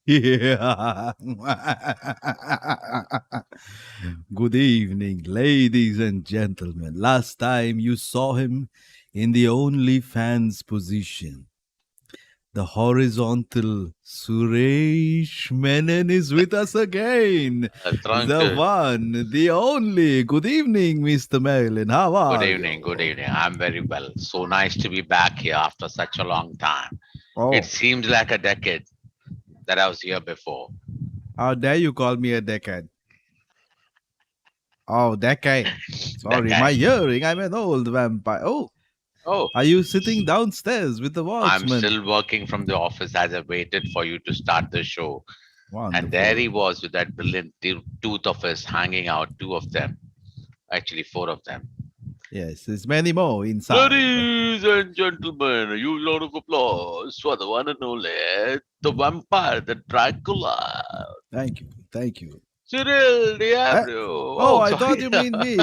Yeah. Good evening, ladies and gentlemen. Last time you saw him in the OnlyFans position. The horizontal Suresh Menon is with us again. The Tranquil. one, the only. Good evening, Mr. Merlin. How Good are evening. Good you? evening. I'm very well. So nice to be back here after such a long time. It Oh, seems like a decade that I was here before. how dare you call me a decade? Oh, decade. That Sorry, my guy. hearing. I'm an old vampire. Oh, Oh, are you sitting downstairs with the I'm watchman? still working from the office as I waited for you to start the show. And there he Wonderful. was with that brilliant tooth of his hanging out, two of them. Actually, four of them. Yes, there's many more inside. Ladies and gentlemen, a huge round of applause for the one and only, the vampire, the Dracula. Thank you. Thank you. Cyril Eh? Diablo. Oh, Oh, I thought sorry. you mean me.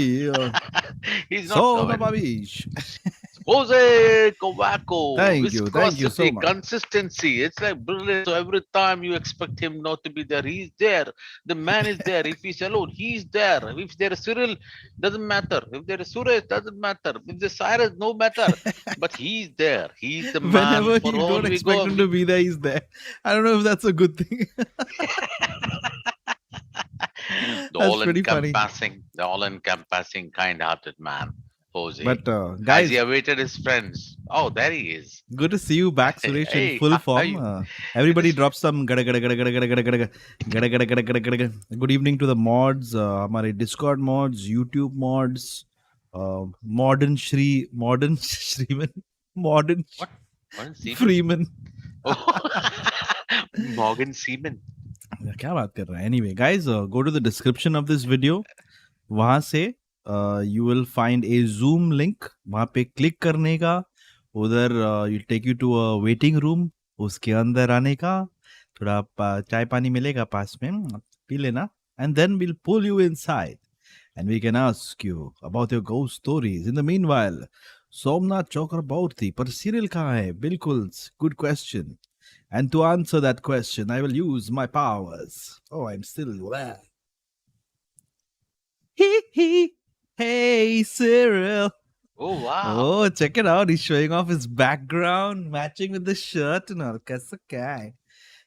He's not Son of a coming. bitch. Jose Covaco, Thank you so viscosity, much. consistency. It's like brilliant. So every time you expect him not to be there, he's there. The man is there. If he's alone, he's there. If there is Cyril, doesn't matter. If there is Suresh, doesn't matter. If there's Cyrus, no matter. But he's there. He's the man. Whenever For you all don't we expect go, him to be there, he's there. I don't know if that's a good thing. the That's pretty funny. all-encompassing, kind-hearted man, Jose. But As he guys, awaited his friends. Oh, there he is. good to see you back, Hey, Suresh, in hey, full how are form. you? It Everybody is. drop some gada gada gada gada gada gada gada gada gada gada gada gada gada. Good evening to the mods, हमारे Discord mods, YouTube mods, modern Shriman, modern What? Morgan Seaman? Freeman. Oh, Morgan Seaman. क्या बात कर रहा है? Anyway, guys, go to the description of this video. वहाँ से you will find a Zoom link. वहाँ पे click करने का, उधर you'll take you to a waiting room. उसके अंदर आने का, थोड़ा चाय पानी मिलेगा पास में, पी लेना, and then we'll pull you inside and we can ask you about your ghost stories. In the meanwhile, Somnath चक्रवर्ती पर सीरियल कहाँ है? बिल्कुल, good question. And to answer that question, I will use my powers. Oh, I'm still there. Hee hee. Hey, Cyril. Oh, wow. Oh, check it out. He's showing off his background, matching with the shirt and all. Kaisa kya hai?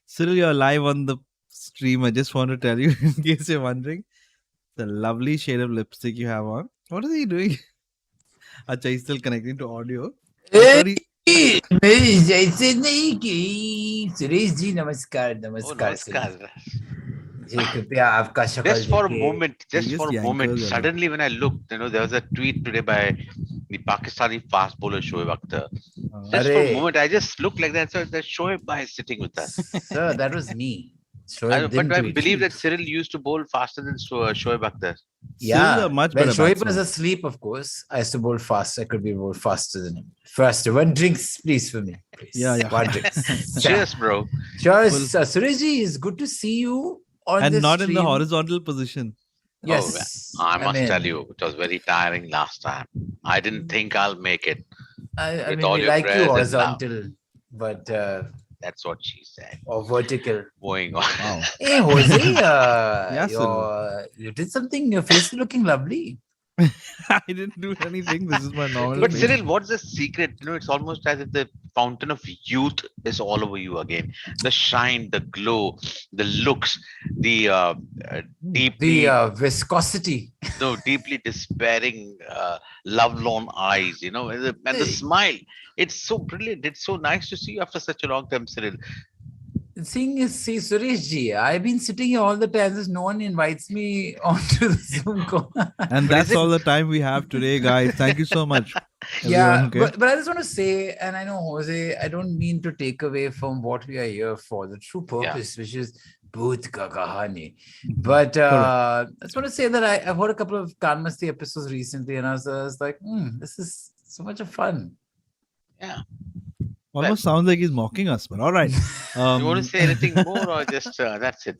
Cyril, you're live on the stream. I just want to tell you, in case you're wondering, the lovely shade of lipstick you have on. What is he doing? Acha, he's still connecting to audio. I thought he. मैं जैसे नहीं की सुरेश जी नमस्कार Oh, नमस्कार Suresh Namaskar. जी कृपया आपका शक्ल Just for a देखे moment, just biggest for a moment, yankers ever. suddenly when I looked, there was a tweet today by the Pakistani fast bowler Shoaib Akhtar. Just for a अरे moment, I just looked like that. So that Shoaib Bhai is sitting with us. sir that was me Shoaib But didn't I tweet believe that Cyril used to bowl faster than Shoaib Akhtar. Cyril's a yeah much when better Shoaib was batsman. asleep of course I used to bowl fast I could be bowl faster than him faster one drinks please for me please. Yeah. one drinks Cheers, bro. sure Well- Suresh ji it's good to see you on And this not in the stream. horizontal position. Yes Oh, I must mean, tell you, it was very tiring last time. I didn't think I'll make it. I With mean, all we your like you prayers and love. horizontal, but That's what she said. or vertical. Moving on. Wow. Hey, Jose, Yes, you did something. Your face is looking lovely. I didn't do anything. This is my normal But face. Cyril, what's the secret? It's almost as if the fountain of youth is all over you again. The shine, the glow, the looks, the deeply, The viscosity. deeply despairing, lovelorn eyes. And the smile. It's so brilliant. It's so nice to see you after such a long time, Cyril. The thing is, see, Suresh ji, I've been sitting here all the time. Just no one invites me onto the Zoom call. And that's all the time we have today, guys. Thank you so much. Yeah, everyone, okay? but I just want to say, and I know Jose, I don't mean to take away from what we are here for, the true purpose, which is Bhoot Ka Kahani. But I just want to say that I've heard a couple of Kanmasti episodes recently, and I was like, this is so much of fun. Yeah. Almost sounds like he's mocking us, but all right. You want to say anything more or just that's it?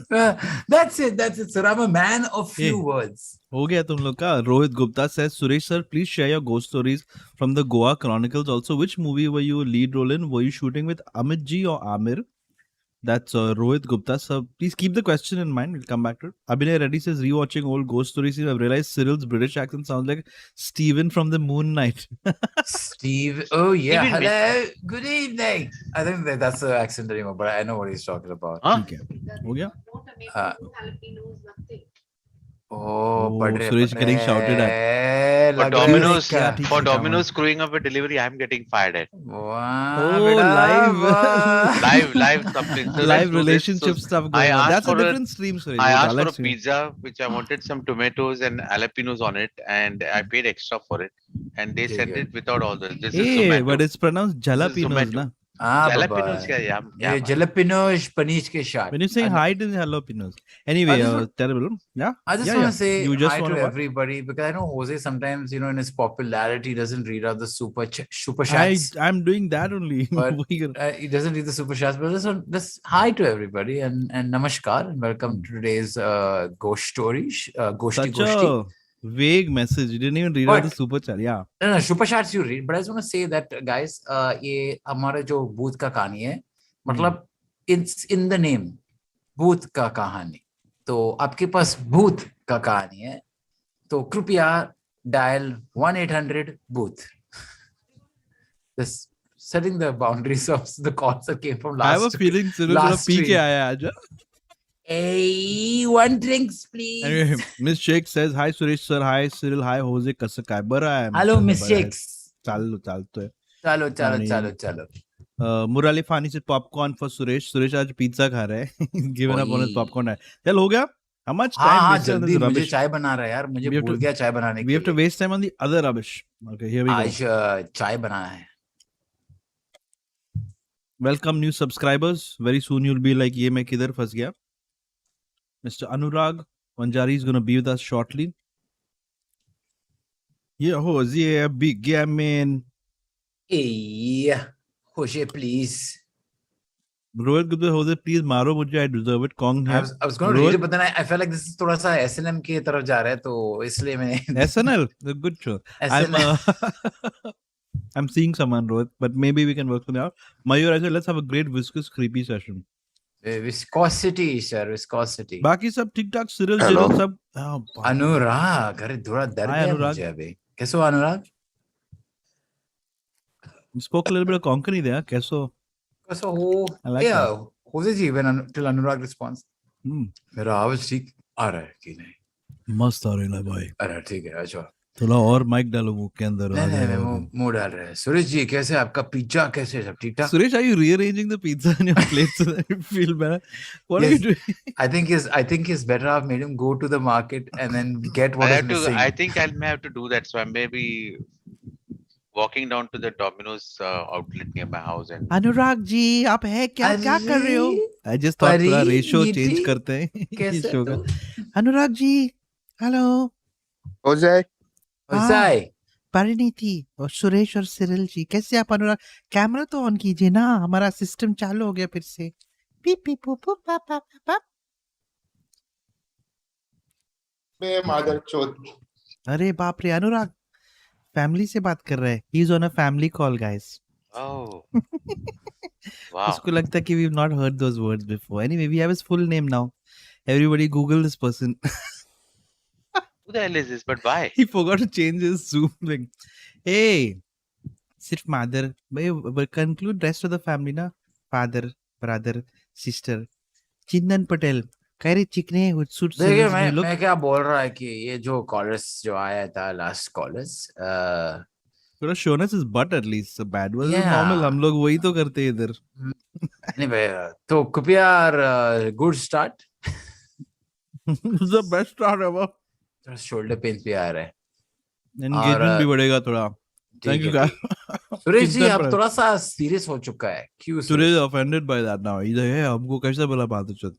That's it, sir. I'm a man of few words. हो गया तुम लोग का. Rohit Gupta says, Suresh sir, please share your ghost stories from the Goa Chronicles. Also, which movie were you lead role in? Were you shooting with Amit ji or Amir? That's Rohit Gupta. So please keep the question in mind. We'll come back to it. Abhinay Reddy says, rewatching old ghost stories, I've realized Cyril's British accent sounds like Stephen from the Moon Knight. Steve. Oh yeah. Stephen Hello. Good evening. I think that's the accent anymore, but I know what he's talking about. Huh? ठीक है. हो गया? Oh, pad rahe, Suresh pad getting shouted at. rahe. For Lag raha Domino's, hai kya? for Domino's screwing up a delivery, I'm getting fired at. Wow, Oh, beta, live. wow. Live something. So let's Live do this. relationship So stuff I going on. asked That's a for different stream, Suresh. I वो asked for अलग a stream है. pizza, which I wanted some tomatoes and jalapenos on it, and I paid extra for it, and they sent Okay. it without all this. This is Hey, Zomato. but it's pronounced This is jalapenos, Zomato. na? Ah, Jalapenos, baba. yeah. ये jalapenos panish ke shot. When you say hi to the jalapenos. Anyway, I just want- terrible. Yeah? I just Yeah, want yeah. to say You just hi want to to what? everybody because I know Jose sometimes, in his popularity, doesn't read out the super I'm chats, doing that only. but What are you gonna- he doesn't read the super chats. But just hi to everybody and namaskar and welcome to today's ghost stories, Goshti Such Goshti. a vague message. You didn't even read out the But- super chat. Yeah. No, super chats you read, but I just want to say that guys, ये हमारा जो भूत का कहानी है, मतलब it's in the name, भूत का कहानी. तो आपके पास भूत का कहानी है, तो कृपया dial 1-800 भूत. Just setting the boundaries of the calls that came from I have a last. feeling Cyril last P के stream. आया आज. Hey, one drinks please. Anyway, Miss Sheikh says, hi Suresh sir, hi Cyril, hi Jose, कसं काय? बरं आहे. Hello, Miss Shakes. चालतोय. चलो आणि- चलो चलो चलो. Murali Fani said popcorn for Suresh. Suresh आज pizza खा रहा है. He's given up on his ओई. popcorn. चल हो गया? How much हाँ time हाँ wasted on जल्दी this मुझे rubbish? चाय बना रहा है यार मुझे We have भूल to- गया चाय बनाने We के have to लिए waste time on the other rubbish. Okay, here we go. आज चाय बनाना है Welcome new subscribers. Very soon you'll be like, ये मैं किधर फंस गया? Mr. Anurag Vanjari is going to be with us shortly. Yeah, Hoezaay, big man. A Hoshea please Rohit Gupta, Hoezaay, please मारो मुझे. I deserve it. Kong I है. was going to read Rohit- it but then I felt like this is थोड़ा सा S&M की तरफ जा रहा है तो इसलिए मैंने SNL, a good show. I'm seeing someone, Rohit, but maybe we can work something out. Mayur, I said, let's have a great viscous creepy session. viscosity sir viscosity बाकी सब ठीक ठाक. Cyril, Hello. Cyril सब. Oh, अनुराग अरे थोड़ा डर Hi, गया अनुराग. मुझे अभी कैसे हो अनुराग you spoke a little bit of Konkani there. कैसो? कैसे हो I like yeah that. Jose ji when till Anurag responds Hmm. मेरा आवाज ठीक आ रहा है कि नहीं मस्त आ रहा है भाई. अरे ठीक है अच्छा थोड़ा और माइक डालो मुंह के अंदर. नहीं नहीं मैं मुंह डाल रहा है सुरेश जी कैसे आपका पिज्जा कैसे सब ठीक ठाक Suresh, are you rearranging the pizza on your plate so that you feel better? What are you Yes. doing? I think he's better off made him go to the market and then get what is missing. I think I may have to do that. So I may be walking down to the Domino's outlet near my house and Anurag ji, आप है क्या क्या कर रहे हो? I just thought थोड़ा परी, ratio नीति, चेंज करते हैं कैसे इस शो का. तू? Anurag ji, hello. Hoezaay, Hoezaay, Parineeti और सुरेश और सिरिल जी, कैसे आप? अनुराग, कैमरा तो ऑन कीजिए ना, हमारा सिस्टम चालू हो गया फिर से. पीप पीप पू पू पा पा पा. बे mother chod. अरे बाप रे, अनुराग फैमिली से बात कर रहा है. He is on a family call guys. oh wow. उसको लगता है कि we have not heard those words before. Anyway, we have his full name now. Everybody Google this person. Who the hell is this? But why? He forgot to change his Zoom link. Hey, सिर्फ mother. भाई conclude rest of the family ना. Father, brother, sister. चिंदन Patel. कह रहे चिकने उत्सुट देखिए से लोग. मैं क्या बोल रहा है कि ये जो कॉलर्स जो आया था लास्ट कॉलर्स थोड़ा shown us his butt at least. So bad was Yeah. normal. हम लोग वही तो करते हैं इधर. anyway तो कृपया good start It's the best start ever. थोड़ा शोल्डर पेन भी आ रहा है Engagement भी बढ़ेगा थोड़ा. Thank you guys. Suresh ji चिंतन अब पटेल. थोड़ा सा सीरियस हो चुका है क्यों Suresh is offended by that now. He's like, hey, हमको कैसे बोला बात चल.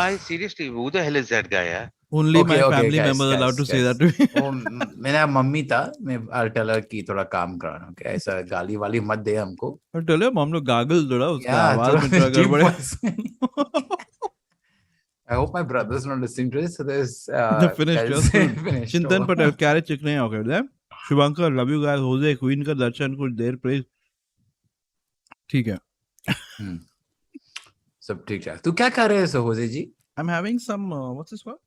I seriously, who the hell is that guy? Yeah. Only Okay, my okay, family guys, members are allowed to guys, say guys. that to me. वो मेरा mummy था मैं Taylor की थोड़ा काम कराना ओके ऐसा गाली वाली मत दे हमको और चलो हम लोग गागल थोड़ा उसका Yeah, आवाज में थोड़ा थोड़ा deep गड़बड़ है. voice. I hope my brother's not listening to this. So there's Finished, guys, just finished. चिंतन पटेल क्या रे चिकने okay there. Shubhankar love you guys. होजे क्वीन का दर्शन कुछ देर प्लीज. ठीक है. सब ठीक ठाक. तू क्या खा रहे हो होजे जी? I'm having some what's this called?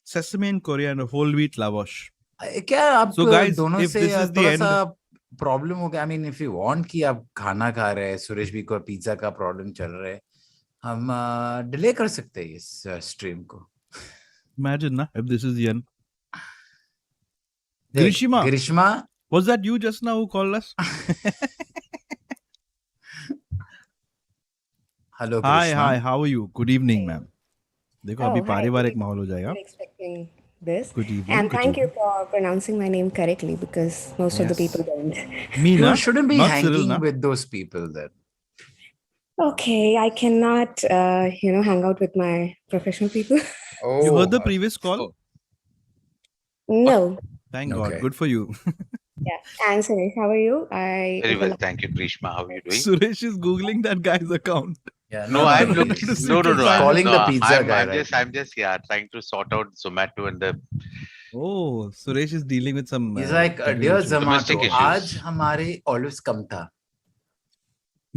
Sesame and coriander whole wheat lavash. क्या आप So guys, दोनों if से this is the थोड़ा end, सा प्रॉब्लम हो गया. I mean if you want कि आप खाना खा रहे हैं, सुरेश भी को पिज्जा का प्रॉब्लम चल रहा है, हम डिले कर सकते हैं इस स्ट्रीम को. imagine na, if this is the end. देख, Grishima, Grishma, was that you just now who called us? Hello Hi, Grishma. hi, how are you? Good evening, ma'am. देखो अभी Oh, hi. पारिवारिक माहौल हो जाएगा. Wasn't expecting this. Good evening. And Good thank you evening. for pronouncing my name correctly because most of the Yes. people don't. Me You na, shouldn't be not Cyril hanging na. with those people then. Okay, I cannot, hang out with my professional people. You heard the Oh, previous call? Oh, No. Thank Okay. God. Good for you. Yeah. And Suresh, how are you? very well. Thank you, Grishma. How are you doing? Suresh is googling that guy's account. yeah. No, I'm no, looking. he's No, no, no. calling I'm, no, the pizza I'm, guy I'm right just, now. I'm just, trying to sort out Zomato and the Oh, Suresh is dealing with some. He's like, technical dear issues. Domestic Zomato, issues. आज हमारे olives कम था.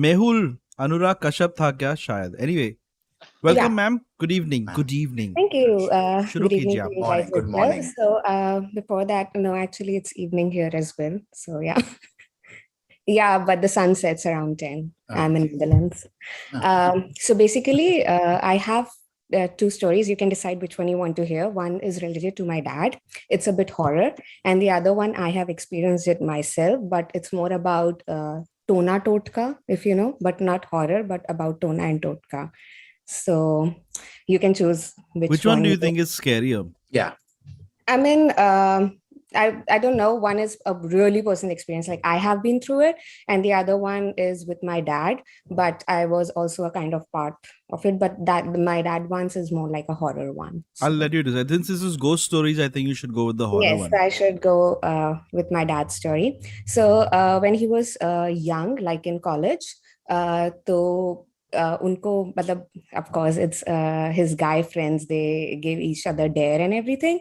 Mehul Anurag Kashyap था क्या शायद. Anyway, welcome, Yeah. ma'am. Good evening. Ma'am. Good evening. Thank you. शुरू Good evening कीजिए to आप. you Morning, guys good as well. morning. So before that, no, actually it's evening here as well. So yeah. Yeah, but the sun sets around 10. I'm in Netherlands. So basically, I have two stories. You can decide which one you want to hear. One is related to my dad. It's a bit horror. And the other one, I have experienced it myself, but it's more about Tona Totka, if you know, but not horror, but about Tona and Totka. So you can choose Which one do you think is scarier? Yeah. I mean, I don't know. One is a really personal experience, like I have been through it, and the other one is with my dad. But I was also a kind of part of it. But that my dad one's is more like a horror one. I'll So, let you decide. Since this is ghost stories, I think you should go with the horror yes, one. I should go with my dad's story. So when he was young, like in college, तो unko, मतलब, of course, it's his guy friends. They gave each other dare and everything.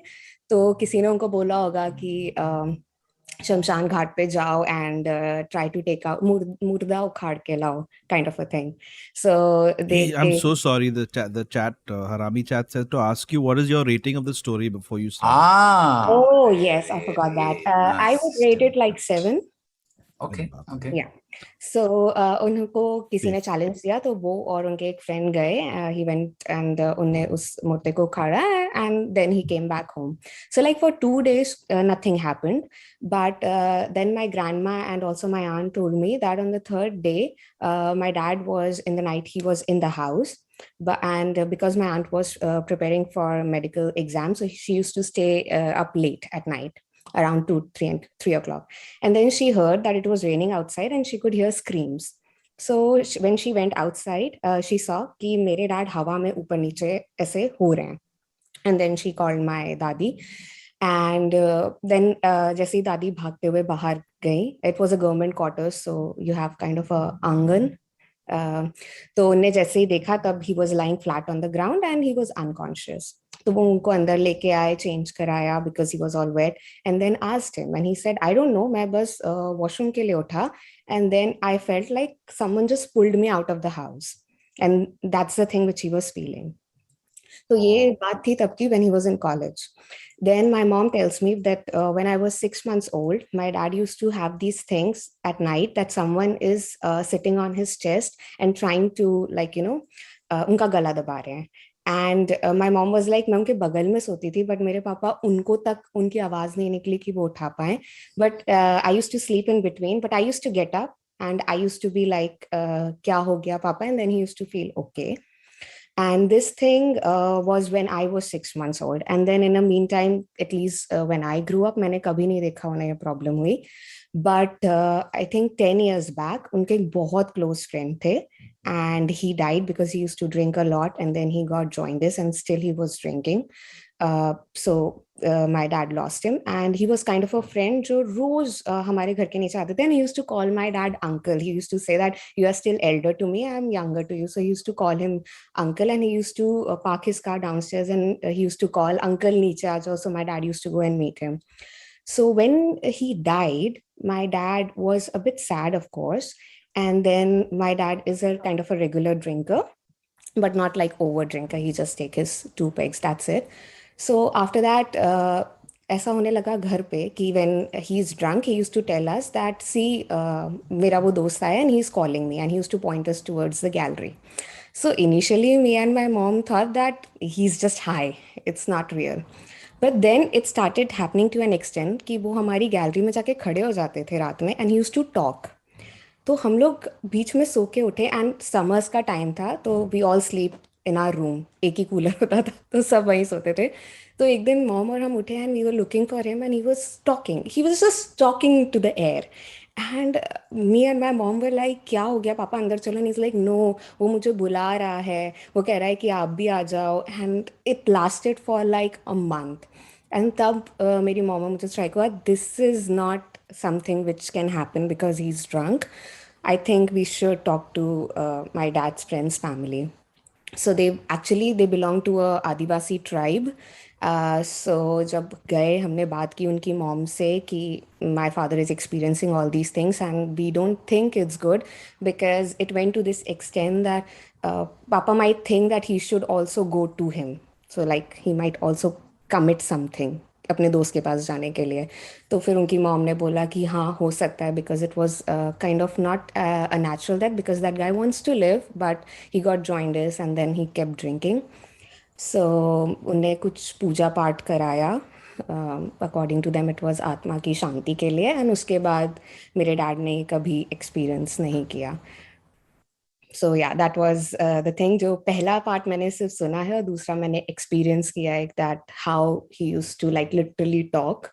तो किसी ने उनको बोला होगा कि शमशान घाट पे जाओ and try to take out मुर्दा उखाड़ के लाओ, kind of a thing. So I'm so sorry. The chat, Harami chat says to ask you what is your rating of the story before you start. Oh yes, I forgot that. I would rate it like 7. Okay. Okay. Yeah. So उनको किसी ने challenge दिया तो वो और उनके एक friend गए. He went and उनने उस मूर्ति को उखाड़ा and then he came back home. So like for 2 days nothing happened, but then my grandma and also my aunt told me that on the third day my dad was in the night, he was in the house. And because my aunt was preparing for medical exams, so she used to stay up late at night around 3 o'clock. And then she heard that it was raining outside and she could hear screams. So when she went outside, she saw कि मेरे dad हवा में ऊपर नीचे ऐसे हो रहे हैं. And then she called my dadi. And then जैसे ही दादी भागते हुए बाहर गई, it was a government quarters, so you have kind of a आंगन. तो उन्हें जैसे ही देखा तब he was lying flat on the ground and he was unconscious. तो वो उनको अंदर लेके आए, चेंज कराया because he was all wet, and then asked him and he said, I don't know, मैं बस वॉशरूम के लिए उठा and then I felt like someone just pulled me out of the house, and that's the thing which he was feeling. तो ये बात थी तब की when he was in college. Then my mom tells me that when I was 6 months old, my dad used to have these things at night that someone is sitting on his chest and trying to उनका गला दबा रहे हैं. And my mom was like, मैं उनके बगल में सोती थी, but मेरे पापा उनको तक उनकी आवाज नहीं निकली कि वो उठा पाए. But I used to sleep in between, but I used to get up and I used to be like, क्या हो गया पापा? And then he used to feel okay. And this thing was when I was 6 months old. And then in the meantime, at least when I grew up, मैंने कभी नहीं देखा उन्हें ये problem हुई. But I think 10 years back, उनके एक बहुत close friend थे. And he died because he used to drink a lot. And then he got jaundice and still he was drinking. So my dad lost him. And he was kind of a friend जो रोज हमारे घर के नीचे आते थे. And he used to call my dad uncle. He used to say that you are still elder to me, I'm younger to you. So he used to call him uncle, and he used to park his car downstairs and he used to call uncle नीचे आ जाओ. So my dad used to go and meet him. So when he died, my dad was a bit sad, of course. And then my dad is a kind of a regular drinker, but not like over drinker. He just take his 2 pegs, that's it. So after that, ऐसा होने लगा घर पे कि when he's drunk, he used to tell us that, see, मेरा वो दोस्त आया and he's calling me, and he used to point us towards the gallery. So initially, me and my mom thought that he's just high. It's not real. But then it started happening to an extent कि वो हमारी gallery में जाके खड़े हो जाते थे रात में, and he used to talk. तो हम लोग बीच में सो के उठे, एंड समर्स का टाइम था, तो we all sleep in our room, एक ही कूलर होता था तो सब वहीं सोते थे. तो एक दिन मॉम और हम उठे and we were looking for him, and he was just talking to the air. And me and my mom were like, क्या हो गया पापा, अंदर चलो. इज लाइक, नो, वो मुझे बुला रहा है, वो कह रहा है कि आप भी आ जाओ. And it lasted for like a month. And तब मेरी मॉम मुझे स्ट्राइक हुआ, this is not something which can happen because he's drunk. I think we should talk to my dad's friend's family. So they belong to a Adivasi tribe. So जब गए हमने बात की उनकी मॉम से कि my father is experiencing all these things and we don't think it's good, because it went to this extent that Papa might think that he should also go to him. So like he might also commit something अपने दोस्त के पास जाने के लिए. तो फिर उनकी mom ने बोला कि हाँ हो सकता है, because it was kind of not a natural death, because that guy wants to live but he got jaundice and then he kept drinking. So उन्हें कुछ पूजा पाठ कराया. According to them it was आत्मा की शांति के लिए. एंड उसके बाद मेरे डैड ने कभी एक्सपीरियंस नहीं किया. So yeah, that was the thing. जो पहला पार्ट मैंने सिर्फ सुना है और दूसरा मैंने एक्सपीरियंस किया है, that how he used to like literally talk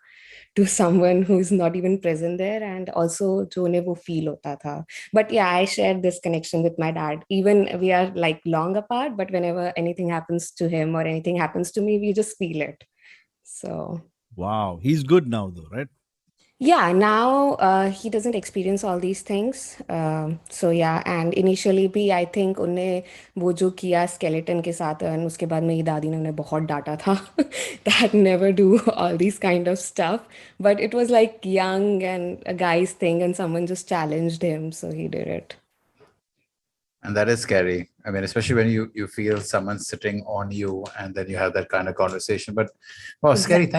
to someone who is not even present there, and also जो उन्हें वो feel होता था. But yeah, I share this connection with my dad. Even we are like long apart, but whenever anything happens to him or anything happens to me, we just feel it. So wow, he's good now though, right? yeah, now he doesn't experience all these things. So yeah, and initially भी I think उन्हें वो जो किया skeleton के साथ, and उसके बाद मेरी दादी ने उन्हें बहुत डांटा था that never do all these kind of stuff. But it was like young and a guy's thing, and someone just challenged him, so he did it. And that is scary. I mean, especially when you feel someone sitting on you and then you have that kind of conversation. But wow, scary.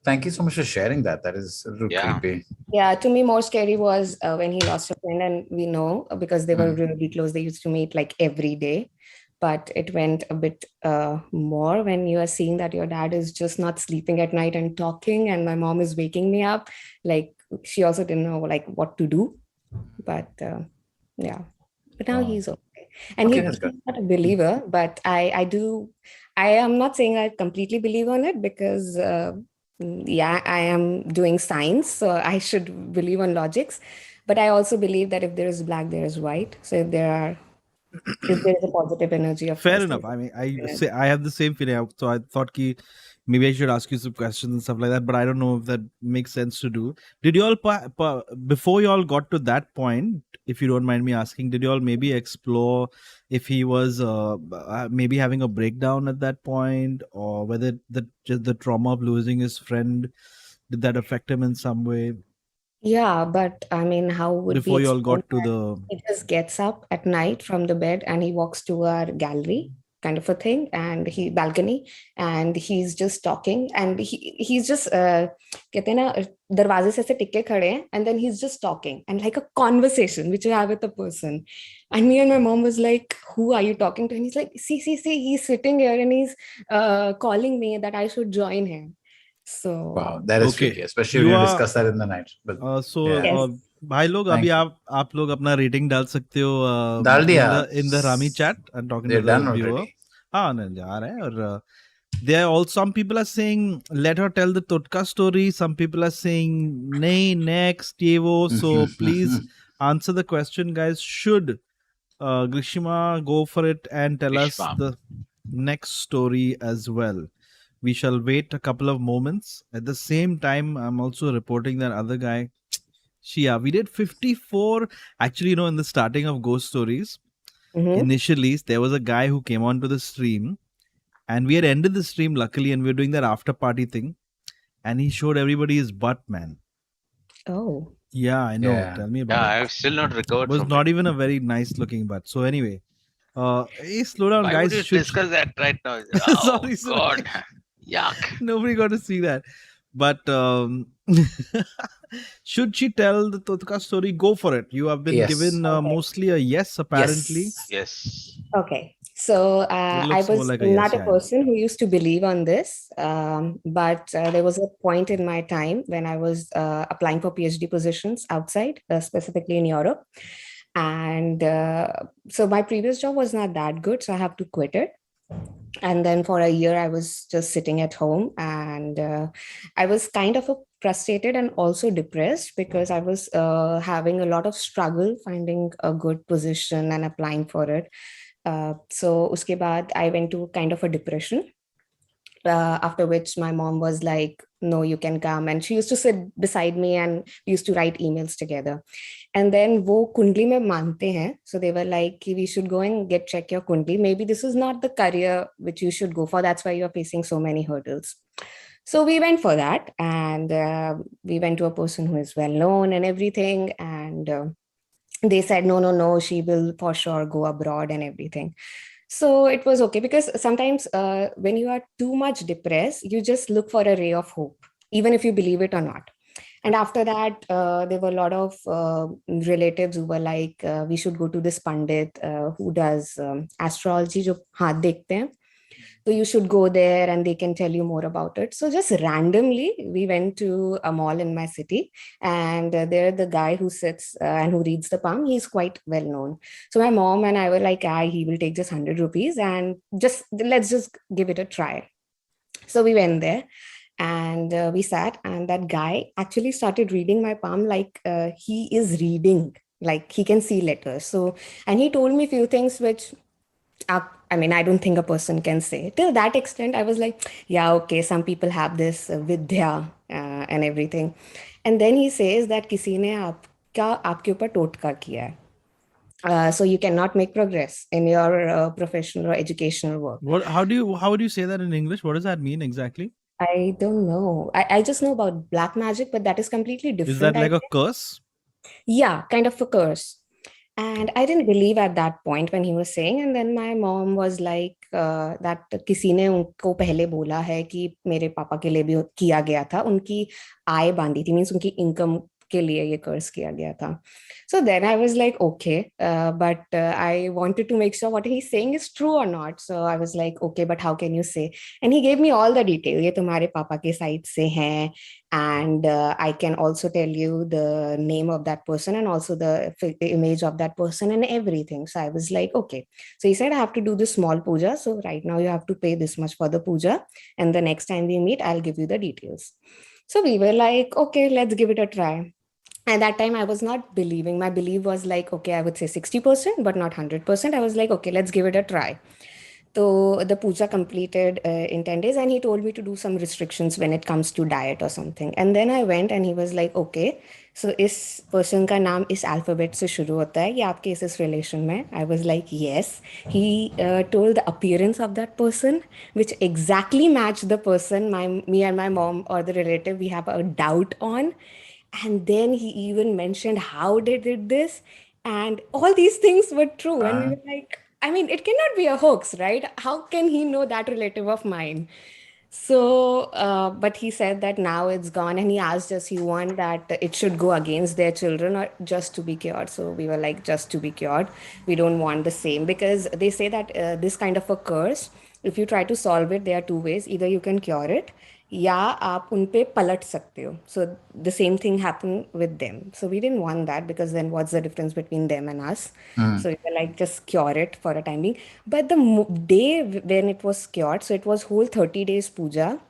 Thank you so much for sharing that. That is a little creepy. Yeah, to me, more scary was when he lost a friend, and we know because they were really close. They used to meet like every day. But it went a bit more when you are seeing that your dad is just not sleeping at night and talking, and my mom is waking me up. Like, she also didn't know like what to do. But yeah, but now he's okay. And he's not a believer, but I am not saying I completely believe on it, because yeah, I am doing science, so I should believe on logics. But I also believe that if there is black, there is white. So if there is a positive energy, of fair course, enough. I mean, I have the same feeling. So I thought maybe I should ask you some questions and stuff like that, but I don't know if that makes sense to do. Did you all before you all got to that point, if you don't mind me asking, did you all maybe explore if he was maybe having a breakdown at that point, or whether just the trauma of losing his friend, did that affect him in some way? Yeah, but I mean, how would before you all got to the... He just gets up at night from the bed and he walks to our gallery, kind of a thing, and balcony, and he's just talking, and he's just कहते हैं ना, दरवाजे से ऐसे टिक खड़े हैं, and then he's just talking, and like a conversation which you have with a person. And me and my mom was like, who are you talking to? And he's like, see, he's sitting here and he's calling me that I should join him. So wow, that is tricky, especially when you discuss that in the night. But भाई लोग अभी आप लोग अपना rating डाल सकते हो डाल दिया in the Rami chat. I'm talking to the viewer. हाँ नहीं जा रहा है. और there are also some people are saying let her tell the Totka story. Some people are saying nay, next ये वो. So please answer the question, guys. Should Grishima go for it and tell us the next story as well? We shall wait a couple of moments. At the same time, I'm also reporting that other guy, Shia. We did 54. Actually, in the starting of Ghost Stories, initially, there was a guy who came onto the stream, and we had ended the stream luckily, and we were doing that after party thing, and he showed everybody his butt, man. Oh. Yeah, I know. Yeah. Tell me Yeah, about it. I've still not recovered Was from not it. even a very nice looking butt. So anyway, hey, slow down, Why would guys. you discuss that right now? Oh Sorry. God, yuck. Nobody got to see that. But should she tell the Totka story? Go for it. You have been Yes. given Okay. mostly a yes, apparently. Yes. Yes. Okay. So It I looks more was like a not yes. a person who used to believe on this, but there was a point in my time when I was applying for PhD positions outside, specifically in Europe. And so my previous job was not that good, so I have to quit it. And then for a year, I was just sitting at home, and I was kind of frustrated and also depressed because I was having a lot of struggle finding a good position and applying for it. So uske baad, I went to kind of a depression. After which my mom was like, no, you can come. And she used to sit beside me and we used to write emails together. And then wo kundli mein mante hain. So they were like, we should go and check your kundli. Maybe this is not the career which you should go for. That's why you're facing so many hurdles. So we went for that, and we went to a person who is well known and everything. And they said, no, she will for sure go abroad and everything. So it was okay, because sometimes when you are too much depressed, you just look for a ray of hope, even if you believe it or not. And after that, there were a lot of relatives who were like, we should go to this Pandit who does astrology, jo haath dekhte hain. So you should go there and they can tell you more about it. So just randomly, we went to a mall in my city, and there the guy who sits and who reads the palm, he's quite well known. So my mom and I were like, he will take just 100 rupees and let's just give it a try. So we went there, and we sat, and that guy actually started reading my palm like he is reading, like he can see letters. So, and he told me a few things which I mean, I don't think a person can say. Till that extent, I was like, yeah, okay, some people have this vidya and everything. And then he says that किसी ने आपके ऊपर टोटका किया है. So you cannot make progress in your professional or educational work. How would you say that in English? What does that mean exactly? I don't know. I just know about black magic, but that is completely different. Is that like I a curse? Yeah, kind of a curse. And I didn't believe at that point when he was saying. And then my mom was like, that किसी ने उनको पहले बोला है कि मेरे पापा के लिए भी किया गया था, उनकी आय बांधी थी, मीन्स उनकी इनकम के लिए ये कर्ज किया गया था. So then I was like, okay, but I wanted to make sure what he's saying is true or not. So I was like, okay, but how can you say? And he gave me all the detail. ये तुम्हारे पापा के side से हैं, and I can also tell you the name of that person and also the image of that person and everything. So I was like, okay. So he said, I have to do this small puja. So right now you have to pay this much for the puja, and the next time we meet, I'll give you the details. So we were like, okay, let's give it a try. At that time, I was not believing. My belief was like, okay, I would say 60%, but not 100%. I was like, okay, let's give it a try. So the puja completed in 10 days, and he told me to do some restrictions when it comes to diet or something. And then I went, and he was like, okay, so इस person का नाम इस alphabet से शुरू होता है, ये आपके इस relation में? I was like, yes. He told the appearance of that person, which exactly matched the person me and my mom or the relative we have a doubt on. And then he even mentioned how they did this, and all these things were true. And we were like, I mean, it cannot be a hoax, right? How can he know that relative of mine? So, but he said that now it's gone, and he asked us, you want that it should go against their children or just to be cured? So we were like, just to be cured. We don't want the same, because they say that this kind of a curse, if you try to solve it, there are two ways. Either you can cure it, या आप उन पे पलट सकते हो. So the same thing happened with them. So we didn't want that, because then what's the difference between them and us? So we were like, just cure it for a time being. But the day when it was cured, so it was whole 30 days puja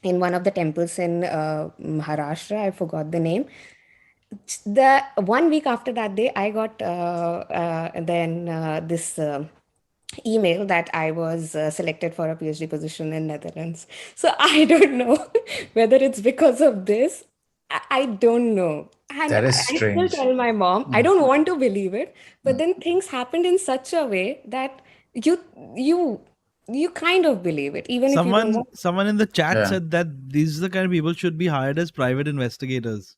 in one of the temples in Maharashtra. I forgot the name. The 1 week after that day, I got this email that I was selected for a PhD position in Netherlands. So I don't know whether it's because of this. I don't know. And That is I still strange. tell my mom, I don't want to believe it, but then things happened in such a way that you kind of believe it, even if you don't want. Someone in the chat Yeah. said that these are the kind of people should be hired as private investigators.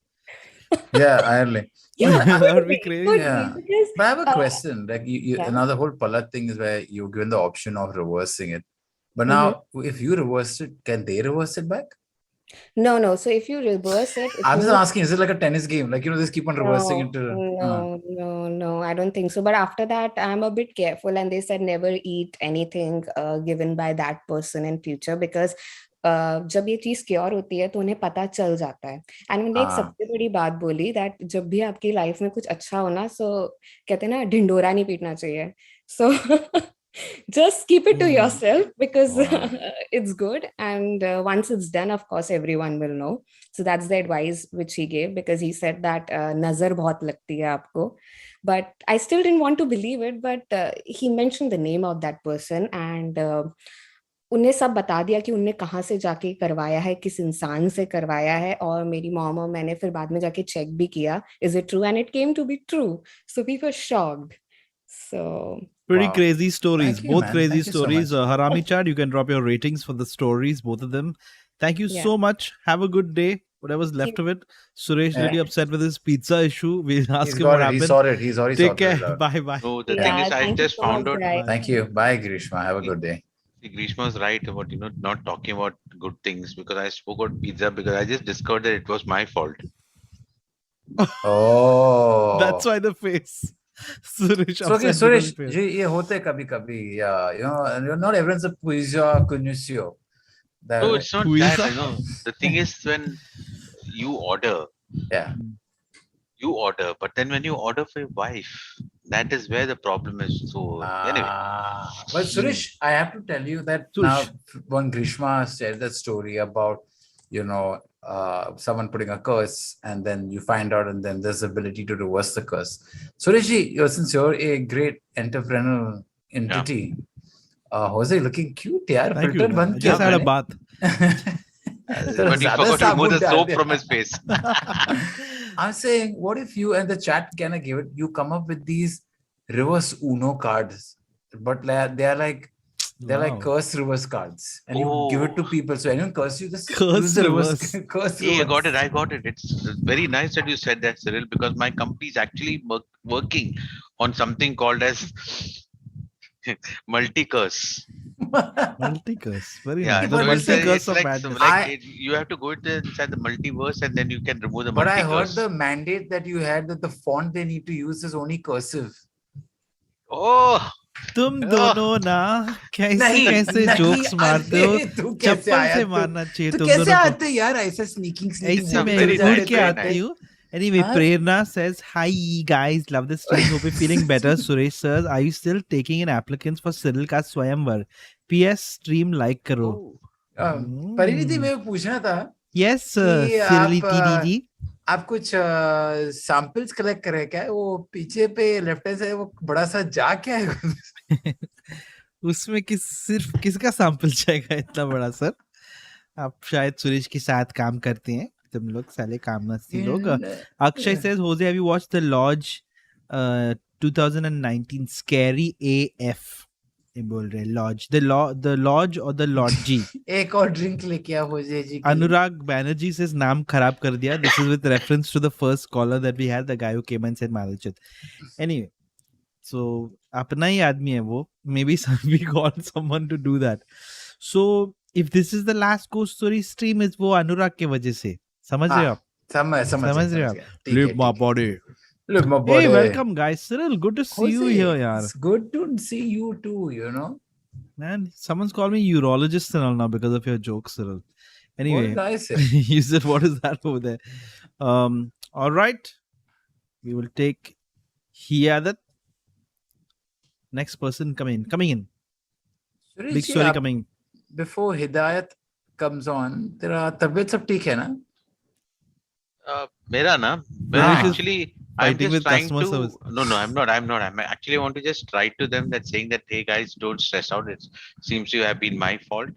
Yeah, Ireland. Yeah, But That would be in a crazy. good way, yeah, because but I have a question. Like yeah. another whole Palat thing is where you're given the option of reversing it. But Mhm. now, if you reverse it, can they reverse it back? No. So if you reverse it, it I'm just means asking, is it like a tennis game? Like, just keep on reversing it no, I don't think so. But after that, I'm a bit careful, and they said never eat anything given by that person in future, because जब ये चीज cure होती है तो उन्हें पता चल जाता है. एंड मैंने एक सबसे बड़ी बात बोली, दैट जब भी आपकी लाइफ में कुछ अच्छा होना, सो कहते हैं ना, ढिंडोरा नहीं पीटना चाहिए. सो just keep it to yourself, because it's good, and once it's done, of course everyone will know. So that's the advice which he gave, because he said that nazar bahut lagti hai aapko. But I still didn't want to believe it, but he mentioned the name of that person, and उन्हें सब बता दिया कि उनने कहाँ से जाके करवाया है, किस इंसान से करवाया है. और मेरी मॉम और मैंने फिर बाद में जाके चेक भी किया, is it true, and it came to be true. So we were shocked. So Pretty Wow. crazy stories. Thank you, Both man. crazy Thank you so stories. much. Harami Chad, you can drop your ratings for the stories, both of them. Thank you Yeah. so much. Have a good day. Whatever's left of it. Suresh Yeah. really upset with his pizza issue. We'll ask He's him got what it. He happened. sorted. He's already Take sorted care. it out. Bye bye. No, the thing is, I thank you just so found much, out. guys. Thank you. Bye, Grishma. Have a good day. See, Grishma was right about not talking about good things, because I spoke about pizza because I just discovered that it was my fault. Oh. That's why the face. Suresh So, okay, upset Suresh, because of the face. ये होते कभी कभी, not everyone's a pizza connoisseur. No, it's not Who is that. that? The thing is, when you order, Yeah. but then when you order for your wife, that is where the problem is. So anyway, Well, Suresh, I have to tell you that Suresh. now when Grishma shared that story about, someone putting a curse, and then you find out, and then there's the ability to reverse the curse. Suresh, since you're a great entrepreneurial entity, Hoezaay looking cute, yaar. Thank you. Filter Man. band I just had a bath. but he forgot to remove the soap from his face. I'm saying, what if you and the chat can I give it? You come up with these reverse Uno cards, but they are like curse reverse cards, and you give it to people. So anyone curse you, just Curse use the reverse. curse Hey, reverse. I got it. It's very nice that you said that, Cyril, because my company is actually working on something called as multi-curse. Multi-curse. Very Yeah, nice. but The it's multi-curse it's of like madness. you have to go inside the multiverse, and then you can remove the But I multi-curse. heard the mandate that you had, that the font they need to use is only cursive. Oh, तुम दोनों ना कैसे नहीं, कैसे नहीं, jokes मारते हो. अरे, तू कैसे चप्पल आया से तू? मारना चाहिए तो तुम कैसे दोनों को. आते यार, ऐसे sneaking ऐसे jump मैं कर उड़ जाते के थे. आती हूँ. Anyway, Huh? Prerna says, hi guys, love the stream, hope you're feeling better. Suresh says, are you still taking in applicants for Cyril का स्वयंवर? PS stream like करो. परिणीति, मैं पूछना था Yes, कि Cyrility जी. आप कुछ सैंपल्स कलेक्ट करे क्या? वो पीछे पे लेफ्ट हैंड साइड वो बड़ा सा जा क्या है? उसमें सिर्फ किसका सैंपल जाएगा इतना बड़ा सर? आप शायद सुरेश के साथ काम करते हैं. तुम लोग साले काम नस्ती लोग. Akshay says, Hoezaay, have you watched The Lodge 2019? Scary AF. ये बोल रहे laws. The Lodge or The Lodgy? एक और ड्रिंक लेके आ होजे जी. Anurag Banerjee says, नाम खराब कर दिया. This is with reference to the first caller that we had, the guy who came and said Malachit. Anyway, so अपना ही आदमी है वो. Maybe we called someone to do that. So if this is the last ghost story stream, is वो अनुराग के वजह से. समझ रहे हो आप? समझ रहे हो आप? Live my body. Live my body. Hey, welcome guys. Cyril, good to see you here, yaar. It's good to see you too, Man, someone's called me urologist and all now because of your jokes, Cyril. Anyway, What did I say? you said, what is that over there? All right. We will take Hiyadat. Next person coming in. Suresh Big ji, story coming. Before Hidayat comes on, तेरा तबीयत सब ठीक है ना? मेरा ना, actually I'm fighting just with trying customer to. service. No, I'm not. I actually want to just write to them that saying that, hey guys, don't stress out. It seems to have been my fault.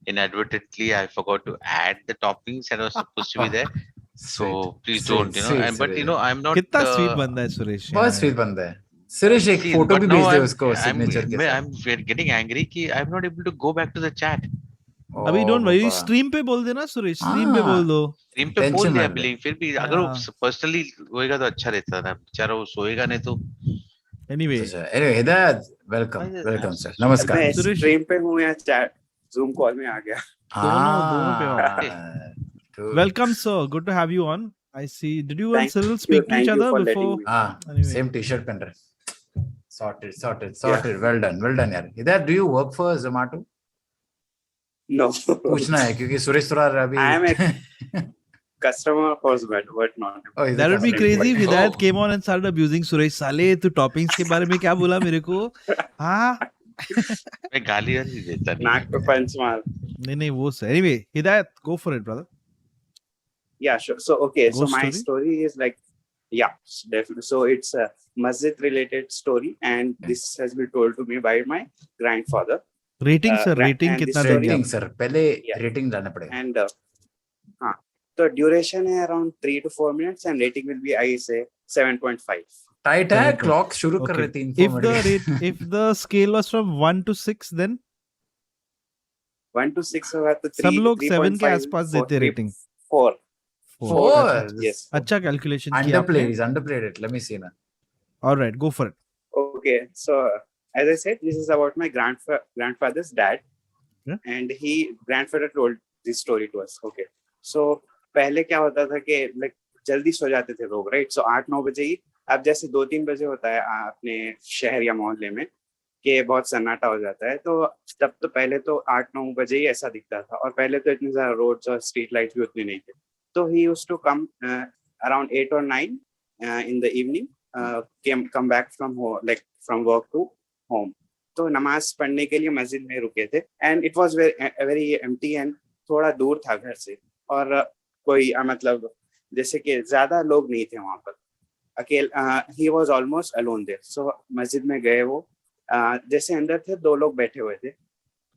Inadvertently, I forgot to add the toppings that was supposed to be there. So please don't, Sweet, but I'm not. कितना sweet बंदा है सुरेश. बहुत sweet बंदा है. सुरेश एक See, photo but भी now भेज दे उसको I'm सिग्नेचर के साथ. getting angry कि I'm not able to go back to the chat. अभी ओ, डोंट वरी, बाबा। स्ट्रीम पे बोल देना सुरेश, स्ट्रीम पे हाँ। बोल दो. स्ट्रीम पे बोल Tension दिया मत ले। बिलिंग, फिर भी अगर वो हाँ. पर्सनली होएगा तो अच्छा रहता ना, बेचारा वो सोएगा नहीं तो. Anyway, Anyway, Hidayat, welcome sir. नमस्कार. मैं सुरेश. स्ट्रीम पे हूँ या चैट जूम कॉल में आ गया. दोनों पे हो. Dude. Welcome sir, good to have you on. I see. Did you and Thank Cyril you, speak to thank each you other for before? letting me. Anyway. Same t-shirt पहन रहे. Sorted. Well done यार. Hidayat, do you work for Zomato? No. पूछना है क्योंकि सुरेश थोड़ा अभी. I am a customer for Zomato, but not. Oh, he's a That would be customer. crazy if Hidayat Oh. came on and started abusing Suresh. साले तू toppings के बारे में क्या बोला मेरे को? हाँ. मैं गाली नहीं देता नाक पे पंच मार. नहीं वो सही. Anyway, Hidayat, go for it, brother. Yeah, sure. So okay, so Ghost my story? story is like, yeah, definitely. So it's a masjid related story, and this has been told to me by my grandfather. Rating sir, rating and कितना this देंगे Rating आप? sir, पहले Yeah. rating डालना पड़ेगा. And हाँ, तो duration है around 3 to 4 minutes, and rating will be, I say, 7.5. Tight है, 7.5. clock शुरू कर Okay. रहे 3-4 minute. If the scale was from 1 to 6, then 1 to 6 होगा तो 3. सब लोग 7 के आसपास देते rating. 4. 4. Yes. अच्छा calculation किया Underplayed. आपने. He's underplayed it. Let me see now. All right, go for it. Okay, so as I said, this is about my grandfather's dad, Yeah. and grandfather told this story to us. Okay, so पहले क्या होता था कि like जल्दी सो जाते थे लोग, right? So 8-9 बजे ही, अब जैसे 2-3 बजे होता है अपने शहर या मोहल्ले में कि बहुत सन्नाटा हो जाता है, तो तब तो पहले तो 8-9 बजे ही ऐसा दिखता था, और पहले तो इतने ज़्यादा रोड्स और स्ट्रीट लाइट्स भी उतनी नहीं थे. तो he used to come around 8 or 9 in the evening, come back from home, like from work to home. तो नमाज पढ़ने के लिए मस्जिद में रुके थे, and it was very empty and थोड़ा दूर था घर से, और कोई मतलब जैसे कि ज्यादा लोग नहीं थे वहां पर. he was almost alone there. So मस्जिद में गए वो, जैसे अंदर थे 2 लोग बैठे हुए थे,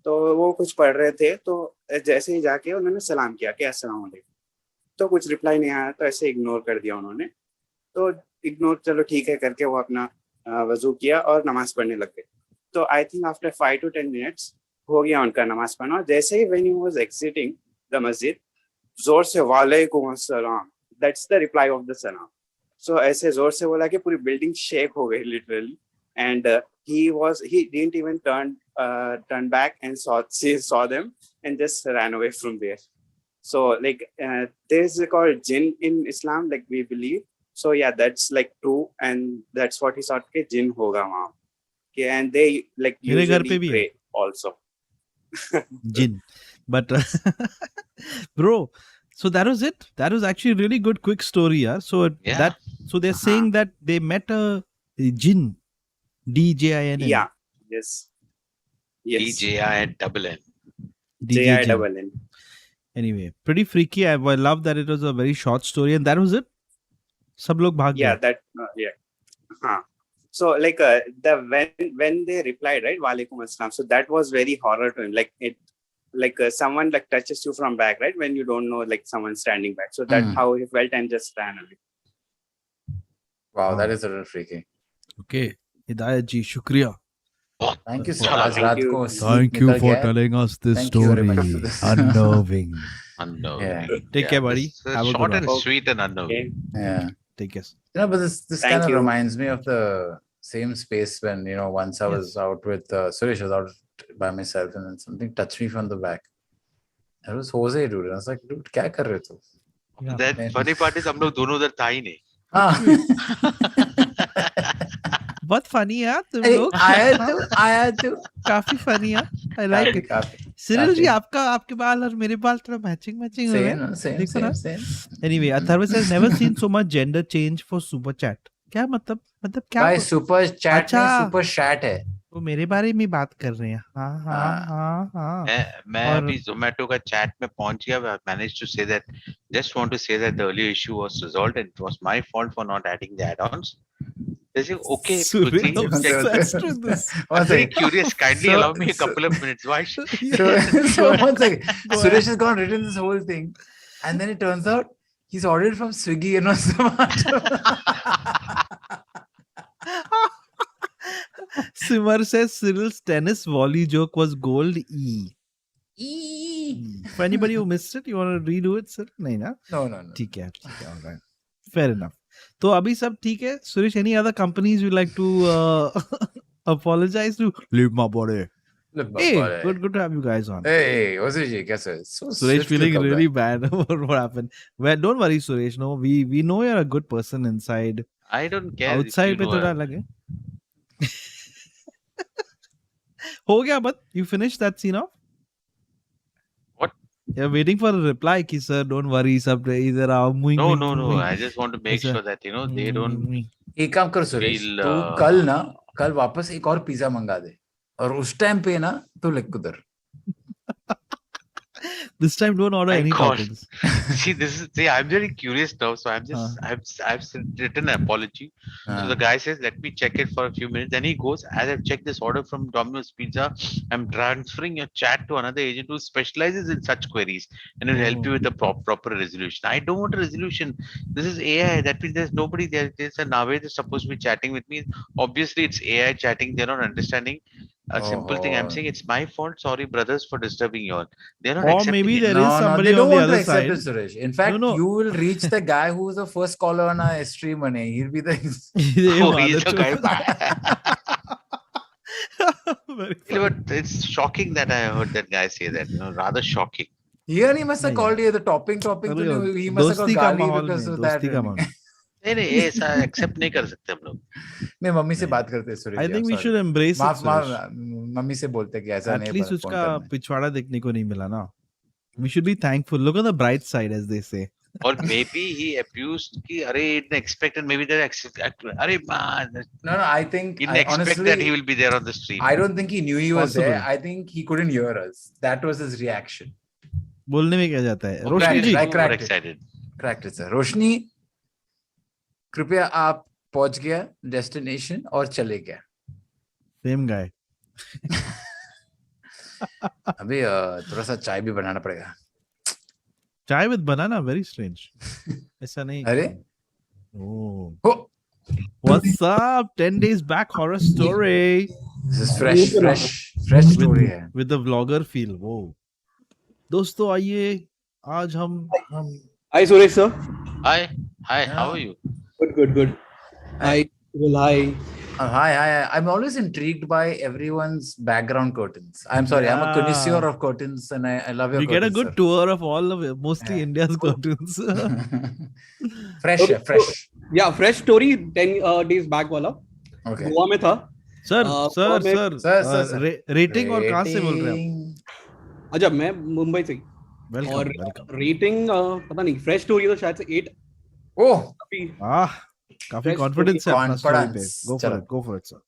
तो वो कुछ पढ़ रहे थे, तो जैसे ही जाके उन्होंने सलाम किया कि अस्सलाम वालेकुम, तो कुछ रिप्लाई नहीं आया, तो ऐसे इग्नोर कर दिया उन्होंने. तो इग्नोर चलो ठीक है करके वो अपना वजू किया और नमाज पढ़ने लग गए. तो I think after 5 to 10 minutes हो गया उनका नमाज पढ़ना, और जैसे ही when he was exiting the masjid, जोर से वालेकुम अस्सलाम, that's the reply of the salaam. So ऐसे जोर से बोला कि पूरी बिल्डिंग शेक हो गई literally, and he didn't even turn back and saw them and just ran away from there. So like this is called jinn in Islam, like we believe. So yeah, that's like true, and that's what he thought के jinn होगा वहाँ. Okay, and they like मेरे घर पे usually भी है. pray also. Jinn. But bro, so that was it. That was actually a really good quick story, yeah. So Yeah. so they're saying that they met a jinn, DJIN. Yeah. Yes. Yes. DJINNN. JINN. Anyway, pretty freaky. I love that it was a very short story, and that was it. सब लोग भाग Yeah, गए. that yeah. So like when they replied, right, Walaikum Assalam, so that was very horror to him. Like it, like someone like touches you from back, right, when you don't know, like someone standing back. So that's how he felt and just ran away. Wow, that is a little freaky. Okay, Hidayat ji, shukriya. Thank you, sir. Thank आज रात you. को Thank sleep you निकल for गया. telling us this Thank you very story. much for this. Unnerving. Unknown. Yeah. Take care, buddy. It's, Have a good short one. and sweet and unknown. Okay. Yeah. Take care. You know, but this Thank kind of you. reminds me of the same space when, you know, once I was out with Suresh, I was out by myself, and then something touched me from the back. It was Hoezaay, dude. And I was like, dude, क्या कर रहे तू? Yeah. That funny part is हम लोग दोनों उधर था ही नहीं. बहुत funny यार तुम अरे, लोग. आया तू. काफी funny यार. I like it. काफी. सिरिल जी, काफी. आपके बाल और मेरे बाल थोड़ा मैचिंग हो रहे हैं. Same. Anyway, Atharva says never seen so much gender change for super chat. क्या मतलब क्या? भाई super chat अच्छा. नहीं, super chat है. वो मेरे बारे में बात कर रहे हैं. हाँ. मैं और- अभी Zomato का chat में पहुंच गया. I managed to say that. Just want to say that the earlier issue was resolved and it was my fault for not adding the add-ons. They say, okay, quickly. Surreal, obsessed with this. I'm very curious. Kindly So- allow me a couple of minutes. Why should So one second. Go Suresh has gone written this whole thing, and then it turns out he's ordered from Swiggy and not Zomato. Simar says Cyril's tennis volley joke was gold. E. For anybody who missed it, you want to redo it, sir? नहीं ना? No. ठीक है, all right. Fair enough. तो अभी सब ठीक है. Suresh, any other companies you like to apologize to? Leave my body. Hey, good to have you guys on. Hey, Hoezaay ji, कैसे? So Suresh feeling welcome really back. bad about what happened. Well, don't worry, Suresh. No, we know you're a good person inside. I don't care. Outside पे थोड़ा अलग है. हो गया, but you finished that scene off? What? You're waiting for a reply, ki sir, don't worry, sab either आओ मुई No. I just want to make sure that they don't एक काम कर सुरेश, feel, तू कल वापस एक और पिज्जा मंगा दे और उस टाइम पे ना तू लिख उधर. This time don't order any toppings. See, I'm very curious now, so I've written an apology. So the guy says, let me check it for a few minutes. Then he goes, as I've checked this order from Domino's Pizza, I'm transferring your chat to another agent who specializes in such queries and will help you with the proper resolution. I don't want a resolution. This is AI. That means there's nobody there. There's a Naveed is supposed to be chatting with me. Obviously, it's AI chatting. They're not understanding. A simple thing. I'm saying it's my fault. Sorry, brothers, for disturbing you all. They're not Or accepting maybe it. there is somebody they don't on the want to other accept side. it, Suresh. In fact, No. you will reach the guy who is the first caller on our stream, and he'll be the. Oh, he's the guy. Very funny. But it's shocking that I heard that guy say that. Rather shocking. Here he must have नहीं called you the topping. अरे He must have दोस्ती got का Gali माहौल because में, of that. दोस्ती का माहौल. नहीं ऐसा एक्सेप्ट नहीं कर सकते हम लोग. नहीं मम्मी से बात करते हैं Suresh. I think we should embrace it. माफ Suresh. मम्मी से बोलते कि ऐसा नहीं. At least उसका पिछवाड़ा देखने को नहीं मिला ना. We should be thankful. Look on the bright side, as they say. Or maybe he abused कि अरे didn't expect and maybe they अरे man. No, I think He didn't expect honestly, that he will be there on the stream. I don't think he knew he was Possible. there. I think he couldn't hear us. That was his reaction. बोलने में क्या जाता है? Okay, Roshni ji. right. More excited. Correct it, sir. रोशनी, कृपया आप पहुंच गया destination और चले गया. Same guy. अभी थोड़ा सा चाय भी बनाना पड़ेगा. Chai with banana, very strange. ऐसा नहीं. अरे Oh. What's up? 10 days back horror story. this is fresh story है. With the vlogger feel. Whoa. दोस्तों आइए आज हम Hi Suresh sir. Hi, how are you? Good. Hi. Well, hi. Hi. I'm always intrigued by everyone's background curtains. I'm sorry, I'm a connoisseur of curtains and I love your we curtains. get a good tour of all of it, mostly India's curtains. fresh. Yeah, fresh story 10 days back वाला. Okay. Goa में था. Sir, rating Rating. और कहाँ से बोल रहे हैं आप? अच्छा मैं मुंबई से. Welcome. रेटिंग पता नहीं फ्रेश स्टोरी तो शायद से 8. Oh, काफी कॉन्फिडेंस है अपना स्टोरी पे. Go for it, sir.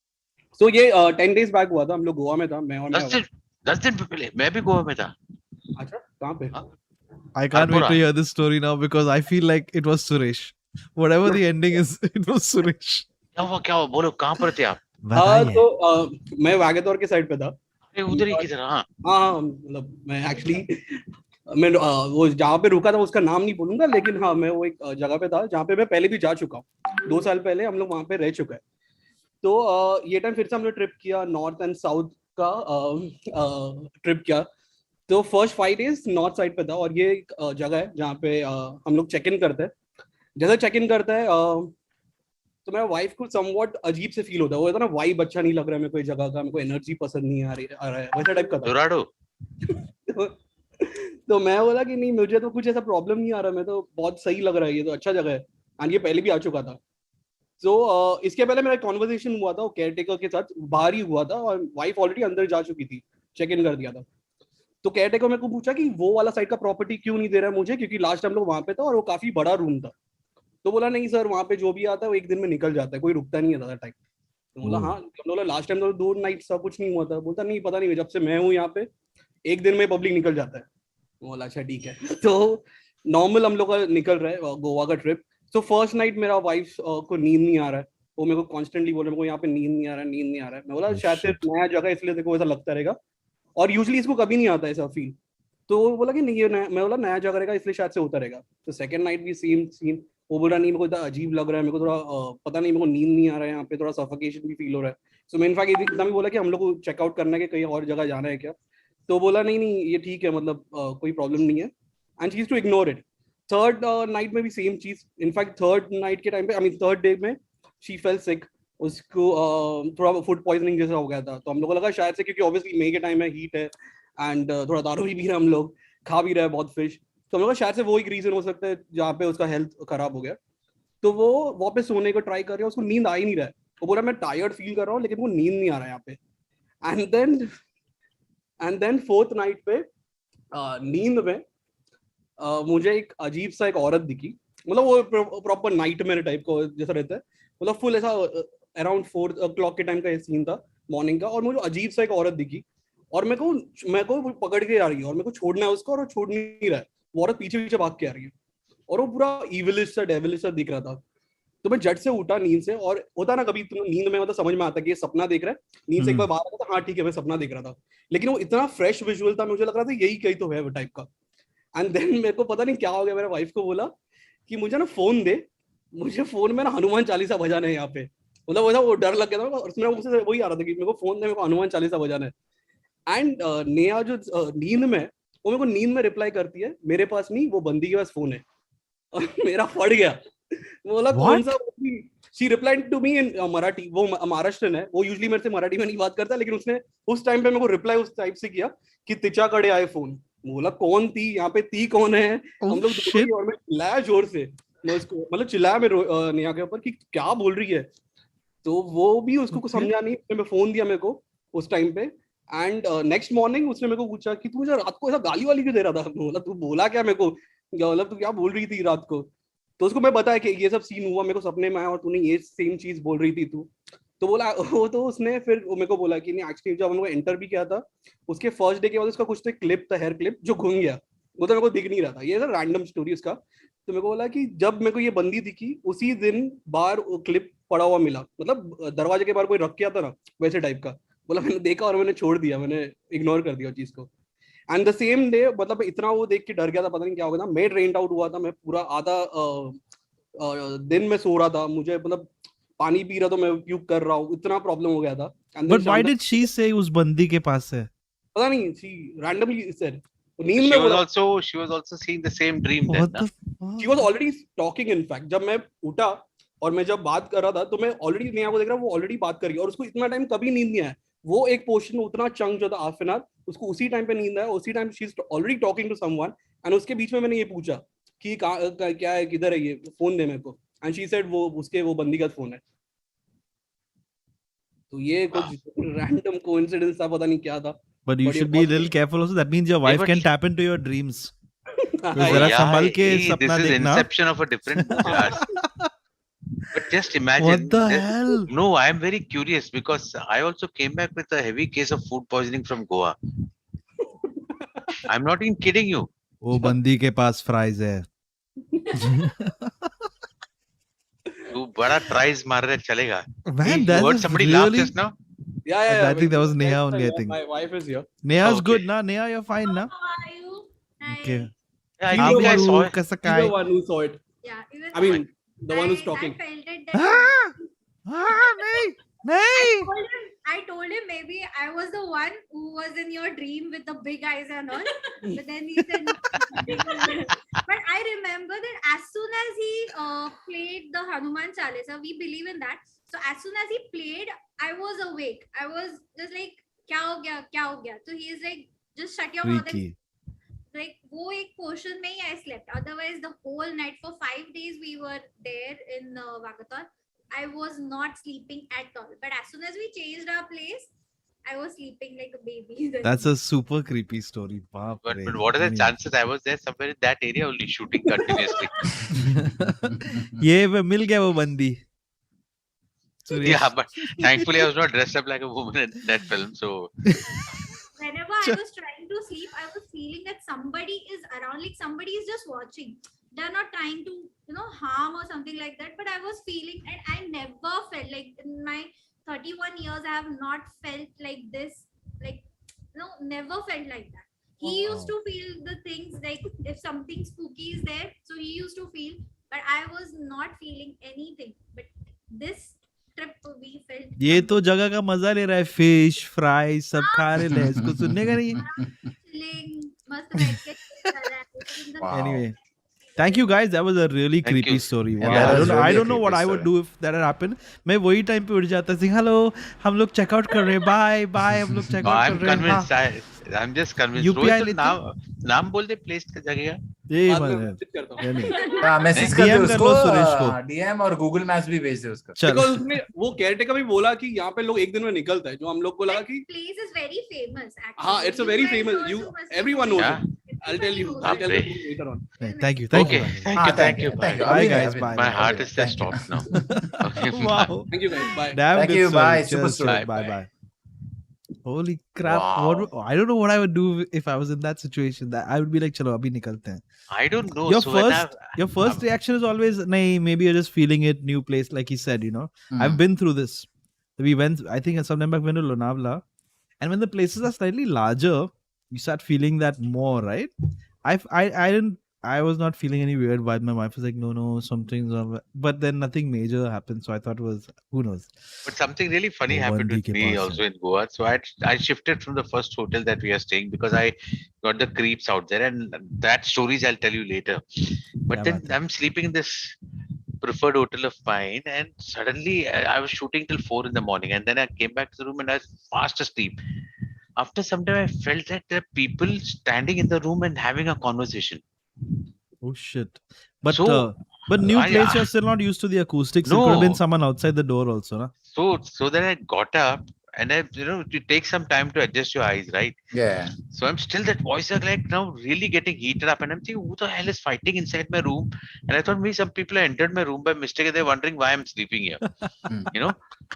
So ये 10 days back हुआ था. हम लोग गोवा में था. मैं और 10 दिन पहले मैं भी गोवा में था. अच्छा कहाँ पे? I can't wait to hear this story now because I feel like it was Suresh. Whatever the ending is, it was Suresh. क्या हुआ बोलो कहाँ पर थे आप? तो मैं वागेतौर के साइड पे था. उधर ही की तरह. हाँ मतलब मैं एक्चुअली मैं वो जहाँ पे रुका था उसका नाम नहीं बोलूंगा लेकिन हाँ मैं वो एक जगह पे था जहाँ पे मैं पहले भी जा चुका हूँ. 2 साल पहले हम लोग वहाँ पे रह चुका है. तो ये टाइम फिर से हम लोग ट्रिप किया नॉर्थ एंड साउथ का ट्रिप किया. तो फर्स्ट 5 days नॉर्थ साइड पे था और ये एक जगह है जहाँ पे हम लोग चेक इन करते हैं. जैसे चेक इन करता है तो मेरा वाइफ को समवॉट अजीब से फील होता है. वो ना वाइब अच्छा नहीं लग रहा है मेरे को. जगह का मेरे को एनर्जी पसंद नहीं आ रहा है वैसा टाइप का था. तो मैं बोला कि नहीं मुझे तो कुछ ऐसा प्रॉब्लम नहीं आ रहा. मैं तो बहुत सही लग रहा है. ये तो अच्छा जगह है. एंड ये पहले भी आ चुका था. तो इसके पहले मेरा कॉन्वर्सेशन हुआ था केयर टेकर के साथ. बाहर ही हुआ था और वाइफ ऑलरेडी अंदर जा चुकी थी. चेक इन कर दिया था. तो केयर टेकर मेरे को पूछा कि वो वाला साइड का प्रॉपर्टी क्यों नहीं दे रहा है मुझे क्योंकि लास्ट टाइम लोग वहां पे था और वो काफी बड़ा रूम था. तो बोला नहीं सर वहां पे जो भी आता है वो एक दिन में निकल जाता है. कोई रुकता नहीं है ज्यादा टाइम. तो बोला हाँ बोला लास्ट टाइम तो 2 नाइट सब कुछ नहीं हुआ था. बोलता नहीं पता नहीं जब से मैं हूँ यहाँ पे एक दिन में पब्लिक निकल जाता है. बोला अच्छा ठीक है. तो नॉर्मल हम लोग का निकल रहा है गोवा का ट्रिप. तो फर्स्ट नाइट मेरा वाइफ को नींद नहीं आ रहा है. वो मेरे को कॉन्स्टेंटली बोल रहा है मेरे को यहाँ पे नींद नहीं आ रहा है. मैं बोला शायद से नया जगह इसलिए देखो ऐसा लगता रहेगा और यूजुअली इसको कभी नहीं आता ऐसा फील. तो वो बोला कि नहीं ये मैं बोला नया जगह रहेगा इसलिए शायद से होता रहेगा. तो सेकंड नाइट भी सेम सीन. वो बोला नहीं मेरे को अजीब लग रहा है. मेरे को थोड़ा पता नहीं मेरे को नींद नहीं आ रहा है. यहाँ पे थोड़ा सफोकेशन भी फील हो रहा है. सो मैं इनफैक्ट एकदम ही बोला कि हम लोग को चेकआउट करना है कि कहीं और जगह जाना है क्या. तो बोला नहीं नहीं ये ठीक है, मतलब कोई प्रॉब्लम नहीं है, and she used to ignore it. Third night में भी सेम चीज. इनफैक्ट थर्ड नाइट के टाइम पे, आई मीन थर्ड डे में शी फेल सिक. उसको थोड़ा फूड पॉइजनिंग जैसा हो गया था. तो हम लोगों को लगा शायद से, क्योंकि ऑब्वियसली मई के टाइम है, हीट है, एंड थोड़ा दारू भी पी रहे हैं हम लोग, खा भी रहे हैं बहुत फिश, तो हम लोग शायद से वो एक रीजन हो सकता है जहाँ पे उसका हेल्थ खराब हो गया. तो वो वापस सोने को ट्राई कर रही है, उसको नींद आ ही नहीं रहा है. वो बोला मैं टायर्ड फील कर रहा हूँ लेकिन वो नींद नहीं आ रहा है यहाँ पे. एंड देन फोर्थ नाइट पे नींद में मुझे एक अजीब सा एक औरत दिखी. मतलब वो प्रॉपर नाइटमेयर टाइप का जैसा रहता है, मतलब फुल ऐसा अराउंड 4 o'clock के टाइम का सीन था, मॉर्निंग का. और मुझे अजीब सा एक औरत दिखी और मेरे को पकड़ के आ रही है और मेरे को छोड़ना है उसको, और वो छोड़ नहीं रहा है. वो औरत पीछे पीछे भाग के आ रही है और वो पूरा इविलिश सा डेविलिश सा दिख रहा था. तो मैं झट से उठा नींद से. और होता ना कभी तुम नींद में मतलब समझ में आता है कि ये सपना देख रहा है, नींद से एक बार बाहर आता था, हाँ ठीक है मैं सपना देख रहा था, लेकिन वो इतना फ्रेश विजुअल था, मुझे लग रहा था यही कहीं तो है वो टाइप का. एंड देन मेरे को पता नहीं क्या हो गया, मेरे वाइफ को बोला कि मुझे ना फोन दे, मुझे फोन में ना हनुमान चालीसा बजाना है यहाँ पे. मतलब वो डर लग गया था और उसमें मुझसे वही आ रहा था कि मेरे को फोन दे, मेरे को हनुमान चालीसा बजाना है. एंड नेहा जो नींद में, वो मेरे को नींद में रिप्लाई करती है, मेरे पास नहीं, वो बंदी के पास फोन है. और मेरा फट गया. बोला कौन सा? शी रिप्लाइड टू मी इन मराठी. वो महाराष्ट्रन है, वो यूजुअली मेरे से मराठी में नहीं बात करता, लेकिन उसने उस टाइम पे मेरे को रिप्लाई उस टाइप से किया कि तिच्याकडे आए फोन. बोला कौन थी यहाँ पे, ती कौन है? हम लोग और मैं चिल्लाया जोर से, मैं उसको मतलब चिल्लाया मैं नेहा के ऊपर कि क्या बोल रही है. तो वो भी उसको कुछ समझा नहीं. मैं फोन दिया मेरे को उस टाइम पे. एंड नेक्स्ट मॉर्निंग उसने मेरे को पूछा कि तू मुझे रात को ऐसा गाली वाली क्यों दे रहा था. बोला तू बोला क्या मेरे को, मतलब तू क्या बोल रही थी रात को. तो उसको मैं बताया कि ये सब सीन हुआ, मेरे को सपने में आया और तूने ये सेम चीज बोल रही थी तू. तो बोला वो, तो उसने फिर मेरे को बोला कि नहीं एक्चुअली जब हम लोग एंटर भी किया था, उसके फर्स्ट डे के बाद उसका कुछ तो क्लिप था, हेयर क्लिप जो घूम गया, वो तो मेरे को दिख नहीं रहा था. ये रैंडम स्टोरी उसका. तो मेरे को बोला कि जब मेरे को ये बंदी दिखी उसी दिन बाहर क्लिप पड़ा हुआ मिला, मतलब दरवाजे के बाहर कोई रख किया था ना वैसे टाइप का. बोला मैंने देखा और मैंने छोड़ दिया, मैंने इग्नोर कर दिया चीज को. एंड द सेम डे, मतलब इतना वो देख के डर गया था, पता नहीं क्या हो गया था. मैं रेंट आउट हुआ था, मैं पूरा आधा दिन में सो रहा था, मुझे मतलब पानी पी रहा तो मैं प्यूक कर रहा हूँ, इतना प्रॉब्लम हो गया था. बट व्हाई डिड शी से उस बंदी के पास है? पता नहीं, शी रैंडमली सेड. नींद में she was also seeing the same dream then. She was already talking in fact. जब मैं उठा और मैं जब बात कर रहा था तो मैं ऑलरेडी नेहा को देख रहा हूँ, वो ऑलरेडी बात कर रही है और उसको इतना टाइम कभी नींद नहीं आया. वो एक पोर्शन उतना चंक जो था हाफ एन आवर, उसको उसी टाइम पे नींद आया, उसी time she is already talking to someone. And उसके बीच में मैंने ये पूछा कि क्या है, किधर है ये फोन, दे मेरे को. एंड शी सेड वो उसके वो बंदी का फोन है. तो ये कुछ रैंडम कोइंसिडेंस था, पता नहीं क्या था. But you should be a little careful also. That means your wife can tap into your dreams. This is inception of a different movie. But just imagine. What the hell? No, I am very curious because I also came back with a heavy case of food poisoning from Goa. I'm not even kidding you. वो बंदी के पास fries है. तू बड़ा tries मार रहा है, चलेगा. Man, you heard somebody laugh just now? Yeah. I think that was Neha only. I think my wife is here. Neha's Okay. good, na? Neha, you're fine, na? How are you? Hi. Okay. Yeah, I think I saw it. कैसा You're the one who saw it. Yeah, even I mean, the one who's talking. I felt it that नहीं. I told him maybe I was the one who was in your dream with the big eyes and all. But then he said no. But I remember that as soon as he played the Hanuman Chalisa, we believe in that. So as soon as he played, I was awake. I was just like, kya ho gaya? So he is like, just shut your mouth. Freaky. Like वो एक portion में ही I slept. Otherwise, the whole night for 5 days we were there in Vagator. I was not sleeping at all. But as soon as we changed our place, I was sleeping like a baby. That's a super creepy story. Baap But re. what are the chances? I was there somewhere in that area only shooting continuously. ये मिल गया वो बंदी. Yeah, but thankfully I was not dressed up like a woman in that film. So whenever I was trying to sleep, I was feeling that somebody is around, like somebody is just watching. They're not trying to, harm or something like that. But I was feeling, and I never felt like in my 31 years, I have not felt like this. Like, never felt like that. He used to feel the things like if something spooky is there, so he used to feel, but I was not feeling anything. But this trip we felt. ये तो जगह का मजा ले रहा है, fish fry सब खा रहे हैं, इसको सुनने का नहीं. Chilling, मस्त बैठ के chill कर रहा है. In the Wow. Anyway, thank you guys. That was a really Thank creepy you. story. Yeah, Wow. that I was don't know. I really a don't know what creepy I would story. do if that had happened. मैं वही time पे उठ जाता थी. Hello, हम लोग checkout कर रहे हैं. Bye bye. हम लोग No, चेकआउट I'm कर रहे हैं. convinced. I'm just convinced. UPI Rohit तो लेते? नाम बोल दे प्लेस का जगह का. ये बाद में बात मैसेज करता हूँ। है. नहीं. मैसेज कर दे DM कर उसको, लो सुरेश को. DM और गूगल मैप्स भी भेज दे उसको. चल. Because उसमें वो केयरटेकर भी बोला कि यहाँ पे लोग एक दिन में निकलता है, जो हम लोग को लगा कि place is very famous actually. हाँ, it's a very You guys famous. also You must everyone know. knows Yeah. it. I'll tell you. Everybody I'll tell knows you it. later on. Thank you. Thank Okay, you. thank you. Bye. Bye, Abhinay, guys, Abhinay, bye. My Abhinay. heart is Thank just you. stopped now. Okay, bye. Wow. Thank you guys. Bye. Damn Thank good you. story. Bye. Super Cheers, story. Bye Bye. bye. Holy crap! Wow. What? I don't know what I would do if I was in that situation. That I would be like, "Chalo, abhi nikalte hain." I don't know. Your So when first reaction is always, "Nahi, maybe you're just feeling it, new place," like he said. You know, I've been through this. We went. I think sometime back we went to Lonavala, and when the places are slightly larger, you start feeling that more, right? I didn't. I was not feeling any weird vibe. My wife was like, "No, something's wrong," but then nothing major happened. So I thought it was, who knows? But something really funny वो happened बंदी with के me पास है. also in Goa. So I shifted from the first hotel that we are staying because I got the creeps out there, and that stories I'll tell you later. But क्या then बात है? I'm sleeping in this preferred hotel of mine, and suddenly I was shooting till 4 in the morning, and then I came back to the room and I was fast asleep. After some time, I felt that there are people standing in the room and having a conversation. Oh shit! But So new I- place, you're still not used to the acoustics. It could have been No. someone outside the door also, na? So then I got up, and it takes some time to adjust your eyes, right? Yeah. So I'm still that voice are like now really getting heated up, and I'm thinking, who the hell is fighting inside my room? And I thought maybe some people have entered my room by mistake, and they're wondering why I'm sleeping here.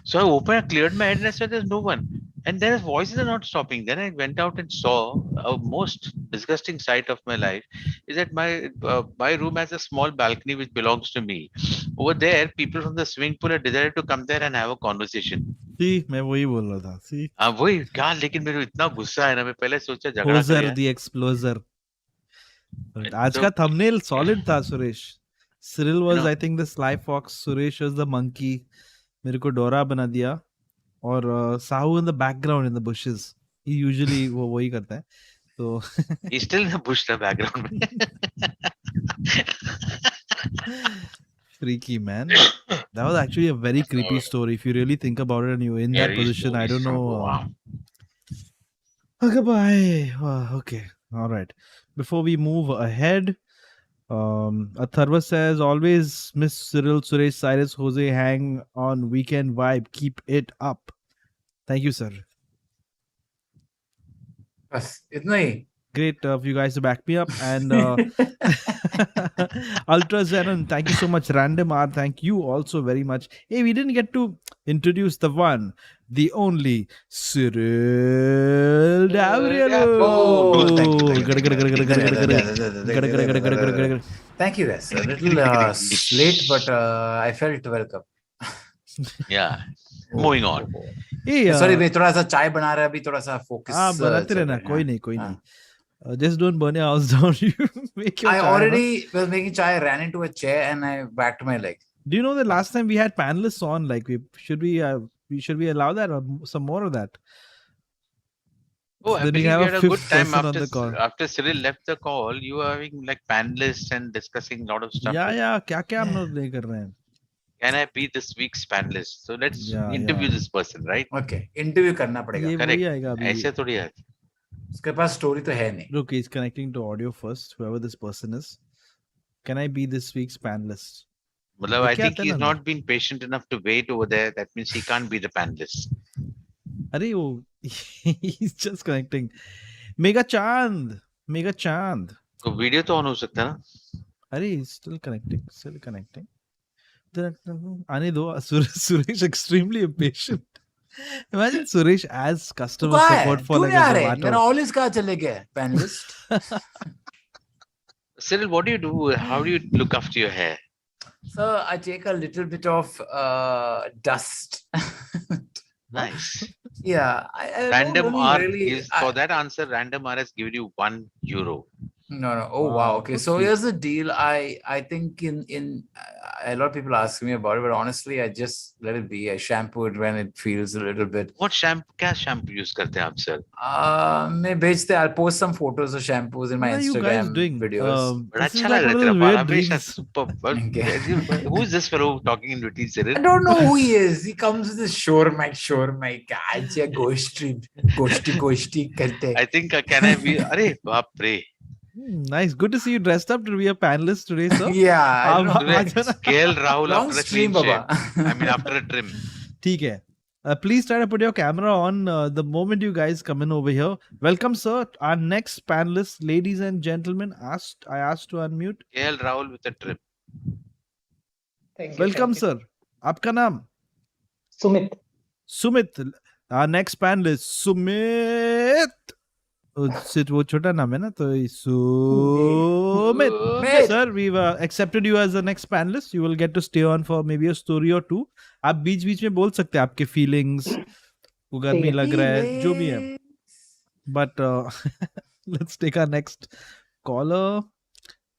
So I opened, I cleared my head, and I said, "There's no one." And then voices are not stopping. Then I went out and saw a most disgusting sight of my life is that my room has a small balcony which belongs to me. Over there, people from the swimming pool have decided to come there and have a conversation. See, मैं वही बोल रहा था. See, वही क्या, लेकिन मेरे को इतना गुस्सा है ना, मैं पहले सोचा झगड़ा Hoezaay करें. the exploser. आज तो- का thumbnail solid था, Suresh. Cyril was, know- I think, the sly fox. Suresh was the monkey. मेरे को डोरा बना दिया. और Sahu in the background in the bushes. He usually वो वही करता है. So He's still in the bush in the background. freaky, man. That was actually a very creepy story. If you really think about it and you're in that Scary position, I don't stories from know. Goa. Okay, bye. Okay, all right. Before we move ahead, Atharva says, always miss Cyril, Suresh, Cyrus, Hoezaay, hang on weekend vibe. Keep it up. Thank you, sir. बस इतना ही. Great of you guys to back me up. And Ultra Zenon, thank you so much. Random R, thank you also very much. Hey, we didn't get to introduce the one, the only Cyril Davriel. Oh, thank you. Thank Thank you you. guys. A little late, but I felt welcome. Yeah. Moving on. Hey, Sorry, मैं थोड़ा सा चाय बना रहा अभी, थोड़ा सा focus. बनाते रहना, कोई नहीं. Just don't burn your house down. You make your I chai, already was making chai, ran into a chair, and I whacked my leg. Do you know the last time we had panelists on? Like, should we allow that or some more of that? Oh, I Then we believe have we a had a fifth good time person on the call. after Cyril left the call. You were having like panelists and discussing a lot of stuff. Yeah. क्या हम लोग नहीं कर रहे हैं? Can I be this week's panelist? So let's Yeah, interview yeah. this person, right? Okay, interview करना पड़ेगा. ये Correct. वही आएगा अभी. ऐसे थोड़ी है. उसके पास story तो है नहीं. Look, he's connecting to audio first. Whoever this person is. Can I be this week's panelist? मतलब I क्या think आता है he's ना? not been patient enough to wait over there. That means he can't be the panelist. अरे वो he's just connecting. Mega Chand. तो video तो on हो सकता है ना? अरे he's still connecting. आने दो. Suresh extremely impatient. Imagine Suresh as customer support for like a Zomato. मेरा ऑलिस कहाँ चले गए? Panelist. Cyril, what do you do? How do you look after your hair? So I take a little bit of dust. Nice. Yeah, I Random don't R really, is for that answer. Random R has given you €1. No. Oh, wow. Wow, Okay. so So sweet. here's the deal. I think in a lot of people ask me about it, but honestly, I just let it be. I shampoo it when it feels a little bit. What shampoo? क्या shampoo use करते हैं आप sir? मैं भेजते. I'll post some photos of shampoos in my What are you guys Instagram doing? videos. बड़ा This is अच्छा like लग रहा one है of तेरा those बाल weird हमेशा dreams. super. Okay. Who is this fellow talking in between I Cyril? don't know who he is. He comes with this sure mic. आज ये गोष्टी करते. I think can I be? अरे बाप रे. Nice. Good to see you dressed up to be a panelist today, sir. Yeah, I don't know. Today, KL Rahul Long after a stream, clean shave. Baba. I mean after a trim. ठीक है. Please try to put your camera on the moment you guys come in over here. Welcome, sir. Our next panelist, ladies and gentlemen. I asked to unmute. KL Rahul with a trim. Welcome, sir. आपका नाम? Sumit. Our next panelist, Sumit. वो छोटा नाम है ना तो Sumit. Sir, we've accepted you as the next panelist. You will get to stay on for maybe a story or two. आप बीच-बीच में बोल सकते हैं आपके feelings. को गर्मी लग रहा है जो भी है. But let's take our next caller.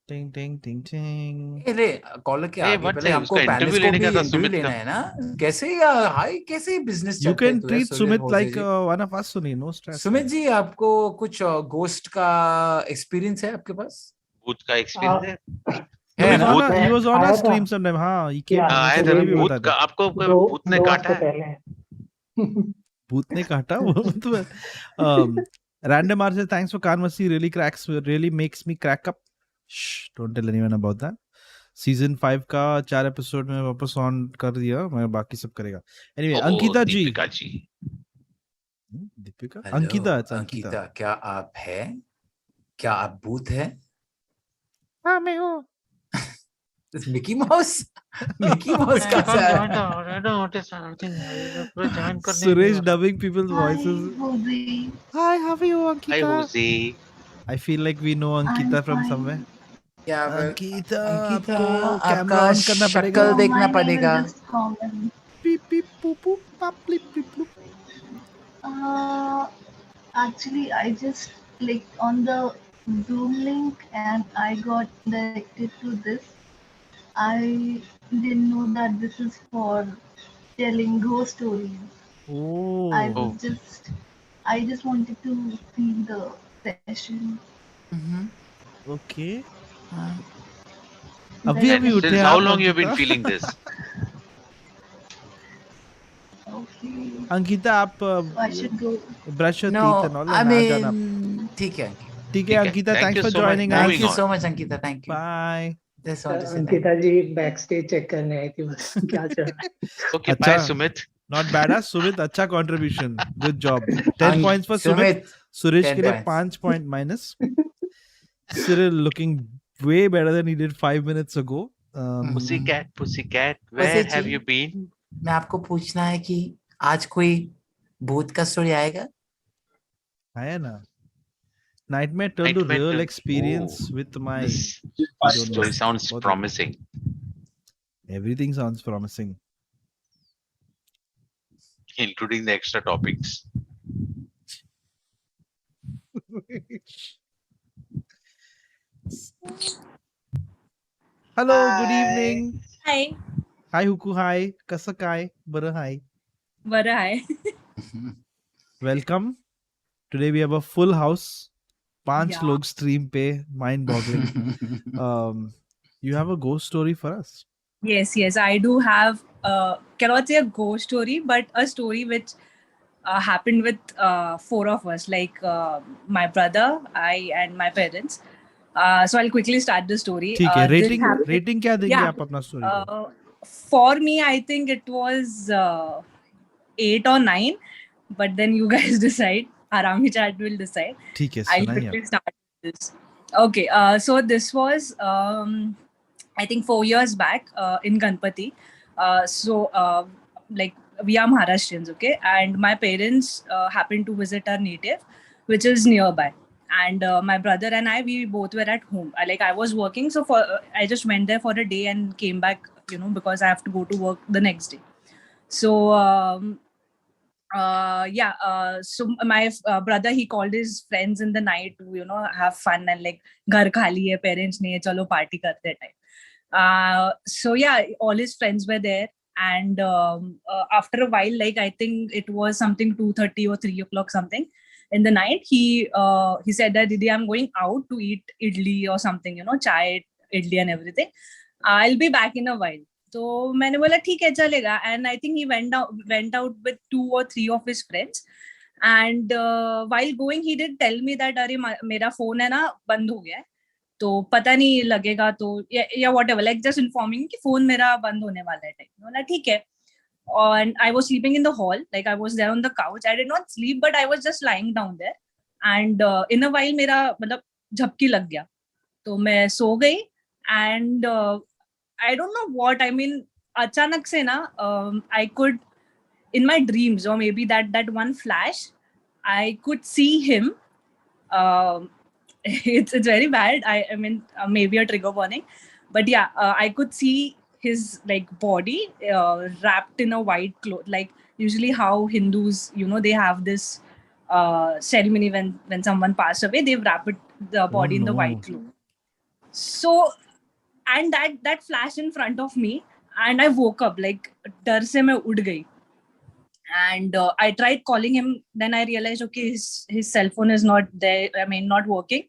Ting ting ting ting. अरे कॉलर के आगे पहले हमको उसका पैनलिस्ट interview को लेने भी का था इंटरव्यू सुमित लेना का. है ना. कैसे या हाय कैसे बिजनेस You चलता है can तो treat सुमित Sumit होसे like ji. one of us, Sunny. No stress. Sumit ji आपको कुछ घोस्ट का एक्सपीरियंस है आपके पास? भूत का experience है. He है was ना? on he was on our stream sometime. हाँ, he came. आया था मुझे ना भी भूत बता का. था. आपको भूत ने काटा है. भूत ने काटा वो तो random R says thanks for Karmasi, really makes me crack up. Shh, don't tell anyone about that. Season 5 का 4 एपिसोड में वापस ऑन कर दिया. मैं बाकी सब करेगा. Anyway, Ankita ji. Deepika ji. Deepika? Hello, Ankita, it's Ankita, Ankita. क्या आप है? क्या आप भूत है? हाँ, मैं हूँ. Mickey mouse? मिकी माउस का Suresh dubbing people's voices. Hi, how are you, Ankita? Hi Hoezaay. I feel like we know Ankita from somewhere. क्या अंकिता, अंकिता आपको कैमरा आपका ऑन करना पड़ेगा. शक्ल देखना पड़ेगा. Beep, beep, boop, boop, pop, bleep, bleep, bloop. Actually, I just clicked on the Zoom link and I got directed to this. I didn't know that this is for telling ghost stories. Oh. I just wanted to see the session. Okay. Then अभी अभी उठे Since आप, how long you have been Ankita? feeling this? Okay, Ankita आप so I should go. brush your No, teeth and all I and आ जाना. mean ठीक है. ठीक है Ankita, Thank thanks you for so much. joining us. Thank Moving you on. so much Ankita. Thank you. Bye. Just want to say thank Ankita ji back stage check करने आई थी क्या चल रहा है. Okay, अच्छा. bye Sumit. Not bad, huh? Sumit, अच्छा contribution. Good job. 10 points for Sumit. Sumit, Suresh 10 के लिए points. 5 point minus. Cyril looking way better than he did 5 minutes ago. Pussycat, where Pussycat. have you been? मैं आपको पूछना है कि आज कोई भूत का स्टोरी आएगा? आया ना. Nightmare turned to Nightmare real turned- experience with my. This I don't know. story sounds What- promising. Everything sounds promising. Including the extra topics. Hello, good evening. Hi. Hi Huku, hi. कसं काय? बरं hi. बरं आहे. Welcome. Today we have a full house. 5 Yeah. log stream पे, mind boggling. You have a ghost story for us? Yes, I do have, cannot say a ghost story, but a story which happened with 4 of us, like my brother, I, and my parents. So I'll quickly start the story. ठीक है. This Rating happened- rating क्या देंगे Yeah. आप अपना story को? For me, I think it was 8 or 9, but then you guys decide. Arami chat will decide. ठीक है, I'll सुनाइए quickly आप. start with this. Okay, so this was I think 4 years back in Ganpati. Like we are Maharashtrians, okay, and my parents happened to visit our native, which is nearby. And my brother and I, we both were at home. I was working, so I just went there for a day and came back, because I have to go to work the next day. So So my brother, he called his friends in the night to have fun and like ghar khali hai, parents nahi hai, chalo party karte type. So yeah, all his friends were there, and after a while, like I think it was something 2:30 or 3 o'clock something in the night, he said that Didi, I'm going out to eat idli or something, chai, idli and everything. I'll be back in a while. तो मैंने बोला ठीक है चलेगा, and I think he went out with 2 or 3 of his friends, and while going he did tell me that अरे मेरा phone है ना बंद हो गया है, तो पता नहीं लगेगा तो या whatever, like just informing कि phone मेरा बंद होने वाला है टाइप. बोला ठीक है. And I was sleeping in the hall, like I was there on the couch. I did not sleep, but I was just lying down there, and in a while मेरा मतलब झपकी लग गया, तो मैं सो गई, and I don't know what, I mean, अचानक से ना I could, in my dreams, or maybe that one flash, I could see him. It's very bad. I mean, maybe a trigger warning, but yeah, I could see his like body wrapped in a white cloth. Like usually how Hindus, they have this ceremony when someone passed away, they wrap the body in the white cloth. So, and that flashed in front of me, and I woke up like डर से मैं उठ गई, and I tried calling him. Then I realized, okay, his cell phone is not there, I mean not working.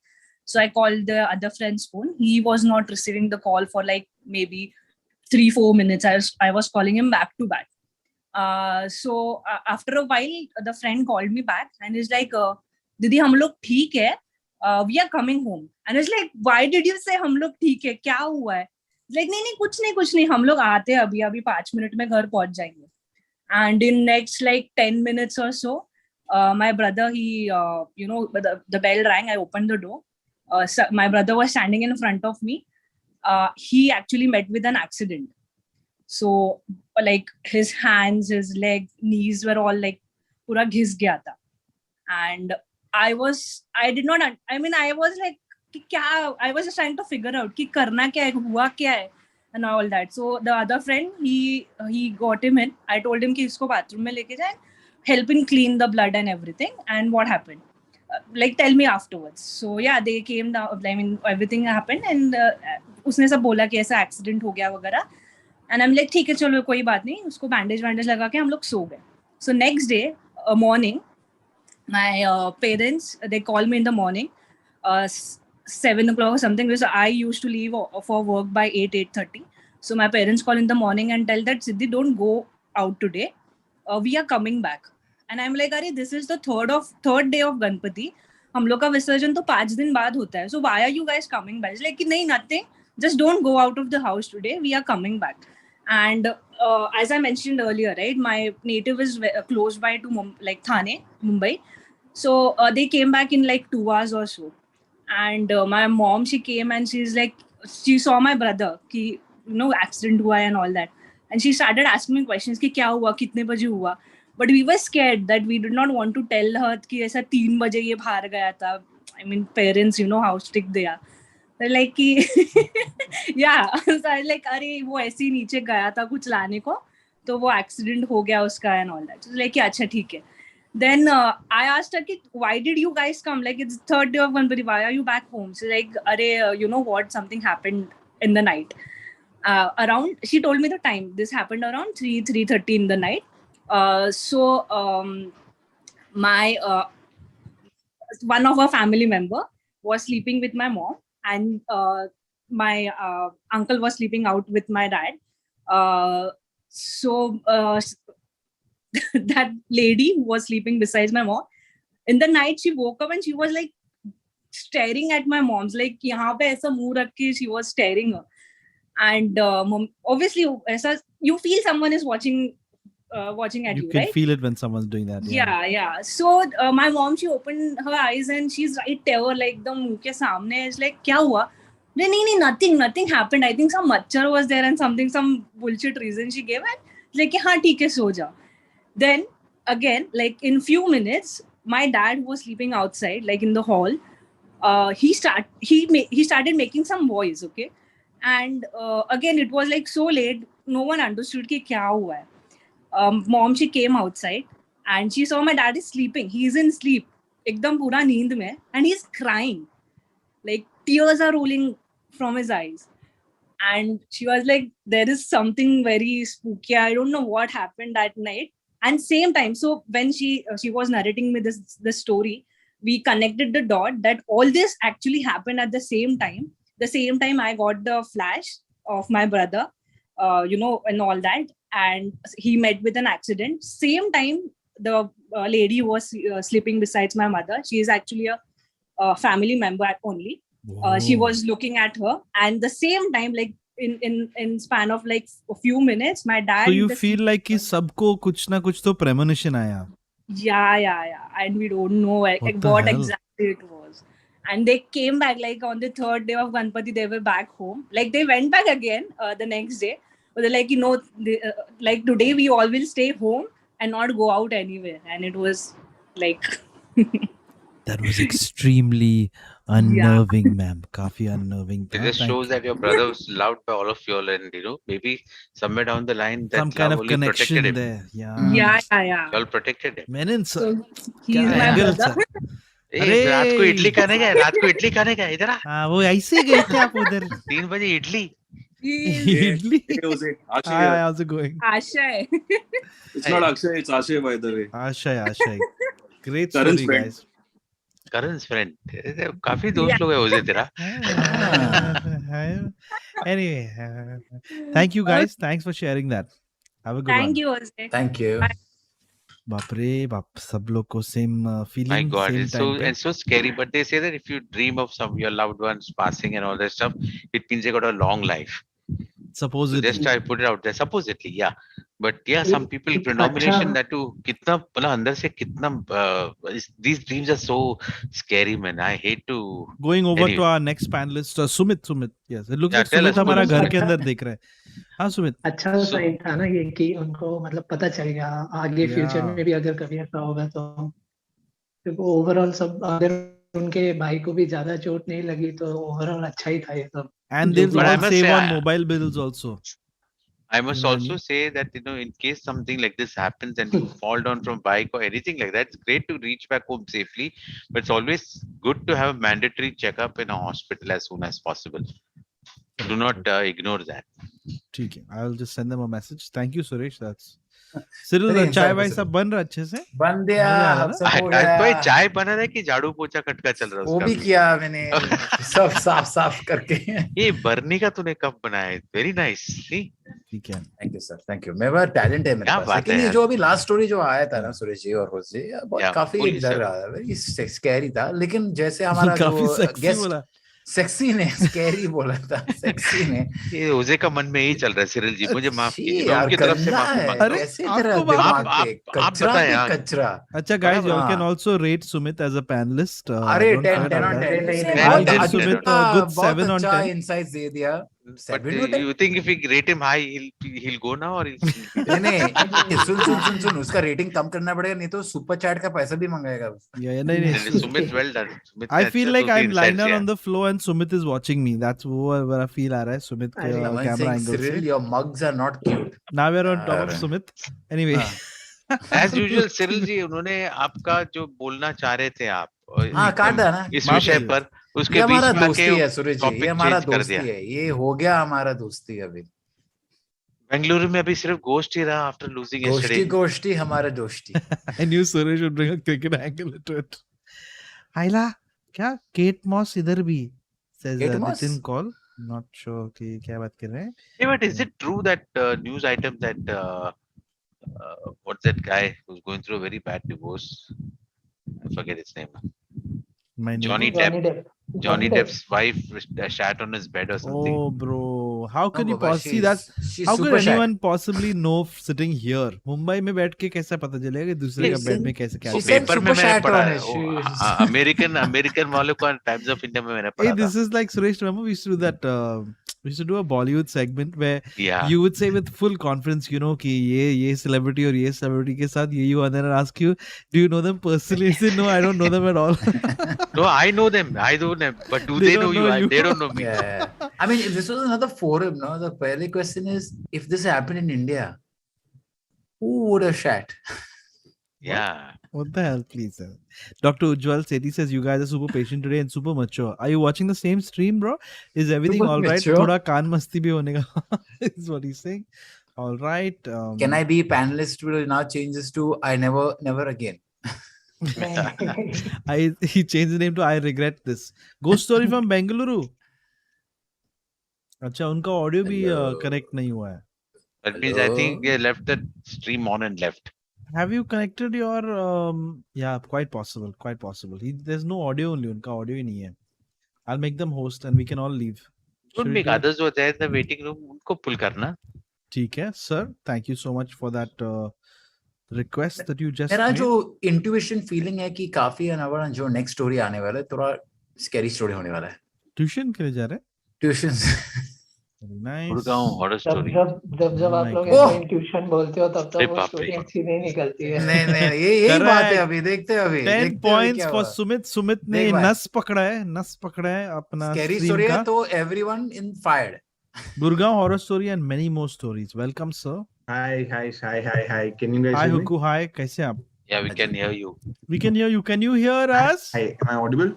So I called the other friend's phone. He was not receiving the call for like maybe 3-4 minutes. I was calling him back to back. So after a while the friend called me back and he's like, Didi hum log theek hai, we are coming home. And it's like, why did you say hum log theek hai, kya hua hai? Like नहीं कुछ नहीं हम लोग आते हैं अभी 5 minute में घर पहुंच जाएंगे. And in next like 10 minutes or so, my brother, he the bell rang. I opened the door. So my brother was standing in front of me. He actually met with an accident. So like his hands, his legs, knees were all like pura घिस गया था. And I was like क्या, I was just trying to figure out कि करना क्या है, हुआ क्या है and all that. So the other friend, he got him in. I told him कि इसको bathroom में लेके जाए, help him clean the blood and everything. And what happened? Like tell me afterwards. So yeah, they came down. I mean everything happened, and उसने सब बोला कि ऐसा accident हो गया वगैरह. And I'm like ठीक है चलो कोई बात नहीं, उसको bandage लगा के हम लोग सो गए. So next day morning, my parents, they called me in the morning, 7 o'clock or something, because I used to leave for work by 8:30. So my parents call in the morning and tell that Siddhi, don't go out today. We are coming back. And I'm like, Are, this is the third day of Ganpati. हम लोग का विसर्जन तो 5 दिन बाद होता है. So why are you guys coming back? It's like, नहीं, nothing. Just don't go out of the house today. We are coming back. And as I mentioned earlier, right, my native is close by to like Thane, Mumbai. So they came back in like 2 hours or so. And my mom, she came and she's like, she saw my brother कि accident हुआ and all that, and she started asking me questions कि क्या हुआ, कितने बजे हुआ. But we were scared that we did not want to tell her कि ऐसा 3 बजे ये बाहर गया था. I mean parents, how strict they are. They're like कि yeah. So I was like, अरे वो ऐसे ही नीचे गया था कुछ लाने को, तो वो accident हो गया उसका and all that. So like अच्छा ठीक है. Then I asked her, why did you guys come? Like, it's the 3rd day of Ganpati. Why are you back home? She's like, you know what? Something happened in the night. She told me the time. This happened around 3:30 in the night. My one of our family member was sleeping with my mom, and my uncle was sleeping out with my dad. That lady who was sleeping beside my mom, in the night she woke up and she was like staring at my mom's, like यहाँ पे ऐसा मुंह रख के she was staring her. And mom, obviously ऐसा you feel someone is watching at you, right? You can feel it when someone's doing that. Yeah. So my mom, she opened her eyes and she's right there, like the मुंह के सामने. It's like क्या हुआ? No, nothing happened. I think some machhar was there and some bullshit reason she gave, and like हाँ ठीक है सो जा. Then again, like in few minutes, my dad was sleeping outside, like in the hall. He started making some noise, okay? And again, it was like so late, no one understood कि क्या हुआ है. Mom, she came outside, and she saw my dad is sleeping. He's in sleep, ekdam pura neend mein, and he's crying, like tears are rolling from his eyes. And she was like, there is something very spooky. I don't know what happened that night. And same time, so when she was narrating me this story, we connected the dot that all this actually happened at the same time. The same time I got the flash of my brother, and all that. And he met with an accident. Same time, the lady was sleeping besides my mother. She is actually a family member only. She was looking at her, and the same time, like in span of like a few minutes, my dad. So you feel like कि सबको कुछ ना कुछ तो premonition आया. Yeah, and we don't know what exactly it was. And they came back like on the third day of Ganpati. They were back home. Like they went back again the next day. But they're like, like today we all will stay home and not go out anywhere. And it was like. That was extremely unnerving, ma'am. Kafi unnerving. It just shows that your brother was loved by all of you all, and maybe somewhere down the line that some kind of connection there. Yeah. You all protected him. Menin sir. He's my brother. रात को इडली खाने गए इधर हाँ वो ऐसे गए थे आप उधर 3 बजे idli how's it going? Ashay. It's not Akshay, it's Ashay, by the way. Ashay. Great story, guys. Karan's friend. काफी दोस्त लोग हैं उसे तेरा. Anyway, thank you guys. Thanks for sharing that. Have a good one. Thank you, Hoezaay. Thank you. बाप रे बाप सब लोग को same feeling. My God, same it's so scary. But they say that if you dream of your loved ones passing and all that stuff, it means they got a long life. Supposedly. So just I put it out there. Supposedly, yeah. But yeah, some people denomination that too. कितना मतलब अंदर से कितना these dreams are so scary, man. I hate to. Going over to our next panelist, Sumit. Yes, it looks like Sumit हमारा घर के अंदर देख रहा है. हाँ सुमित. अच्छा साइन था ना ये कि उनको मतलब पता चल गया आगे फ्यूचर में भी अगर कभी ऐसा होगा तो ओवरऑल सब अगर उनके भाई को भी ज्यादा चोट नहीं लगी तो ओवरऑल अच्छा ही था ये सब. And they'll all save on mobile bills also. I must also say that in case something like this happens and you fall down from bike or anything like that, it's great to reach back home safely, but it's always good to have a mandatory checkup in a hospital as soon as possible. Do not ignore that. Okay, I'll just send them a message. Thank you, Suresh. That's Cyril, चाय वाय सब बन रहा अच्छे से? बन गया, सब हो गया. कोई चाय बना रहा है कि झाड़ू पोछा खटका चल रहा है उसका? वो भी किया मैंने, सब साफ करके. ये बर्नी का तूने कब बनाया? Very nice. ठीक है. Thank you sir, thank you. मेरा टैलेंट है मेरे पास. लेकिन ये जो अभी लास्ट स्टोरी जो आया था ना सुरेश जी और होश जी, बहुत काफी डर रहा था, वेरी स्कैरी था. लेकिन जैसे हमारा जो गेस्ट सेक्सी ने स्कैरी बोला था, सेक्सी ने. ये उसे का मन में यही चल रहा है सिरिल जी, मुझे माफ कीजिए, उनकी तरफ से माफी मांगता हूं. कैसे तरह दिमाग पे कचरा. अच्छा guys, you can also rate Sumit as a panelist. अरे 10 on 10. I'll give Sumit a good 7 on 10. insights दे दिया. But you think if we rate him high, he'll go now or नहीं सुन उसका रेटिंग कम करना पड़ेगा, नहीं तो सुपर चैट का पैसा भी मंगाएगा. नहीं. Sumit, well done. I feel like I'm lying down on the floor and Sumit is watching me. That's what I feel आ रहा है. Sumit camera angle. Cyril, your mugs are not cute. Now we're on top of Sumit. Anyway. As usual, Cyril जी, उन्होंने आपका जो बोलना चाह रहे थे आप काट दिया ना इस विषय पर, उसके बीच में दोस्ती है सुरेश जी, ये हमारा दोस्ती है, ये हो गया हमारा दोस्ती. अभी बेंगलुरु में अभी सिर्फ गोश्त ही रहा आफ्टर लूजिंग यस्टरडे. गोश्ती हमारा दोस्ती. I knew Suresh would bring a cricket angle into it. Ayla, क्या Kate Moss इधर भी says Nitin call. Not sure कि क्या बात कर रहे हैं. Yeah, but is it true that news item that what's that guy who's going through a very bad divorce? I forget his name. Johnny Depp's wife shat on his bed or something. Oh, bro. How can you possibly that? How could anyone possibly know sitting here? Mumbai में बैठ के कैसा पता चलेगा कि दूसरे का bed में कैसे क्या? पेपर में मैंने पढ़ा. American वालों को Times of India में मैंने पढ़ा. Hey, this is like Suresh. Remember we used to do that. We used to do a Bollywood segment where you would say with full confidence, कि ये celebrity और ये celebrity के साथ ये and then I ask you, do you know them personally? You say, no, I don't know them at all. No, I know them. I don't know. But do they know you? They don't know me. Yeah. I mean, if this was another forum, no, the first question is, if this happened in India, who would have shat? Yeah. What the hell, please? Sir. Dr. Ujjwal Sethi says you guys are super patient today and super mature. Are you watching the same stream, bro? Is everything Super all right? mature? Thoda kaan masti bhi hone ka is what he's saying. All right. Can I be panelist? Will now changes to I never again. He changed the name to I regret this. Ghost story from Bengaluru. अच्छा उनका audio भी connect नहीं हुआ है. That means I think they left the stream on and left. Have you connected your yeah, quite possible. There's no audio only. उनका audio ही नहीं है. I'll make them host and we can all leave. Don't make others who are there in the waiting room उनको pull करना. ठीक है, sir. Thank you so much for that request that you just मेरा made. जो intuition feeling है कि काफी अनवर जो next story आने वाला है थोड़ा scary story होने वाला है. Tuition के लिए जा रहे हैं? Tuition. Nice. Gurgaon horror story. जब आप लोग ऐसा इंट्यूशन बोलते हो तब वो स्टोरी अच्छी नहीं निकलती है. नहीं यही बात है. अभी देखते हैं 10 points for सुमित ने नस पकड़ा है अपना scary story है तो everyone in fired. Gurgaon horror story and many more stories. Welcome, sir. Hi. Can you guys Hi, hear me? Huku. Hi. कैसे आप? Yeah, we can hear you. We can hear you. Can you hear us? Hi. Am I audible?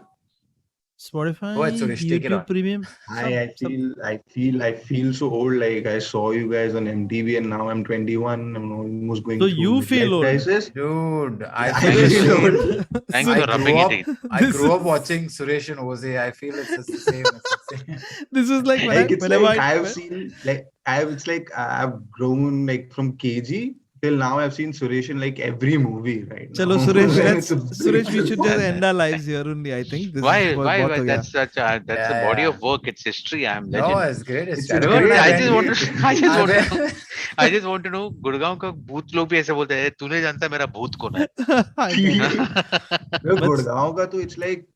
Spotify, Go ahead, Suresh, take it YouTube on. Premium. I feel so old. Like I saw you guys on MTV, and now I'm 21. I'm almost going. So through you feel old, crisis. Dude, I feel old. Thanks for rubbing it in. I grew up watching Suresh and Hoezaay. I feel it's the same. This is like it's like I've grown like from KG till now. I've seen Suresh in like every movie right now. Chalo Suresh, we should just end our lives here only. I think. Why? That's such a a body of work. It's history. I'm legend. No, it's great. I just want to know. Gurgaon का भूत लोग भी ऐसे बोलते हैं. तूने जानता है मेरा भूत कौन है? गुड़गांव का तो it's like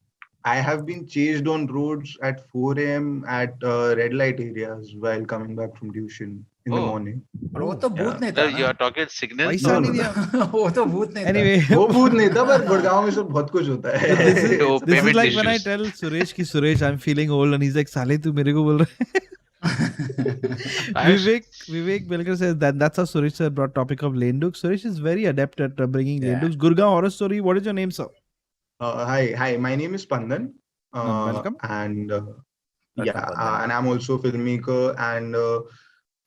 I have been chased on roads at 4 a.m. at red light areas while coming back from tuition in the morning. वो तो भूत नहीं था. You are talking signals. वो तो भूत नहीं था. Anyway, वो भूत नहीं था पर गुड़गांव में सब बहुत कुछ होता है. This is like when I tell Suresh कि Suresh I'm feeling old and he's like साले तू मेरे को बोल रहा है. Vivek Belkar says that's how Suresh sir brought topic of Lenduk. Suresh is very adept at bringing Lenduks. Gurgaon horror story. What is your name, sir? Hi. My name is Pandan. Welcome. And and I'm also a filmmaker and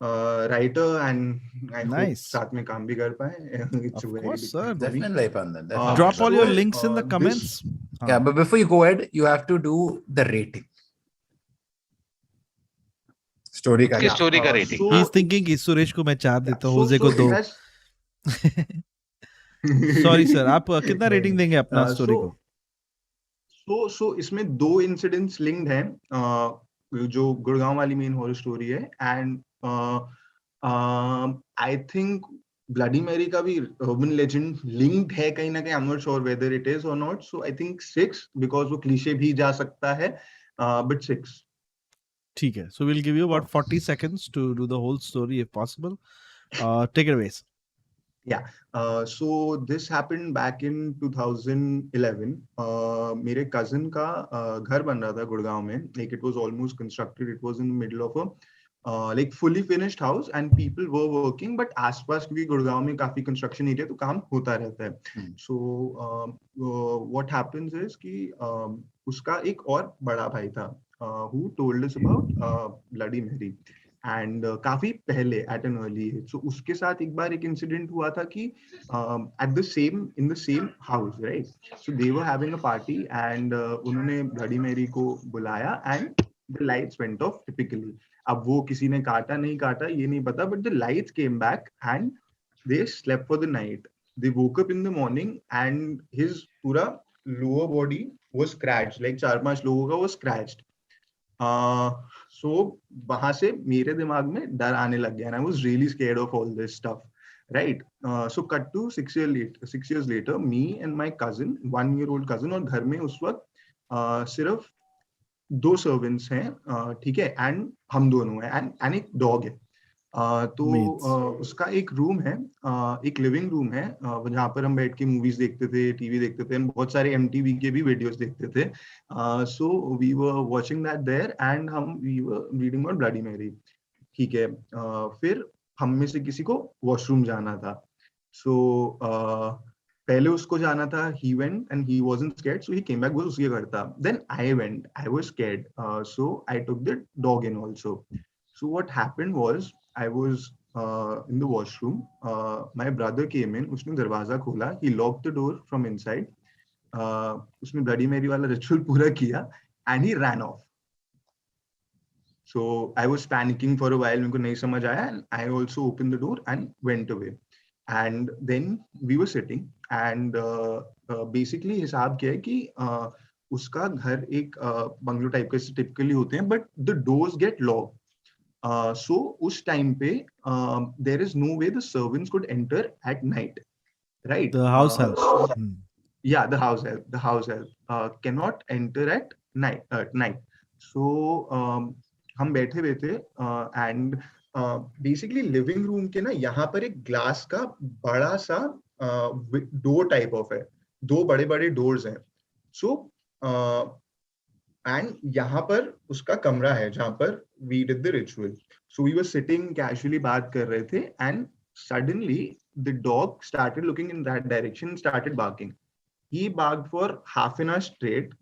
writer, and I hope साथ में काम भी कर पाए. It's of very course, sir. Definitely, Pandan. Drop all your links in the comments. Yeah, but before you go ahead, you have to do the rating. Story का. Story का rating. He's thinking कि सुरेश को मैं 4 देता हूँ, Jose को 2. Sorry sir, आप कितना रेटिंग देंगे अपना स्टोरी को? So इसमें 2 इंसिडेंट्स लिंक्ड हैं जो गुड़गांव वाली मेन हॉरर स्टोरी है, and I think Bloody Mary का भी अर्बन लेजेंड लिंक्ड है कहीं ना कहीं. I am not sure whether it is और not. So I think 6 because वो क्लीशे भी जा सकता है, बट 6. ठीक है. So we'll give you about 40 seconds to do the whole story if possible. Take it away. Yeah. So this happened back in 2011. मेरे cousin का घर बन रहा था गुड़गांव में. Like it was almost constructed. It was in the middle of a like fully finished house and people were working. But आसपास क्योंकि गुड़गांव में काफी construction area तो काम होता रहता है. So what happens is कि उसका एक और बड़ा भाई था who told us about Bloody Mary. And काफी पहले at an early age. So उसके साथ एक बार एक इंसिडेंट हुआ था कि in the same house, right? So they were having a party and उन्होंने Bloody Mary को बुलाया and the lights went off typically. अब वो किसी ने काटा नहीं काटा ये नहीं पता, but the lights came back and they slept for the night. They woke up in the morning and his पूरा lower body was scratched, like 4-5 लोगों का वो scratched. So वहां से मेरे दिमाग में डर आने लग गया. And I was really scared of all this stuff, right? So cut to 6 years later, me and my cousin, 1-year-old cousin, और घर में उस वक्त सिर्फ 2 सर्वेंट्स हैं, ठीक है, एंड हम दोनों हैं, एंड एक डॉग है. तो उसका एक रूम है, एक लिविंग रूम है जहाँ पर हम बैठ के मूवीज देखते थे, टीवी देखते थे, बहुत सारे MTV के भी वीडियोस देखते थे. So we were watching that there and we were reading about Bloody Mary. ठीक है. फिर हम में से किसी को वॉशरूम जाना था. सो पहले उसको जाना था, he went and he wasn't scared, so he came back, वो उसके घर था. Then I went, I was scared, so I took the dog in also. So what happened was, I was in the washroom, my brother came in, उसने दरवाजा खोला, he locked the door from inside, उसने Bloody Mary वाला ritual पूरा किया, and he ran off. So I was panicking for a while, मेरे को नहीं समझ आया, and I also opened the door and went away. And then we were sitting, and basically हिसाब क्या है कि उसका घर एक बंगलो टाइप का typically होते हैं, but the doors get locked. So उस time पे there is no way the servants could enter at night, right? The house help. Yeah, the house help cannot enter at night. So हम बैठे हुए थे, and basically living room के ना यहाँ पर एक ग्लास का बड़ा सा डोर टाइप ऑफ है, दो बड़े बड़े डोर्स हैं. सो एंड यहाँ पर उसका कमरा है जहाँ पर we did the ritual. So we were sitting casually, बात कर रहे थे, and suddenly the dog started looking in that direction, started barking. He barked for half an hour straight,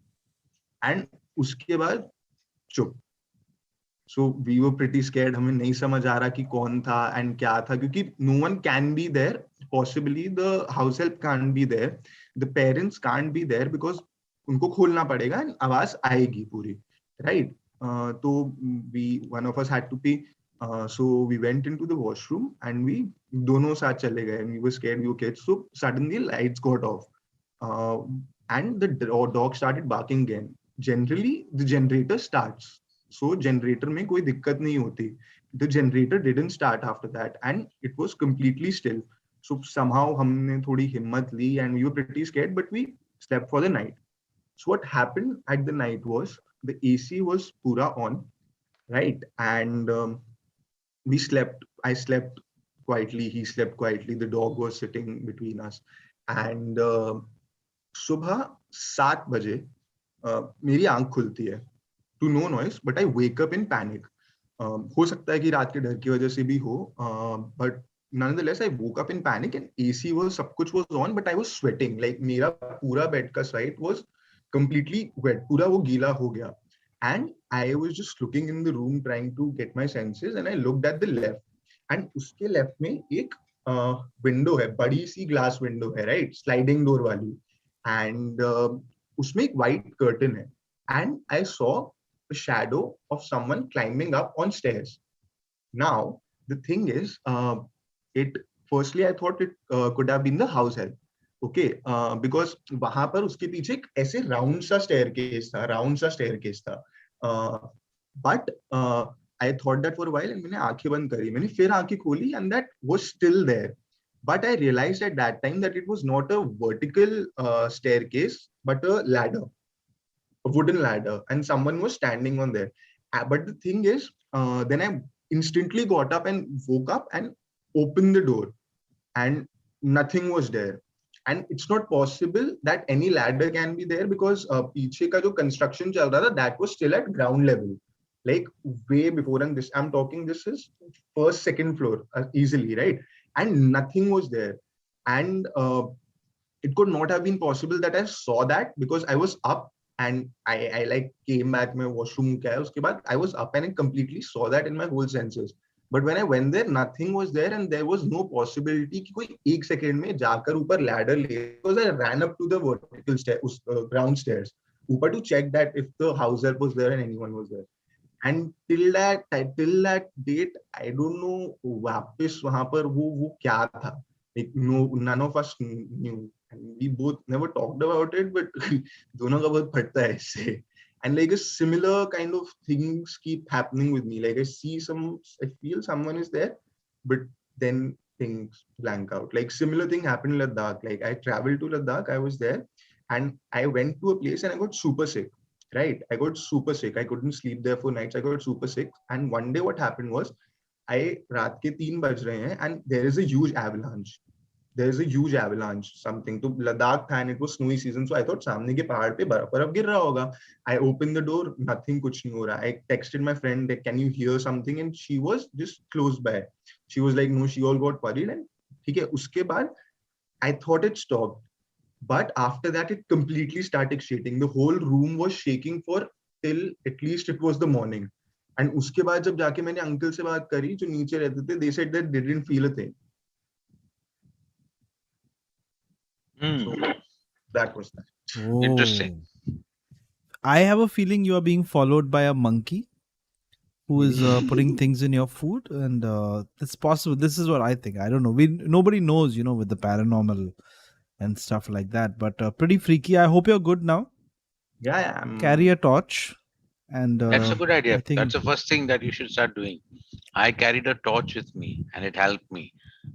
and उसके बाद चुप. So we were pretty scared. हमें नहीं समझ आ रहा कि कौन था and क्या था, क्योंकि no one can be there. Possibly the house help can't be there. The parents can't be there because उनको खोलना पड़ेगा and आवाज आएगी पूरी, right? तो one of us had to pee. So we went into the washroom and we दोनों साथ चले गए. We were scared, we were kids. So suddenly lights got off, and the dog started barking again. Generally the generator starts. So generator में कोई दिक्कत नहीं होती. The generator didn't start after that, and it was completely still. So somehow हमने थोड़ी हिम्मत ली, and we were pretty scared, but we slept for the night. So what happened at the night was the AC was पूरा on, right? And we slept. I slept quietly. He slept quietly. The dog was sitting between us, and सुबह 7 बजे मेरी आंख खुलती है. To no noise, but I wake up in panic. हो सकता है कि रात के डर की वजह से भी हो, but nonetheless I woke up in panic, and AC was, सब कुछ was on, but I was sweating. Like मेरा पूरा bed का side was completely wet, पूरा वो गीला हो गया. And I was just looking in the room trying to get my senses, and I looked at the left, and उसके left में एक window है, बड़ी सी glass window है, right? Sliding door वाली, and उसमें एक white curtain है, and I saw a shadow of someone climbing up on stairs. Now the thing is, firstly I thought it could have been the house help, okay, because वहां पर उसके पीछे एक ऐसे round सा staircase था, but I thought that for a while, and मैंने आंखें बंद करी, मैंने फिर आंखें खोली, and that was still there. But I realized at that time that it was not a vertical staircase, but a ladder, a wooden ladder, and someone was standing on there. But the thing is, then I instantly got up and woke up and opened the door, and nothing was there. And it's not possible that any ladder can be there, because पीछे का जो construction चल रहा था, that was still at ground level, like way before. And this, I'm talking, this is first, second floor easily, right? And nothing was there. And it could not have been possible that I saw that, because I was up, and I like came back, my washroom gaya, uske baad I was up and I completely saw that in my whole senses. But when I went there, nothing was there, and there was no possibility कि कोई एक second में जाकर ऊपर ladder ले, because I ran up to the vertical ground stairs ऊपर to check that if the house help was there and anyone was there. And till that date, I don't know वापस वहाँ पर वो क्या था. Like none of us knew, and we both never talked about it, but दोनों का बहुत फटता है इससे. And like a similar kind of things keep happening with me. Like I feel someone is there, but then things blank out. Like similar thing happened in Ladakh. Like I traveled to Ladakh, I was there, and I went to a place and I got super sick. Right? I got super sick. I couldn't sleep there for nights. I got super sick. And one day what happened was, रात के 3 बज रहे हैं, and there is a huge avalanche. Something to Ladakh था, and it was snowy season, so I thought सामने के पहाड़ पे बर्फ गिर रहा होगा. I opened the door, nothing, कुछ नहीं हो रहा. I texted my friend that can you hear something, and she was just close by. She was like no, she all got worried, and ठीक है. उसके बाद I thought it stopped. But after that, it completely started shaking. The whole room was shaking for till at least it was the morning. And उसके बाद जब जाके मैंने uncle से बात करी जो नीचे रहते थे, they said that they didn't feel a thing. So that was that. Oh. Interesting. I have a feeling you are being followed by a monkey who is putting things in your food, and it's possible. This is what I think. I don't know. Nobody knows, with the paranormal and stuff like that. But pretty freaky. I hope you're good now. Yeah. Carry a torch, and That's a good idea. I think That's the first thing that you should start doing. I carried a torch with me, and it helped me.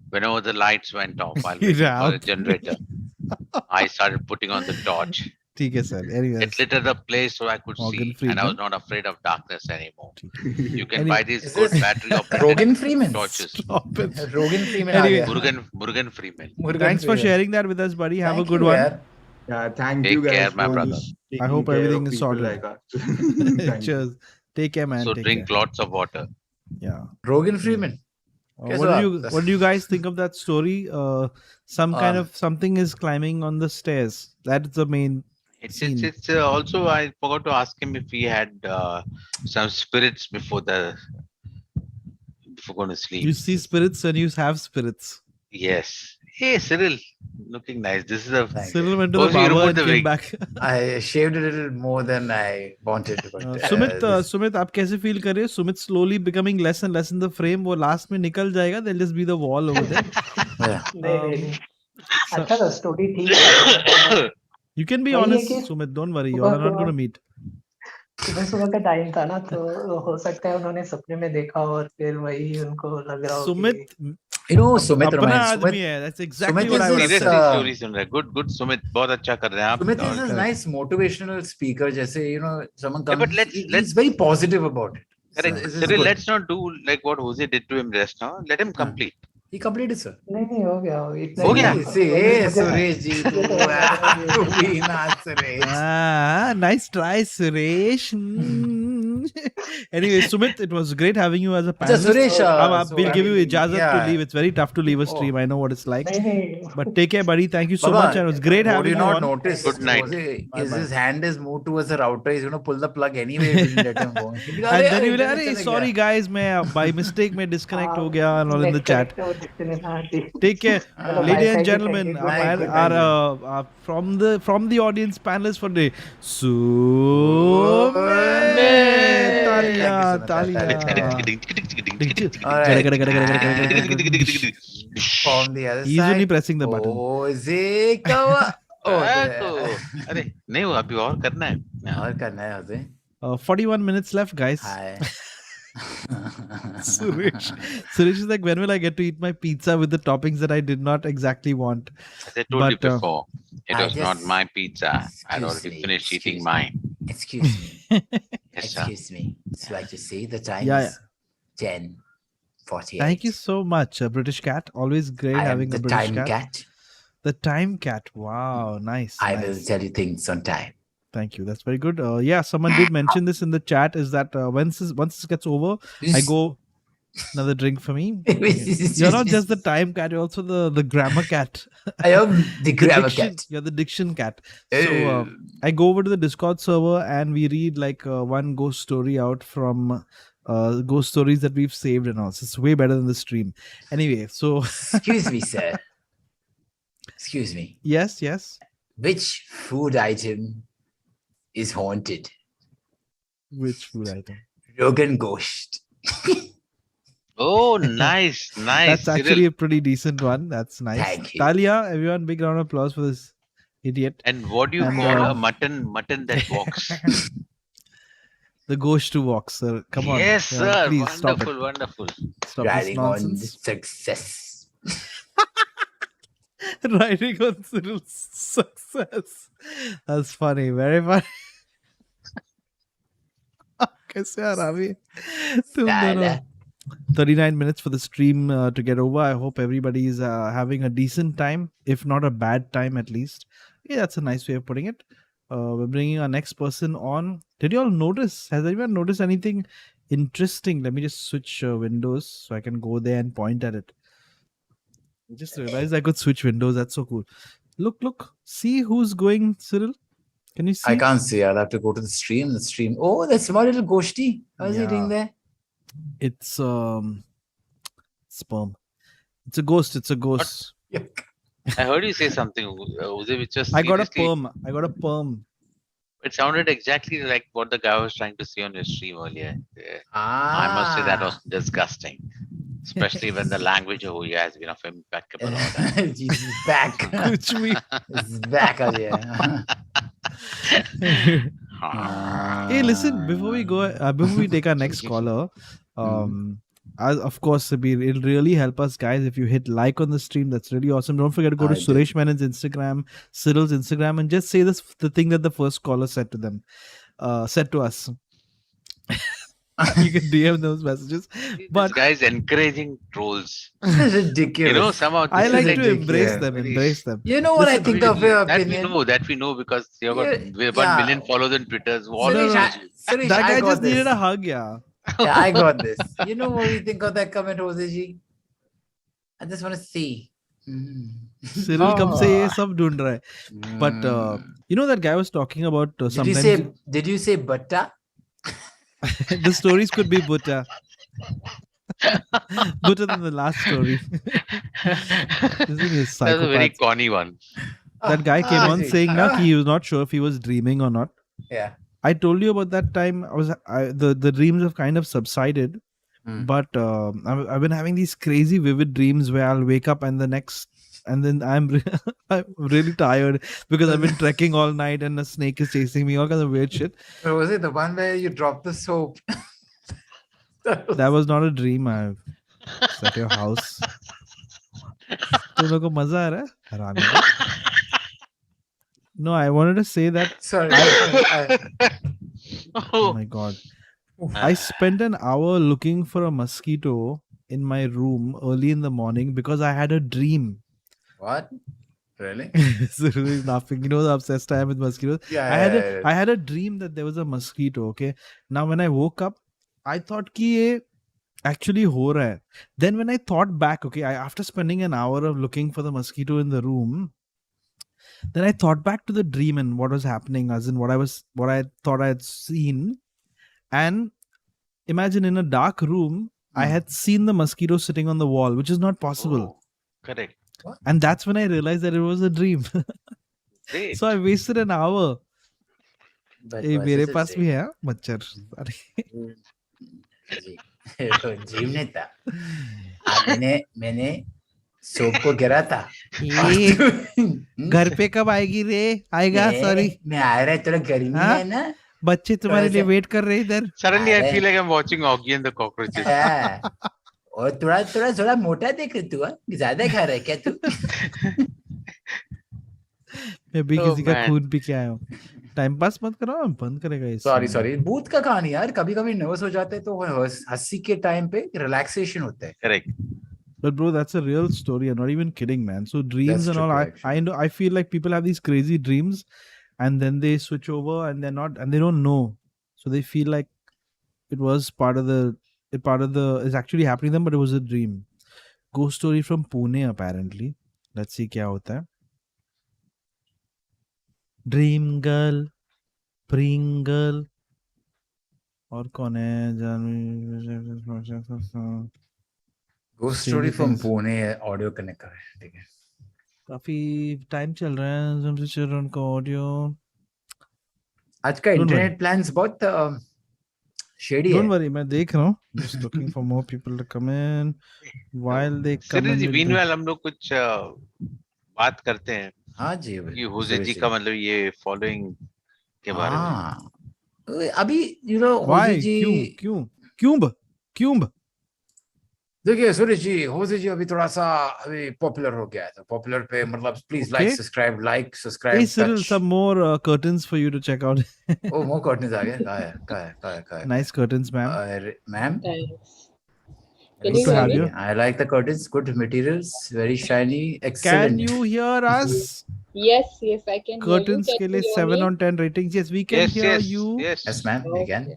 Whenever the lights went off, while waiting for a generator, I started putting on the torch. Okay, sir. Anyways, it lit up the place so I could see, and I was not afraid of darkness anymore. You can buy these good battery operated Rogan Freeman torches. Stop it. Rogan Freeman. Anyway, Murugan Freeman. Thanks for sharing that with us, buddy. Have a good one. Yeah, thank Take you guys. care, my for brother. just I hope taking care everything of is people sorted. like us. Thank you. Cheers. Take care, man. So Take drink care. lots of water. Yeah. Rogan Freeman. What do you guys think of that story? Some kind of something is climbing on the stairs. That's the main scene. It's also, I forgot to ask him if he had some spirits before going to sleep. You see spirits and you have spirits. Yes. Hey, Cyril, looking nice. This is a Cyril went to the barber and came back. I shaved a little more than I wanted. But, Sumit, आप कैसे feel कर रहे हो? Sumit slowly becoming less and less in the frame. वो last में निकल जाएगा. There'll just be the wall over there. अच्छा था story ठीक. You can be honest, Sumit. Don't worry. You are not going to meet. सुबह का time था ना, तो हो सकता है उन्होंने सपने में देखा और फिर वही उनको लग रहा हो. Sumit, Sumit that's exactly what I was saying. Good Sumit, बहुत अच्छा कर रहे हैं आप. Sumit is a nice motivational speaker. जैसे someone comes. But he's very positive about it. Correct. Cyril, let's not do like what Hoezaay did to him just now. Let him complete. He completed, sir. नहीं हो गया. हो गया. Suresh ji, तू भी ना Suresh. Nice try, Suresh. Anyway, Sumit, it was great having you as a panelist. Suresh, we'll give you ijazat to leave. It's very tough to leave a stream. I know what it's like. But take care, buddy. Thank you so much. And it was great having you on. What you not notice? Good night. His hand is moved towards the router. He's going to pull the plug anyway. Didn't let him go. And then he will say, sorry guys, by mistake मैं disconnect हो गया and all in the chat. Take care, ladies and gentlemen. Our from the audience panelists for the day. From the other He's side. only pressing the button. Hoezaay का अरे नहीं वो अभी और करना है. और करना है Hoezaay. 41 minutes left, guys. Hi. Suresh is like, when will I get to eat my pizza with the toppings that I did not exactly want? As I told you before, it was not my pizza. I'd already finished eating mine. Excuse me. Yes, sir. Excuse me. So I just say the time Yeah, is 10:48. Thank you so much, British Cat. Always great I am having the a British time cat. cat. The time cat. Wow, nice. I nice. will tell you things on time. Thank you. That's very good. Yeah, someone did mention this in the chat. Is that once this gets over, I go another drink for me. You're not just the time cat. You're also the grammar cat. I am the grammar diction, cat. You're the diction cat. So I go over to the Discord server and we read like one ghost story out from ghost stories that we've saved and all. So it's way better than the stream. Anyway, so excuse me, sir. Excuse me. Yes. Which food item is haunted? Which food item? Rogan ghost. Oh, nice. That's actually a pretty decent one. That's nice. Thank you. Talia, everyone, big round of applause for this idiot. And what do you call a mutton that walks? The ghost who walks, sir. Come on. Yes, sir. Please Wonderful. Stop Riding this on nonsense. success. Riding on Cyril's success. That's funny. Very funny. कैसे हरामी तुम दोनों 39 minutes for the stream to get over. I hope everybody is having a decent time, if not a bad time at least. Yeah, that's a nice way of putting it. We're bringing our next person on. Did you all notice? Has anyone noticed anything interesting? Let me just switch windows so I can go there and point at it. I just realized I could switch windows. That's so cool. Look. See who's going, Cyril? Can you see? I can't see. I'll have to go to the stream. Oh, that's my little Goshti. How is he doing there? It's sperm. It's a ghost. I heard you say something, Hoezaay, which was I got a seriously- perm. It sounded exactly like what the guy was trying to say on your stream earlier. I must say that was disgusting. Especially when the language of Hoezaay has been of impeccable order. Jesus, back. Kuch bhi. It's back again. Hey, listen, before we take our next caller, of course, it'll really help us, guys, if you hit like on the stream. That's really awesome. Don't forget to go to Suresh Menon's Instagram, Cyril's Instagram, and just say the thing that the first caller said to us. You can DM those messages. But this guy's encouraging trolls. Ridiculous. You know, somehow I this like is to embrace them. You know what I think of your opinion? That we know because you got 1 million followers on Twitter. Suresh, That guy I got just this. needed a hug, yeah. Yeah, I got this. You know what we think of that comment, Hoezaay? I just want to see. Cyril कब से ये सब ढूंढ रहा है. But you know that guy was talking about sometimes. Did you say butta? The stories could be butter. Butter than the last story. This thing is That's a very psychopath. corny one. That guy came on saying that he was not sure if he was dreaming or not. Yeah. I told you about that time. The dreams have kind of subsided, but I've been having these crazy vivid dreams where I'll wake up and then I'm really tired because I've been trekking all night and a snake is chasing me, all kinds of weird shit. Or was it the one where you dropped the soap? That was not a dream. I was at your house. तुम लोगों को मजा आ रहा है? हरामी का? No, I wanted to say that. Sorry. Oh my god. I spent an hour looking for a mosquito in my room early in the morning because I had a dream. What? Really? Cyril is laughing. You know the obsessed I am with mosquitoes. Yeah, I had a dream that there was a mosquito. Okay. Now when I woke up, I thought कि ये actually हो रहा है. Then when I thought back, okay, after spending an hour of looking for the mosquito in the room, then I thought back to the dream and what was happening, as in what I thought I had seen. And imagine in a dark room, I had seen the mosquito sitting on the wall, which is not possible. Correct. And that's when I realized that it was a dream. Great. So I wasted an hour. But A, was मेरे it a पास भी dream? है मच्छर. Sorry. Dream नहीं था. मैंने soap को गिरा था. घर पे कब आएगी रे? आएगा. Sorry. मैं आ रहा है, थोड़ा गर्मी है ना. बच्चे तुम्हारे लिए वेट कर रहे इधर. Suddenly I feel like I'm watching Augie and the Cockroaches. और थोड़ा मोटा देख रहे तू. ज्यादा खा रहा है क्या तू? मैं भी किसी का खून पी के आया हूँ. टाइम पास मत करो, बंद करेगा ये. सॉरी भूत का कहानी यार. कभी कभी नर्वस हो जाते हैं तो हंसी के टाइम पे रिलैक्सेशन होता है. Correct. But bro, that's a real story. I'm not even kidding, man. So dreams That's and all, true, I know. I feel like people have these crazy dreams, and then they switch over, and they're not, and they don't know. So they feel like it was part of the. It's actually happening to them, but it was a dream. Ghost story from Pune, apparently. Let's see क्या होता है. Dream girl, Pring girl. और कौन है? Ghost story from Pune audio connect कर रहे हैं. ठीक है. काफी टाइम चल रहा है. हमसे चल रहा उनका ऑडियो. आज का इंटरनेट प्लान्स बहुत shady Don't है. worry, मैं देख रहा हूँ. Just looking for more people to come in. While they come Cyril in. Ji, with meanwhile हम लोग कुछ बात करते हैं. हाँ जी. कि होज़ाई जी का मतलब ये फॉलोइंग के बारे में. अभी you know Why? होज़ाई जी. क्यों? देखिए सुरेश जी, होज़ाई जी अभी थोड़ा सा अभी पॉपुलर हो गया है. तो पॉपुलर पे मतलब please Okay. Like subscribe. Hey Cyril, some more curtains for you to check out. Oh, more curtains आ गए. कहाँ है? Nice curtains, ma'am. Ma'am. Good to have you. I like the curtains. Good materials, very shiny, excellent. Can you hear us? Yes, I can. Curtains hear you. के Can लिए you hear 7 me? on 10 ratings. Yes, we can hear you. Yes. Yes, ma'am. We can.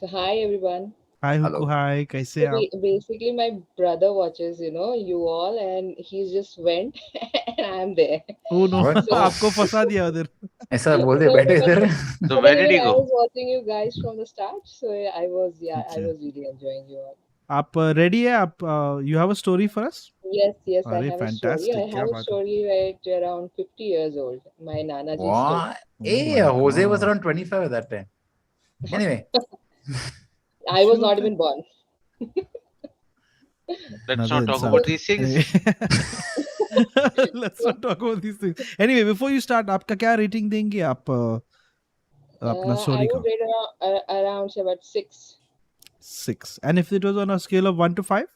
So hi everyone. Hi Hello. Huku, hi. कैसे So हैं आप? basically, my brother watches, you all, and he just went, and I'm there. Oh no, What? So, आपको फंसा दिया उधर. ऐसा बोल दे no, बैठे no, इधर. So but where then did he even I go? was watching you guys from the start, so I was अच्छा. really enjoying you all. आप ready है? आप you have a story for us? Yes, I अरे have a story. fantastic, I क्या have a बात है. story right around 50 years old. My Nana ji story. What? Oh Hey, my Jose was God. around 25 at that time. Anyway, I was Sure not thing. even born. Let's Another not talk insult. about these things. Anyway. Let's not talk about these things. Anyway, before you start, आपका क्या rating देंगे आप अपना I story would का? rate around say about 6. 6. And if it was on a scale of 1 to 5?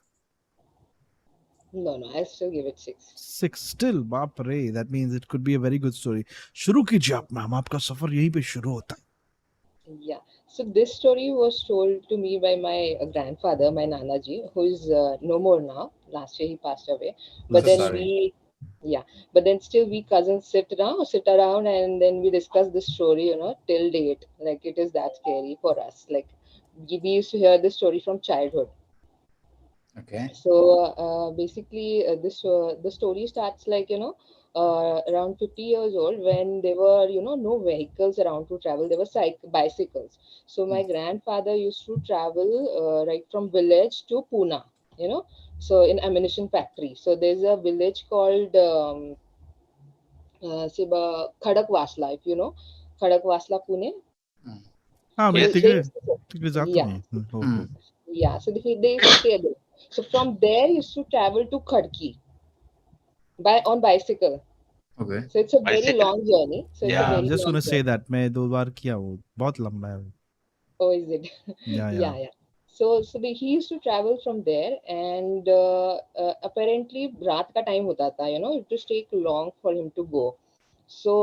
No, I still give it 6. 6 still. बाप रे. That means it could be a very good story. शुरू कीजिए आप ma'am. आपका सफर यहीं पे शुरू होता है. Yeah. So this story was told to me by my grandfather, my Nana ji, who is no more now. Last year he passed away. But so then sorry. but then still we cousins sit around and then we discuss this story, till date. Like it is that scary for us. Like we used to hear this story from childhood. Okay. So basically, the story starts like around 50 years old when there were no vehicles around to travel. There were bicycles. So my grandfather used to travel right from village to Pune. So in ammunition factory. So there's a village called Khadakwasla. If you know Khadakwasla, Pune. हाँ मैं Yes. तिकडे जातो मी. हो हो. Yeah, so they used to stay there. So from there, you used to travel to Khadki on bicycle. Okay. So it's a very Bicycle? long journey. So it's a Yeah, I'm very just long gonna say journey. that मैं 2 बार किया वो बहुत लंबा है. Oh, is it? Yeah. Yeah. So he used to travel from there, and apparently रात का time होता था. It just take long for him to go. So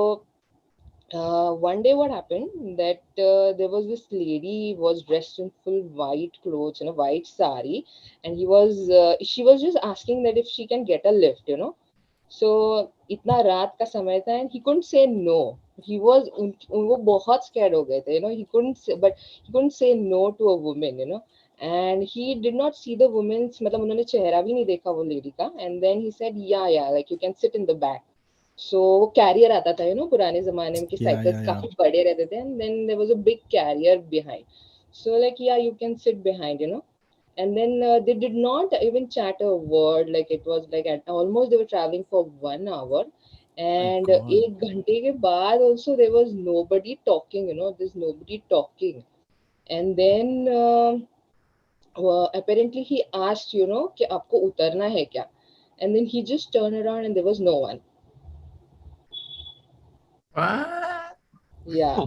one day what happened that there was this lady was dressed in full white clothes, white sari, and she was just asking that if she can get a lift. So इतना रात का समय था and he couldn't say no. वो बहुत scared हो गए थे. But he couldn't say no to a woman. And he did not see the woman's मतलब उन्होंने चेहरा भी नहीं देखा वो lady का. And then he said yeah, like you can sit in the back. So वो कैरियर आता था पुराने जमाने में कि साइकिल्स काफी बड़े रहते थे, and then there was a big carrier behind. So like yeah, you can sit behind. And then they did not even chat a word. Like it was like at almost they were traveling for 1 hour, and एक घंटे के बाद also there was nobody talking. There's nobody talking. And then apparently he asked कि आपको उतरना है क्या? And then he just turned around and there was no one. Yeah. So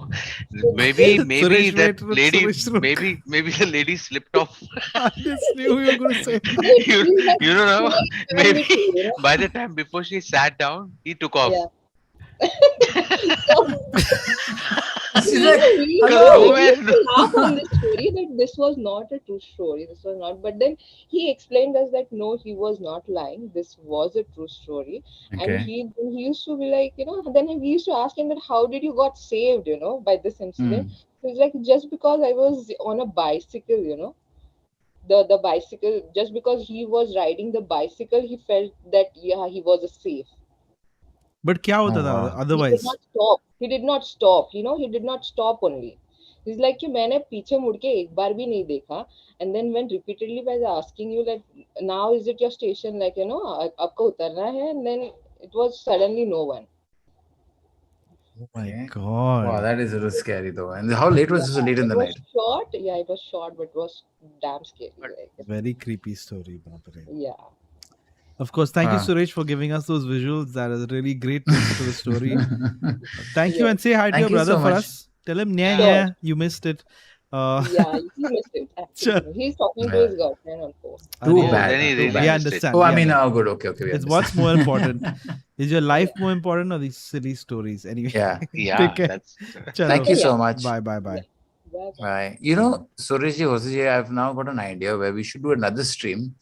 Maybe Suresh, that wait, lady, Suresh, look. maybe the lady slipped off. I just knew you were going to say you don't know. Maybe by the time before she sat down, he took off. Yeah. She's like, we hello. used to laugh on this story that this was not a true story. This was not. But then he explained us that no, he was not lying. This was a true story. Okay. And he used to be like, then we used to ask him that how did you got saved, by this incident. So he's like, just because I was on a bicycle, the bicycle, just because he was riding the bicycle, he felt that yeah, he was safe. But क्या होता था otherwise? He did not stop. He did not stop only. He's like कि मैंने पीछे मुड़ के एक बार भी नहीं देखा. And then when repeatedly by asking you like now is it your station, like आपको उतरना है, and then it was suddenly no one. Oh my God. Wow, that is a little scary though. And how late was this? Late in the night? It was short, but it was damn scary. Very creepy story. Yeah. Of course, thank you, Suresh, for giving us those visuals. That is a really great twist to the story. Thank you, and say hi to your brother for us. Tell him, yeah, you missed it. Yeah, he missed it. Actually. He's talking to his girlfriend on phone. Too bad. We understand. Oh, I mean, good. Okay. It's what's more important. Is your life more important or these silly stories? Anyway. Yeah. Take care. Thank you so much. Bye. Bye. Suresh ji, Hoezaay ji, I've now got an idea where we should do another stream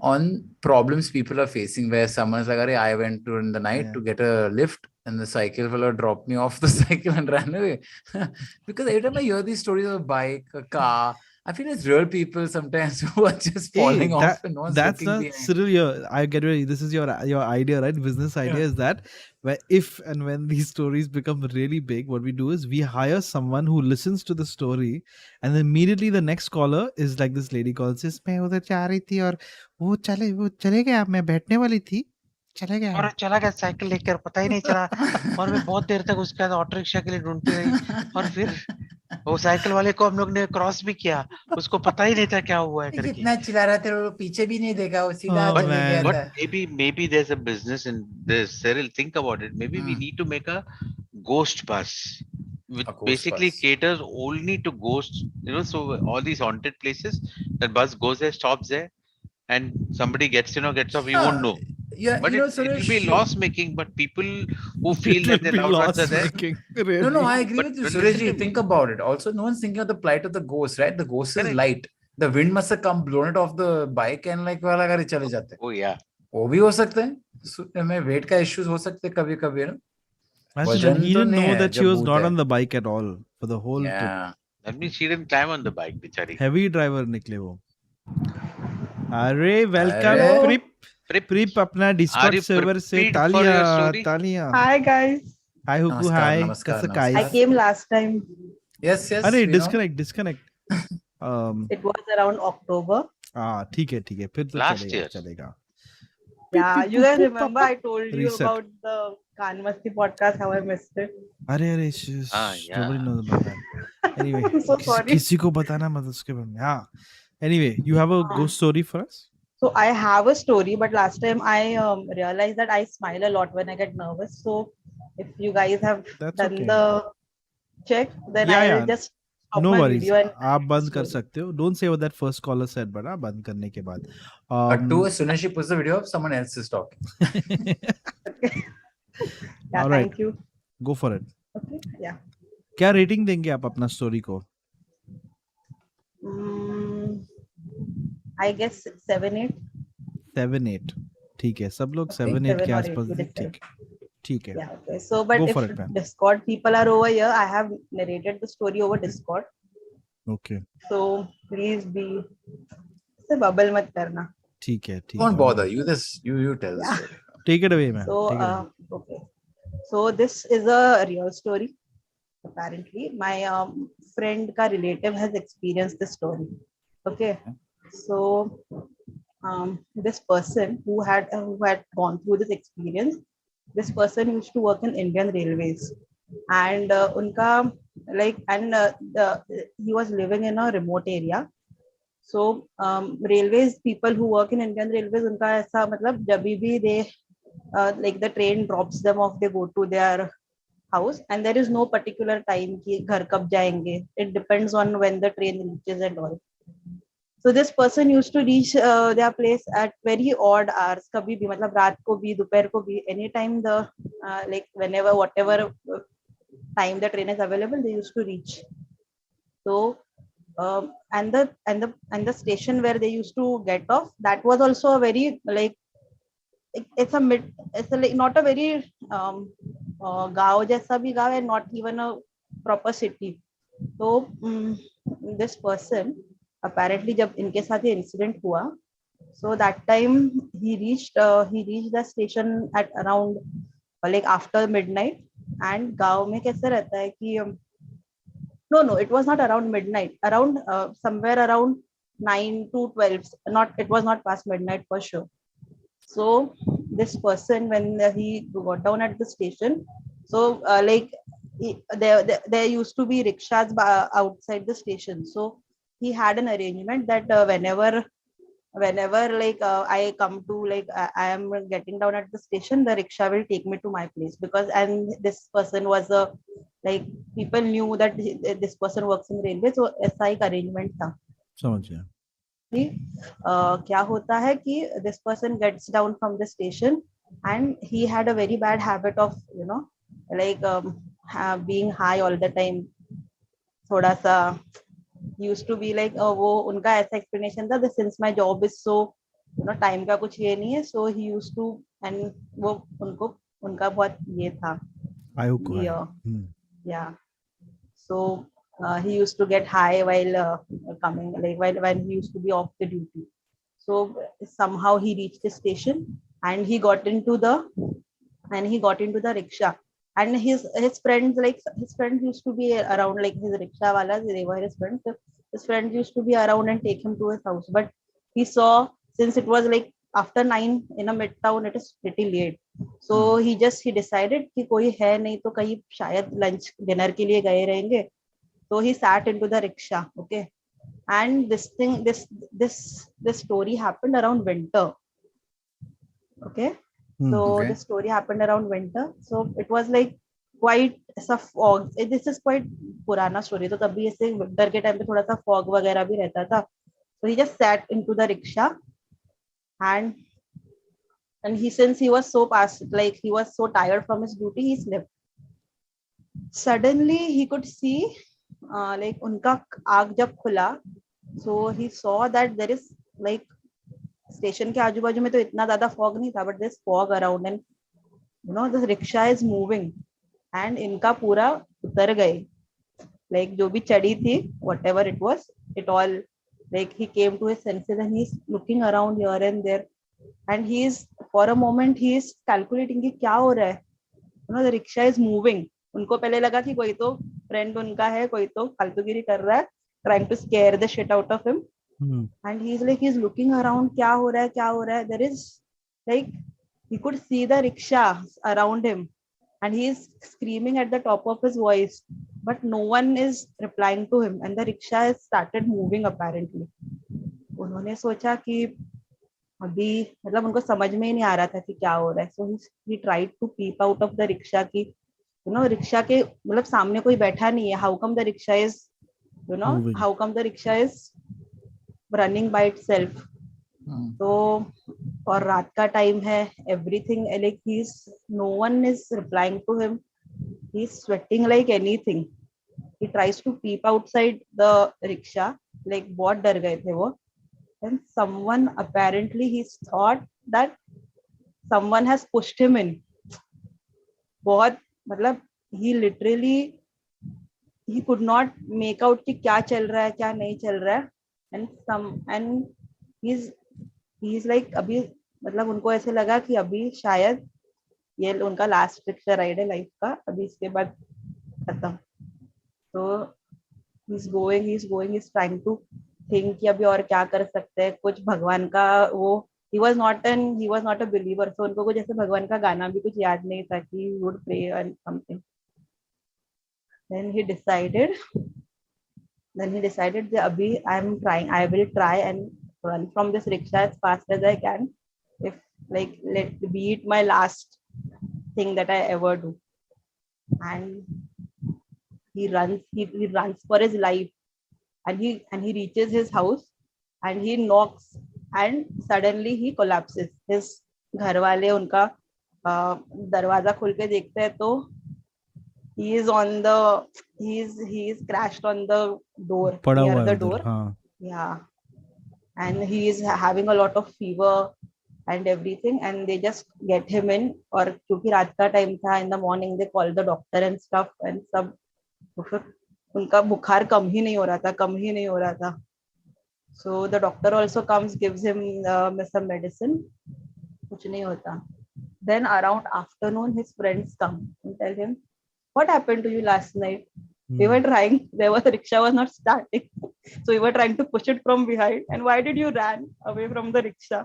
on problems people are facing where someone's like, I went in the night to get a lift and the cycle fellow dropped me off the cycle and ran away. Because every time I hear these stories of a bike, a car, I feel it's real people sometimes who are just falling off and no one's that's looking the behind. Cyril, I get it. This is your idea, right? Business idea is that if and when these stories become really big, what we do is we hire someone who listens to the story, and then immediately the next caller is like this lady calls, says, मैं उधर जा रही थी और वो चले गया, मैं बैठने वाली थी, चले गया. और चला गया साइकिल लेकर, पता ही नहीं चला, और मैं बहुत देर तक उसके बाद ऑटो रिक्शा के लिए ढूंढती रही, और फिर वो साइकिल वाले को हम लोग ने क्रॉस भी किया, उसको पता ही नहीं था क्या हुआ है करके. कितना चिल्ला रहा था, वो पीछे भी नहीं देखा, वो सीधा चले गया था. But maybe there's a business in this. Cyril, think about it. Maybe we need to make a ghost bus, which basically caters only to ghosts. You know, so all these haunted places, that bus goes there, stops there, and somebody gets off. You won't know. Yeah, but it will be loss making. But people who feel that their loved ones are there. Really? No, I agree with you, Sureshji. Think about it. Also, no one's thinking of the plight of the ghost, right? The ghost is light. The wind must have come, blown it off the bike, and like वाला गाड़ी चले जाते. Oh yeah. वो भी हो सकते हैं. में weight का issues हो सकते हैं कभी-कभी ना. He didn't know that she was not on the bike at all for the whole trip. That means she didn't climb on the bike, बिचारी. Heavy driver निकले वो. अरे welcome Prip अपना Discord server से तालियां. Hi guys. Hi Huku, hi. कसं काय? I came last time. Yes. अरे disconnect. It was around October. ठीक है फिर तो चलेगा. Yeah, you guys remember I told you about the Kanmasti podcast, how I missed it. अरे nobody knows about that. Anyway, I'm so sorry. किसी को बताना मत उसके बारे में. हाँ. Anyway, you have a ghost story for us? So I have a story, but last time I realized that I smile a lot when I get nervous. So if you guys have done the check, then I will just stop my video and आप बंद कर सकते हो. Don't say what that first caller said, but बंद करने के बाद. As soon as she puts the video up, someone else is talking. Yeah, all right. thank you. Go for it. Okay, yeah. क्या रेटिंग देंगे आप अपना story को? I guess 7-8. 7-8. ठीक है, सब लोग 7-8 के आसपास. ठीक है. Yeah, okay. So, but if Discord people are over here, I have narrated the story over Discord. Okay. So please be से bubble मत करना. ठीक है. Don't bother. You tell the story. Take it away, man. So okay. So this is a real story. Apparently, my friend ka relative has experienced this story. Okay. So this person who had gone through this experience, this person used to work in Indian Railways, and he was living in a remote area. So railways people who work in Indian Railways, unka aisa matlab jabhi bhi they like the train drops them off, they go to their house, and there is no particular time ki ghar kab jayenge. It depends on when the train reaches and all. So this person used to reach their place at very odd hours. Kabhi bhi, matlab raat ko bhi, dopahr ko bhi, anytime the like whenever whatever time the train is available, they used to reach. So and the station where they used to get off, that was also a very like it's like not a very gaon jaisa bhi gaon and not even a proper city. So this person apparently jab inke sath ye incident hua, so that time he reached the station at around like after midnight. And gaon mein kaise rehta hai ki no, it was not around midnight, around somewhere around 9 to 12, it was not past midnight for sure. So this person, when he got down at the station, so there used to be rickshaws outside the station. So he had an arrangement that whenever like I come to like I am getting down at the station, the rickshaw will take me to my place, because and this person was like people knew that this person works in railway, so ऐसा एक arrangement था. समझ गया. क्या होता है कि this person gets down from the station, and he had a very bad habit of like being high all the time. थोड़ा सा used to be like वो उनका ऐसा explanation था that since my job is so time का कुछ ये नहीं है, so he used to, and वो उनका बहुत ये था. Yeah. So he used to get high while coming, like when he used to be off the duty. So somehow he reached the station and he got into the rickshaw. And his friends, like his friends used to be around, like his rickshaw walas, they were his friends. So his friends used to be around and take him to his house. But he saw, since it was like after 9 in a midtown, it is pretty late. So he decided कि कोई है नहीं तो कहीं शायद lunch dinner के लिए गए रहेंगे. So he sat into the rickshaw. Okay. And this story happened around winter. Okay. So the story happened around winter. So it was like quite a fog. This is quite purana story. तो तभी ऐसे winter के time पे थोड़ा सा fog वगैरह भी रहता था. So he just sat into the rickshaw, and since he was so he was so tired from his duty, he slept. Suddenly he could see like उनका आँख जब खुला, so he saw that there is like station के आजू बाजू में तो इतना ज्यादा फॉग नहीं था, but this fog around and this rickshaw is moving and इनका पूरा उतर गए, लाइक जो भी चढ़ी थी, whatever it was, it all, like he came to his senses and he's looking around here and there and he is, for a moment he is calculating कि क्या हो रहा है, the rickshaw is moving. उनको पहले लगा कि कोई तो फ्रेंड उनका है, कोई तो फालतूगिरी कर रहा है, trying to scare the shit out of him. And he's looking around, क्या हो रहा है. There is, like, he could see the rickshaw around him and he is screaming at the top of his voice, but no one is replying to him and the rickshaw has started moving apparently. उन्होंने सोचा कि अभी मतलब उनको समझ में ही नहीं आ रहा था कि क्या हो रहा है. So he tried to peep out of the rickshaw कि रिक्शा के मतलब सामने कोई बैठा नहीं है. How come the rickshaw is, how come the rickshaw is running by itself? तो और रात का टाइम है, everything, like no one is replying to him. He's sweating like anything. He tries to peep outside the rickshaw, like बहुत डर गए थे वो. And someone, apparently he thought that someone has pushed him in. बहुत मतलब he literally, he could not make out कि क्या चल रहा है क्या नहीं चल रहा है. And he's like अभी मतलब उनको ऐसे लगा कि अभी शायद ये उनका लास्ट रिक्शा राइड है लाइफ का, अभी इसके बाद खत्म. तो he's trying to think कि अभी और क्या कर सकते हैं, कुछ भगवान का वो, he was not a believer, so उनको कुछ ऐसे भगवान का गाना भी कुछ याद नहीं था कि he would pray and something. Then he decided that अभी I will try and run from this rickshaw as fast as I can, if like let be it my last thing that I ever do. And he runs for his life, and he reaches his house and he knocks and suddenly he collapses. His घर वाले उनका दरवाजा खोल के देखते हैं तो he is crashed on the door, near the door. Yeah, and he is having a lot of fever and everything, and they just get him in. और क्योंकि रात का टाइम था, in the morning they call the doctor and stuff, and सब उनका बुखार कम ही नहीं हो रहा था. So the doctor also comes, gives him some medicine, कुछ नहीं होता. Then around afternoon his friends come and tell him, what happened to you last night? We were trying, the rickshaw was not starting, so we were trying to push it from behind, and why did you run away from the rickshaw?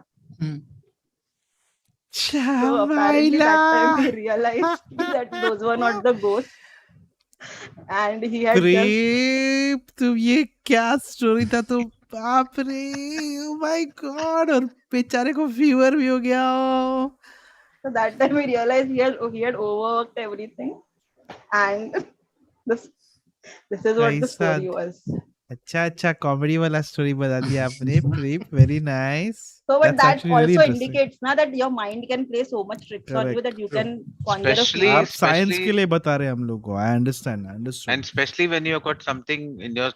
So apparently that time he realized that those were not the ghosts, and he had just तो ये क्या story था, तो बाप रे, oh my god, और बेचारे को फीवर भी हो गया. So that time he realized he had overworked everything, and this is what the story was. अच्छा कॉमेडी वाला स्टोरी बता दिया आपने. Very nice. So but that also indicates ना that your mind can play so much tricks on you that you can conjure a fear. आप science के लिए बता रहे हैं हम लोग को. I understand. And especially when you have got something in your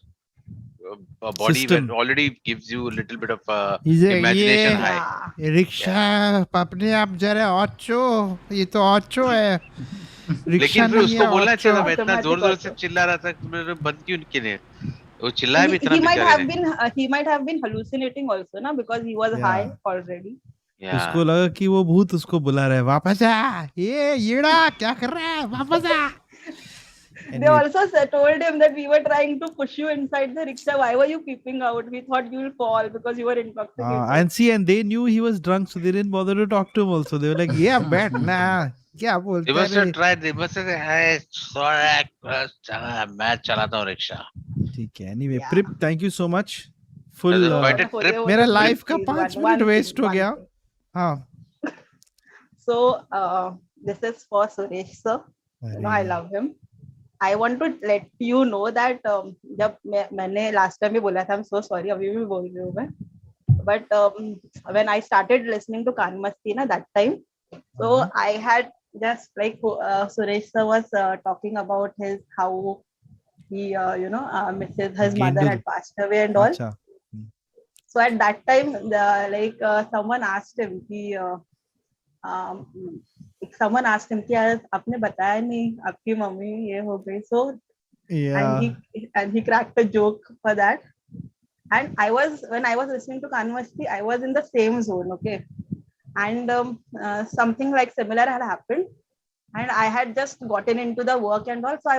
body System. that already gives you a little bit of imagination high. Rickshaw अपने आप जा रहा है. ऑचो, ये तो ऑचो है. लेकिन फिर उसको बोलना चाहिए था, मैं इतना Automatic जोर जोर से also. चिल्ला रहा था, तुमने बंद क्यों किए? वो चिल्लाया भी इतना He might बेचारे have ने। been he might have been hallucinating also, na, because he was high already. उसको लगा कि वो भूत उसको बुला रहा है, वापस आ, ये येड़ा क्या कर रहा है, वापस आ. They also told him that we were trying to push you inside the rickshaw. Why were you peeping out? We thought you will fall because you were intoxicated. And they knew he was drunk, so they didn't bother to talk to him also. They were like, yeah, bet, nah, क्या बोलते They must हैं? have tried. They must have said, "Hey, sorry, मैं चलाता हूँ rickshaw." ठीक है. Anyway, Prip, thank you so much. Full. That's quite a trip. मेरा life का Please, 5 one minute thing, waste हो one गया. thing. हाँ. So this is for Suresh sir. You know, I love him. I want to let you know that जब मैंने last time भी बोला था, I'm so sorry, अभी भी बोल रही हूँ मैं. But when I started listening to Kaan Masti na that time, so I had just like Suresh sir was talking about how he his mother had passed away and all. अच्छा. So at that time, someone asked him कि someone asked him कि आपने बताया नहीं आपकी mummy ये हो गई. So and he cracked a joke for that. And when I was listening to Kaan Masti, I was in the same zone, okay, and something like similar had happened, and I had just gotten into the work and all. So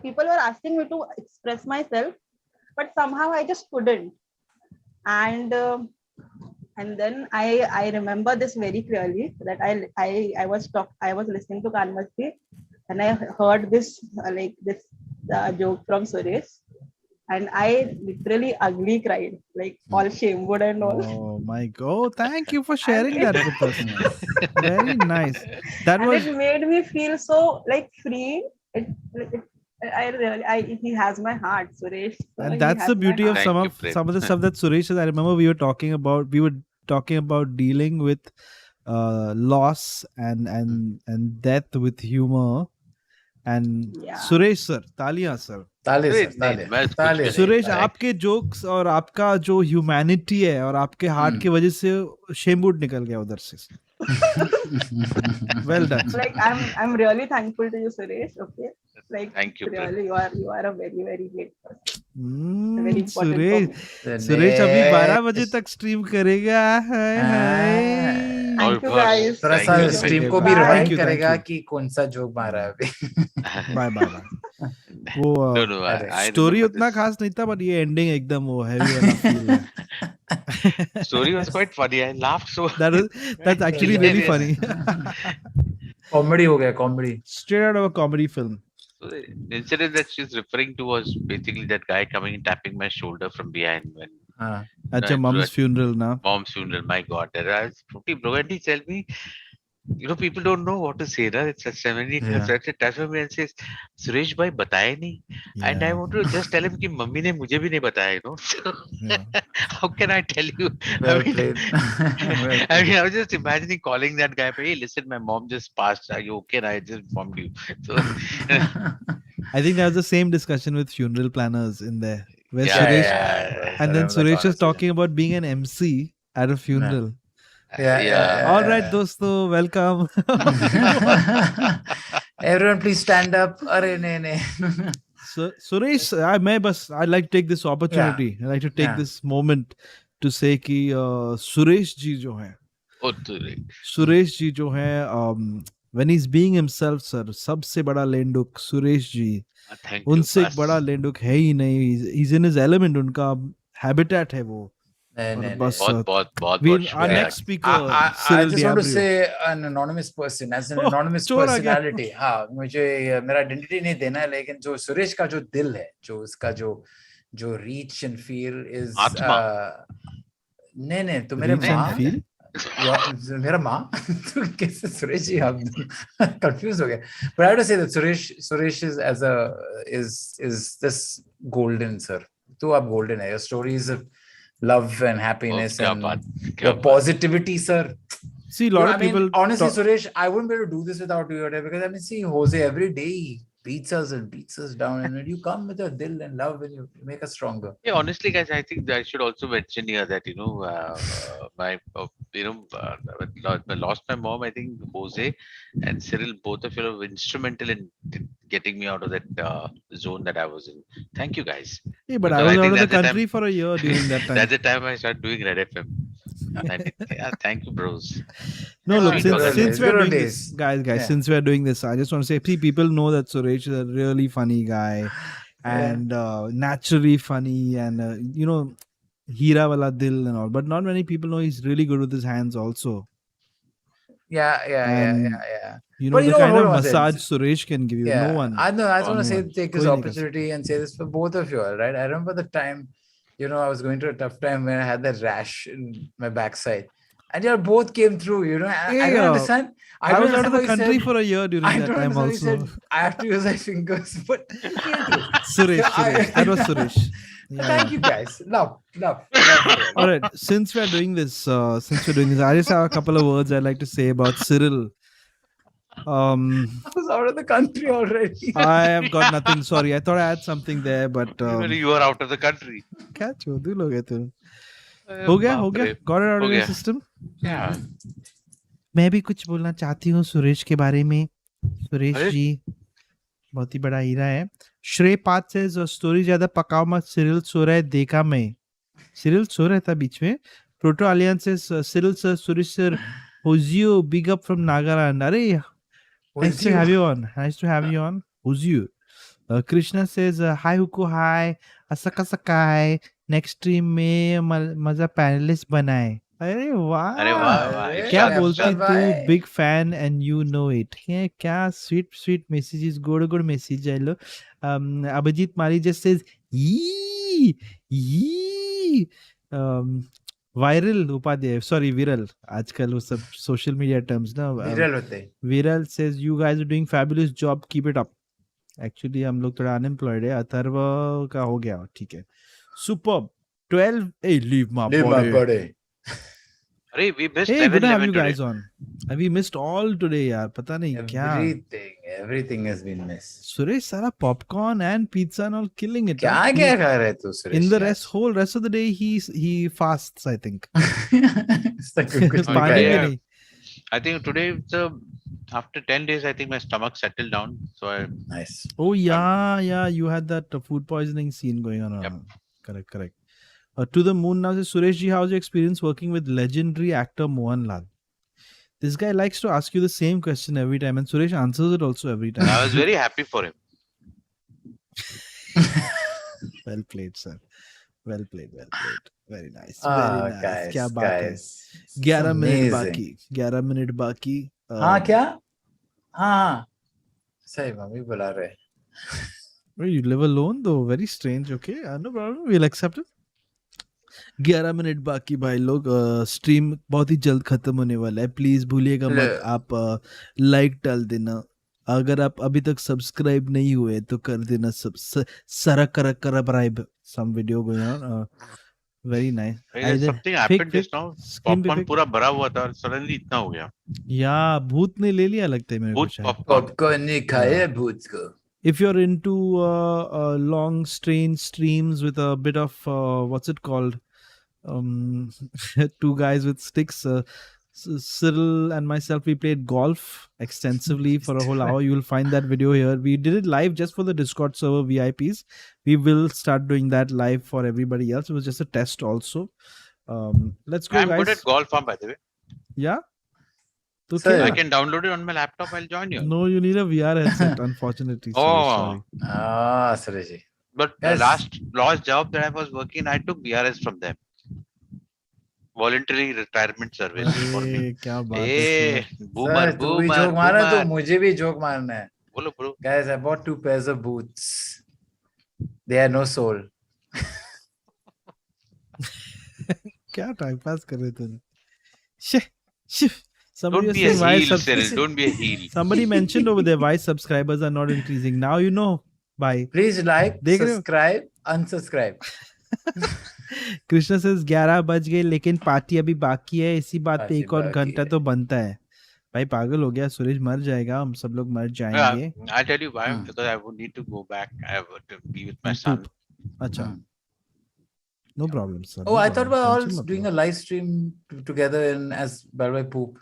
people were asking me to express myself, but somehow I just couldn't. And then I remember this very clearly that I was listening to Kaan Masti, and I heard this joke from Suresh, and I literally ugly cried, like all shamewood and all. Oh my God! Thank you for sharing that with us. Very nice. That and was. It made me feel so like free. He has my heart, Suresh. And that's the beauty of some of the stuff that Suresh says. I remember we were talking about dealing with loss and death with humor. And Suresh sir, तालियां sir. Suresh आपके jokes और आपका जो humanity है और आपके heart की वजह से शेमबूट निकल गया उधर से. Well done. Like I'm really thankful to you, Suresh. Okay. Like thank you. Really, you are a very very great person. Very important Suresh अभी 12 बजे तक स्ट्रीम करेगा. Thank you guys. थोड़ा सा स्ट्रीम को भी रिमाइंड करेगा कि कौन सा जोक मारा है अभी. Bye bye. वो स्टोरी उतना खास नहीं था, बट ये एंडिंग एकदम वो हैवी वाला फील है. Story was quite funny. I laughed so. That's actually really funny. Comedy हो गया, comedy. Straight out of a comedy film. So the incident that she's referring to was basically that guy coming and tapping my shoulder from behind when. At your mom's funeral, na? Mom's funeral. My God, that was pretty bro. And he tell me, you know, people don't know what to say. Na? It's a 70. Such a touch of me and says, Suresh bhai, बताया नहीं. And I want to just tell him कि mummy ने मुझे भी नहीं बताया, you know. So, how can I tell you? Well I mean, played. I mean, I was just imagining calling that guy. Hey, listen, my mom just passed. Are you okay? And I just informed you. So, I think that was the same discussion with funeral planners in there. Where Suresh, and then Suresh was talking about being an MC at a funeral. All right, dosto, welcome. Everyone, please stand up. Arey, nahi. So, Suresh, I'd like to take this opportunity. I'd like to take this moment to say कि Suresh ji जो है, Suresh ji जो है, when he's being himself, sir, सबसे बड़ा लेंडुक सुरेश जी. उनसे एक बड़ा लेंडुक है ही नहीं. He's in his element. उनका habitat है वो. Our next speaker, I just want to say an anonymous person, as an anonymous personality. हाँ, मुझे मेरा identity नहीं देना है, लेकिन जो सुरेश का जो दिल है, जो उसका जो reach and feel is. नहीं, तो मेरे माँ. मेरा माँ. तो कैसे सुरेश जी आप confused हो गए. But I have to say that Suresh is this golden, sir. तो आप golden है. Your stories of love and happiness and your positivity, sir. See, a lot of people. Honestly, Suresh, I wouldn't be able to do this without you, because I mean, see Hoezaay every day. beats us down, and when you come with a dil and love, and you make us stronger. Yeah, honestly, guys, I think I should also mention here that my when I lost my mom. I think Jose and Cyril, both of you are instrumental in getting me out of that zone that I was in. Thank you, guys. Yeah, but Because I was I out think of the that's the time- country for a year during that time. That's the time I started doing Red FM. Yeah, thank you, bros. No, look, Sweet since, for since that. we're Good old doing days. this, guys, Yeah. since we're doing this, I just want to say, see, people know that Suresh is a really funny guy and naturally funny and, Hira wala dil and all. But not many people know he's really good with his hands also. Yeah. But The you know, kind hold of on a second. massage Suresh can give you, Yeah, no one. I know. I just want to say, one. take this Koi nahi kar opportunity and say this for both of you all, right? I remember the time, I was going through a tough time when I had that rash in my backside, and you both came through. And I don't understand. I was out of the understand why country you said- for a year during I that don't time understand why you also. said I have to use my fingers, but you came through. Suresh. That was Suresh. Yeah. Thank you, guys. Love. All right. Since we're doing this, I just have a couple of words I'd like to say about Cyril. I was out of the country already. I have got nothing. Sorry, I thought I had something there, but You are out of the country. क्या चोदू लोग हैं तुम? हो गया? Got it out of your system? Yeah. मैं भी कुछ बोलना चाहती हूँ सुरेश के बारे में. सुरेश जी बहुत ही बड़ा हीरा है. श्रेय पात says स्टोरी ज्यादा पकाओ मत. सिरिल सो रहा है देखा मैं. सिरिल सो रहा था बीच में. Proto aliens says Cyril sir Suresh sir Hoezaay big up from Nagaland. अरे nice to have you on. Hoezaay. Krishna says hi Huko hi. Asaka sakai. Next stream में मजा पैनलिस्ट बनाए. अरे वाह क्या बोलती तू big fan and you know it. क्या स्वीट मैसेजेस गुड मैसेज है लो. अभिजीत माली जस्ट सेज यी वायरल उपाध्याय सॉरी विरल. आजकल वो सब सोशल मीडिया टर्म्स ना विरल होते हैं. Viral says you guys are doing fabulous job keep it up. Actually हम लोग थोड़ा अनएम्प्लॉयड है. अथर्व का हो गया ठीक है. Superb 12 hey leave my body. अरे we missed Hey, 11 good to have 11 you today. guys on. We missed all today यार. पता नहीं क्या. Everything has been missed. Suresh सारा popcorn and pizza and all killing it. क्या खा रहे तू Suresh? In the whole rest of the day he fasts I think. I think today after 10 days I think my stomach settled down. So nice. Oh yeah, you had that food poisoning scene going on. Yep. Correct. To the moon now says Suresh ji, how's your experience working with legendary actor Mohanlal? This guy likes to ask you the same question every time, and Suresh answers it also every time. I was very happy for him. Well played, sir. Well played. Very nice. Guys, क्या बात है. 11 minute बाकी. हाँ क्या? हाँ. सही mummy बुला रहे. You live alone though. Very strange. Okay, no problem. We'll accept it. 11 minute बाकी भाई लोग. स्ट्रीम बहुत ही जल्द खत्म होने वाला है. प्लीज भूलिएगा मत आप लाइक डाल देना. अगर आप अभी तक सब्सक्राइब नहीं हुए तो कर देना. Subscribe. Some video going on. Very nice. Something happened just now. Popcorn पूरा भरा हुआ था और suddenly इतना हो गया. या भूत ने ले लिया लगता है मेरे को शायद. पॉपकॉर्न ने खाया भूत को. If you're into long strange streams with a bit of what's it called, two guys with sticks, Cyril and myself, we played golf extensively for a whole hour. You will find that video here. We did it live just for the Discord server VIPs. We will start doing that live for everybody else. It was just a test also. Let's go, I'm guys. good at golf, by the way. Yeah? I can download it on my laptop. I'll join you. No, you need a VR headset, unfortunately. Oh. Suresh. But the last job that I was working, I took VRS from them. Voluntary retirement service for me. क्या बात है. Boomer. Joke मारना तो मुझे भी joke मारना है. बोलो bro. Guys, I bought 2 pairs of boots. They are no sole. क्या टाइम पास कर रहे थे? Somebody Don't be a heel, Cyril. Don't be a heel. Somebody mentioned over there why subscribers are not increasing. Now you know why. Please like, subscribe, unsubscribe. Krishna says 11 बज गए लेकिन party अभी बाकी है. इसी बात पे एक और घंटा तो बनता है. भाई पागल हो गया, सुरेश मर जाएगा, हम सब लोग मर जाएंगे. I'll tell you why. Because I would need to go back. I have to be with my son. अच्छा. No problem, sir. Oh, no I thought problem. we were all Tension मत doing low. a live stream together in as Bhalu poop.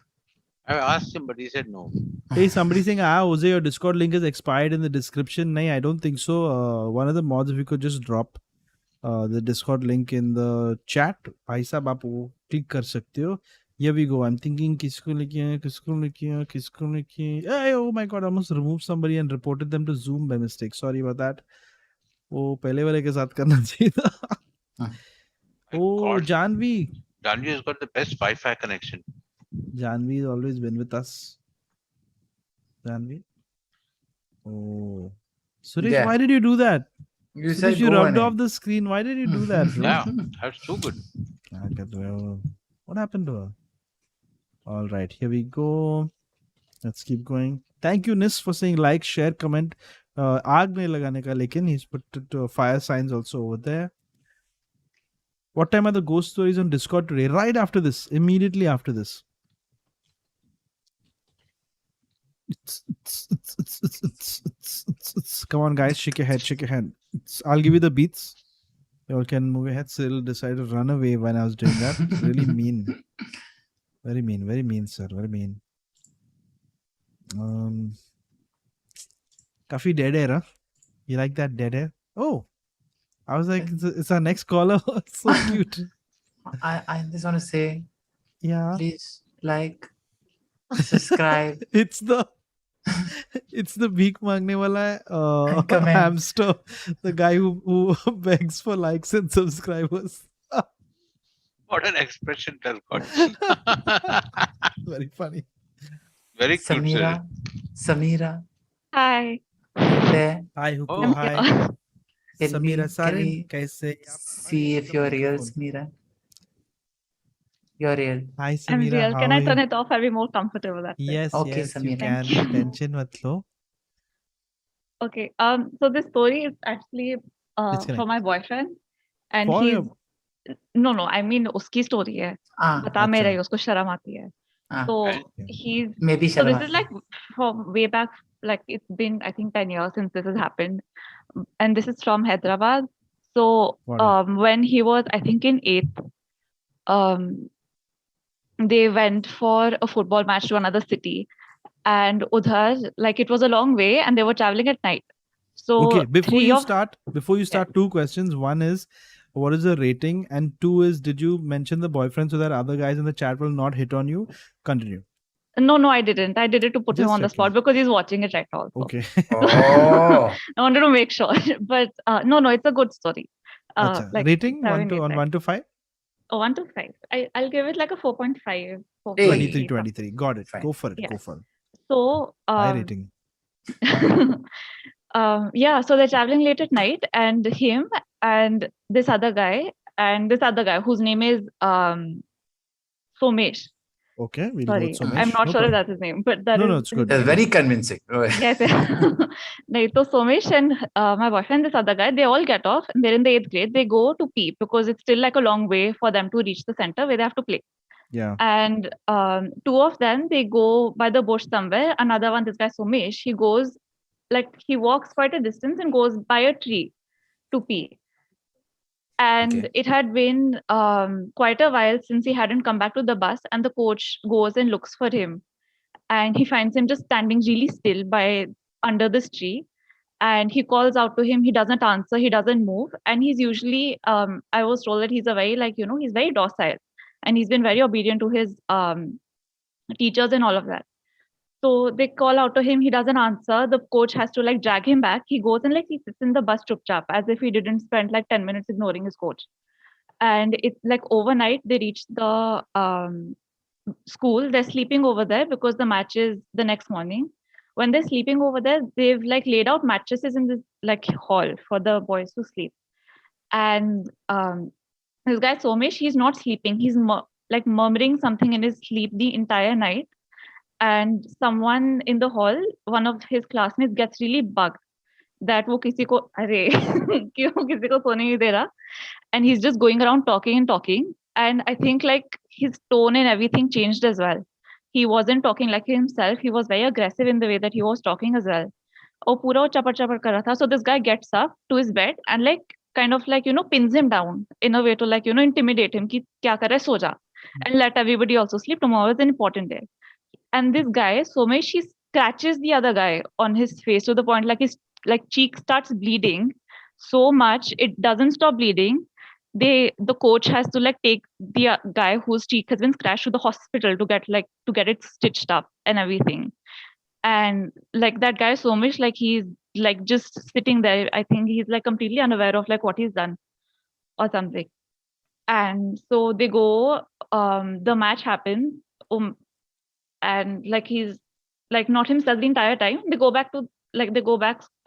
I asked him, but he said no. Hey, somebody saying, Hoezaay, your Discord link is expired in the description. No, I don't think so. One of the mods, if you could just drop the Discord link in the chat, भाई साहब आप वो click कर सकते हो. Here we go. I'm thinking किसको लेके Hey, oh my god, I almost removed somebody and reported them to Zoom by mistake. Sorry about that. वो पहले वाले के साथ करना चाहिए था. Oh, Janvi. Janvi has got the best Wi-Fi connection. Janvi has always been with us. Janvi. Oh. Suresh, Yeah. why did you do that? You Suresh, said you go rubbed on off the screen. Why did you do that, bro? Yeah, that's too good. What happened to her? All right, here we go. Let's keep going. Thank you, Nis, for saying like, share, comment. Aag nahi lagane ka, lekin he's put fire signs also over there. What time are the ghost stories on Discord today? Right after this, immediately after this. Come on, guys, shake your head, shake your head. I'll give you the beats. You all can move your head. Cyril decided to run away when I was doing that. Really mean. Very mean, sir. Very mean. Kafi dead air, huh? You like that dead air? Oh, I was like, it's our next caller. So cute. I just want to say, yeah, please like, subscribe. It's the Bheek Mangne wala Comment. hamster, the guy who begs for likes and subscribers. What an expression that got. Very funny. Very cute. Samira. Samira. Hi. There. Hi, Huku. Oh. Hi. Can we, Samira can we Sarin, kaise? see if you're real, Samira? You're real. Hi, Samira. I'm real. How Can are I turn you? it off? I'll be more comfortable that way. Yes, Okay, yes, you Samira. can. Thank you. Tension mat lo. Okay. So this story is actually Disconnect. for my boyfriend, and For he's your- no. I mean, uski story hai. बता अच्छा. मेरा ही उसको शर्म आती है. So he's Maybe so शर्म this is like from way back, like it's been I think 10 years since this has happened, and this is from Hyderabad. So when he was I think in 8th, they went for a football match to another city, and udhar like it was a long way, and they were traveling at night. So Okay, before three you of start, two questions. One is, what is the rating? And two is, did you mention the boyfriend so that other guys in the chat will not hit on you? Continue. no, I didn't. I did it to put him Just on the checking. spot because he's watching it right now. Also. Okay. Oh. I wanted to make sure, but no, it's a good story. Acha. Like Rating 7, 8, 1 to 5? 1 to 5. I'll give it like a 4.5. 23. Got it. Fine. Go for it. Yeah. Go for it. So High rating. yeah, so they're traveling late at night, and him and this other guy whose name is Somesh. Okay, we'll Sorry, go with Somesh. I'm not No sure if problem. that's his name, but that No, is it's good. That's very convincing. yes. No, so Somesh and my boyfriend, this other guy, they all get off and they're in the 8th grade. They go to pee because it's still like a long way for them to reach the center where they have to play. Yeah. And two of them, they go by the bush somewhere. Another one, this guy Somesh, he goes he walks quite a distance and goes by a tree to pee. And it had been quite a while since he hadn't come back to the bus, and the coach goes and looks for him. And he finds him just standing really still under this tree. And he calls out to him. He doesn't answer. He doesn't move. And he's usually, I was told that he's a very, he's very docile. And he's been very obedient to his teachers and all of that. So they call out to him. He doesn't answer. The coach has to drag him back. He goes and he sits in the bus chup chap as if he didn't spend 10 minutes ignoring his coach. And it's overnight they reach the school. They're sleeping over there because the match is the next morning. When they're sleeping over there, they've laid out mattresses in this hall for the boys to sleep. And this guy Somesh, he's not sleeping. He's murmuring something in his sleep the entire night. And someone in the hall, one of his classmates, gets really bugged that wo kisi ko kyun kisi ko sone nahi de raha, and he's just going around talking and talking. And I think his tone and everything changed as well. he wasn't talking like himself. He was very aggressive in the way that he was talking as well. और पूरा वो चपड़ चपड़ कर रहा था. So this guy gets up to his bed and like kind of like pins him down in a way to like intimidate him कि क्या कर रहा है, सो जा, and let everybody also sleep. Tomorrow is an important day. And this guy Somesh, he scratches the other guy on his face to the point like his like cheek starts bleeding so much it doesn't stop bleeding. The coach has to like take the guy whose cheek has been scratched to the hospital to get it stitched up and everything. And like that guy Somesh, like he's like just sitting there. I think he's like completely unaware of like what he's done or something. And so they go, the match happens, and like he's like not himself the entire time. They go back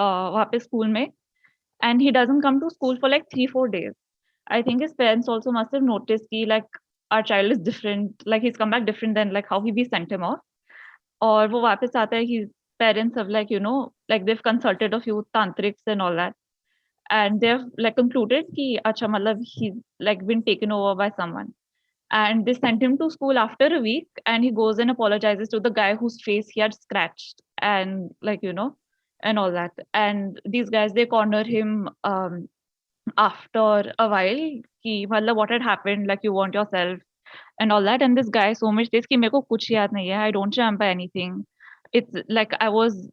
वापस school में, and he doesn't come to school for like 3-4 days. I think his parents also must have noticed कि like our child is different, like he's come back different than like how we sent him off. और वो वापस आता है, his parents have like like they've consulted a few tantrics and all that, and they've like concluded कि अच्छा मतलब he's like been taken over by someone. And they sent him to school after a week, and he goes and apologizes to the guy whose face he had scratched, and like and all that. And these guys, they corner him after a while कि मतलब what had happened, like you want yourself and all that. And this guy Somesh says कि मेरे को कुछ याद नहीं है, I don't remember anything. It's like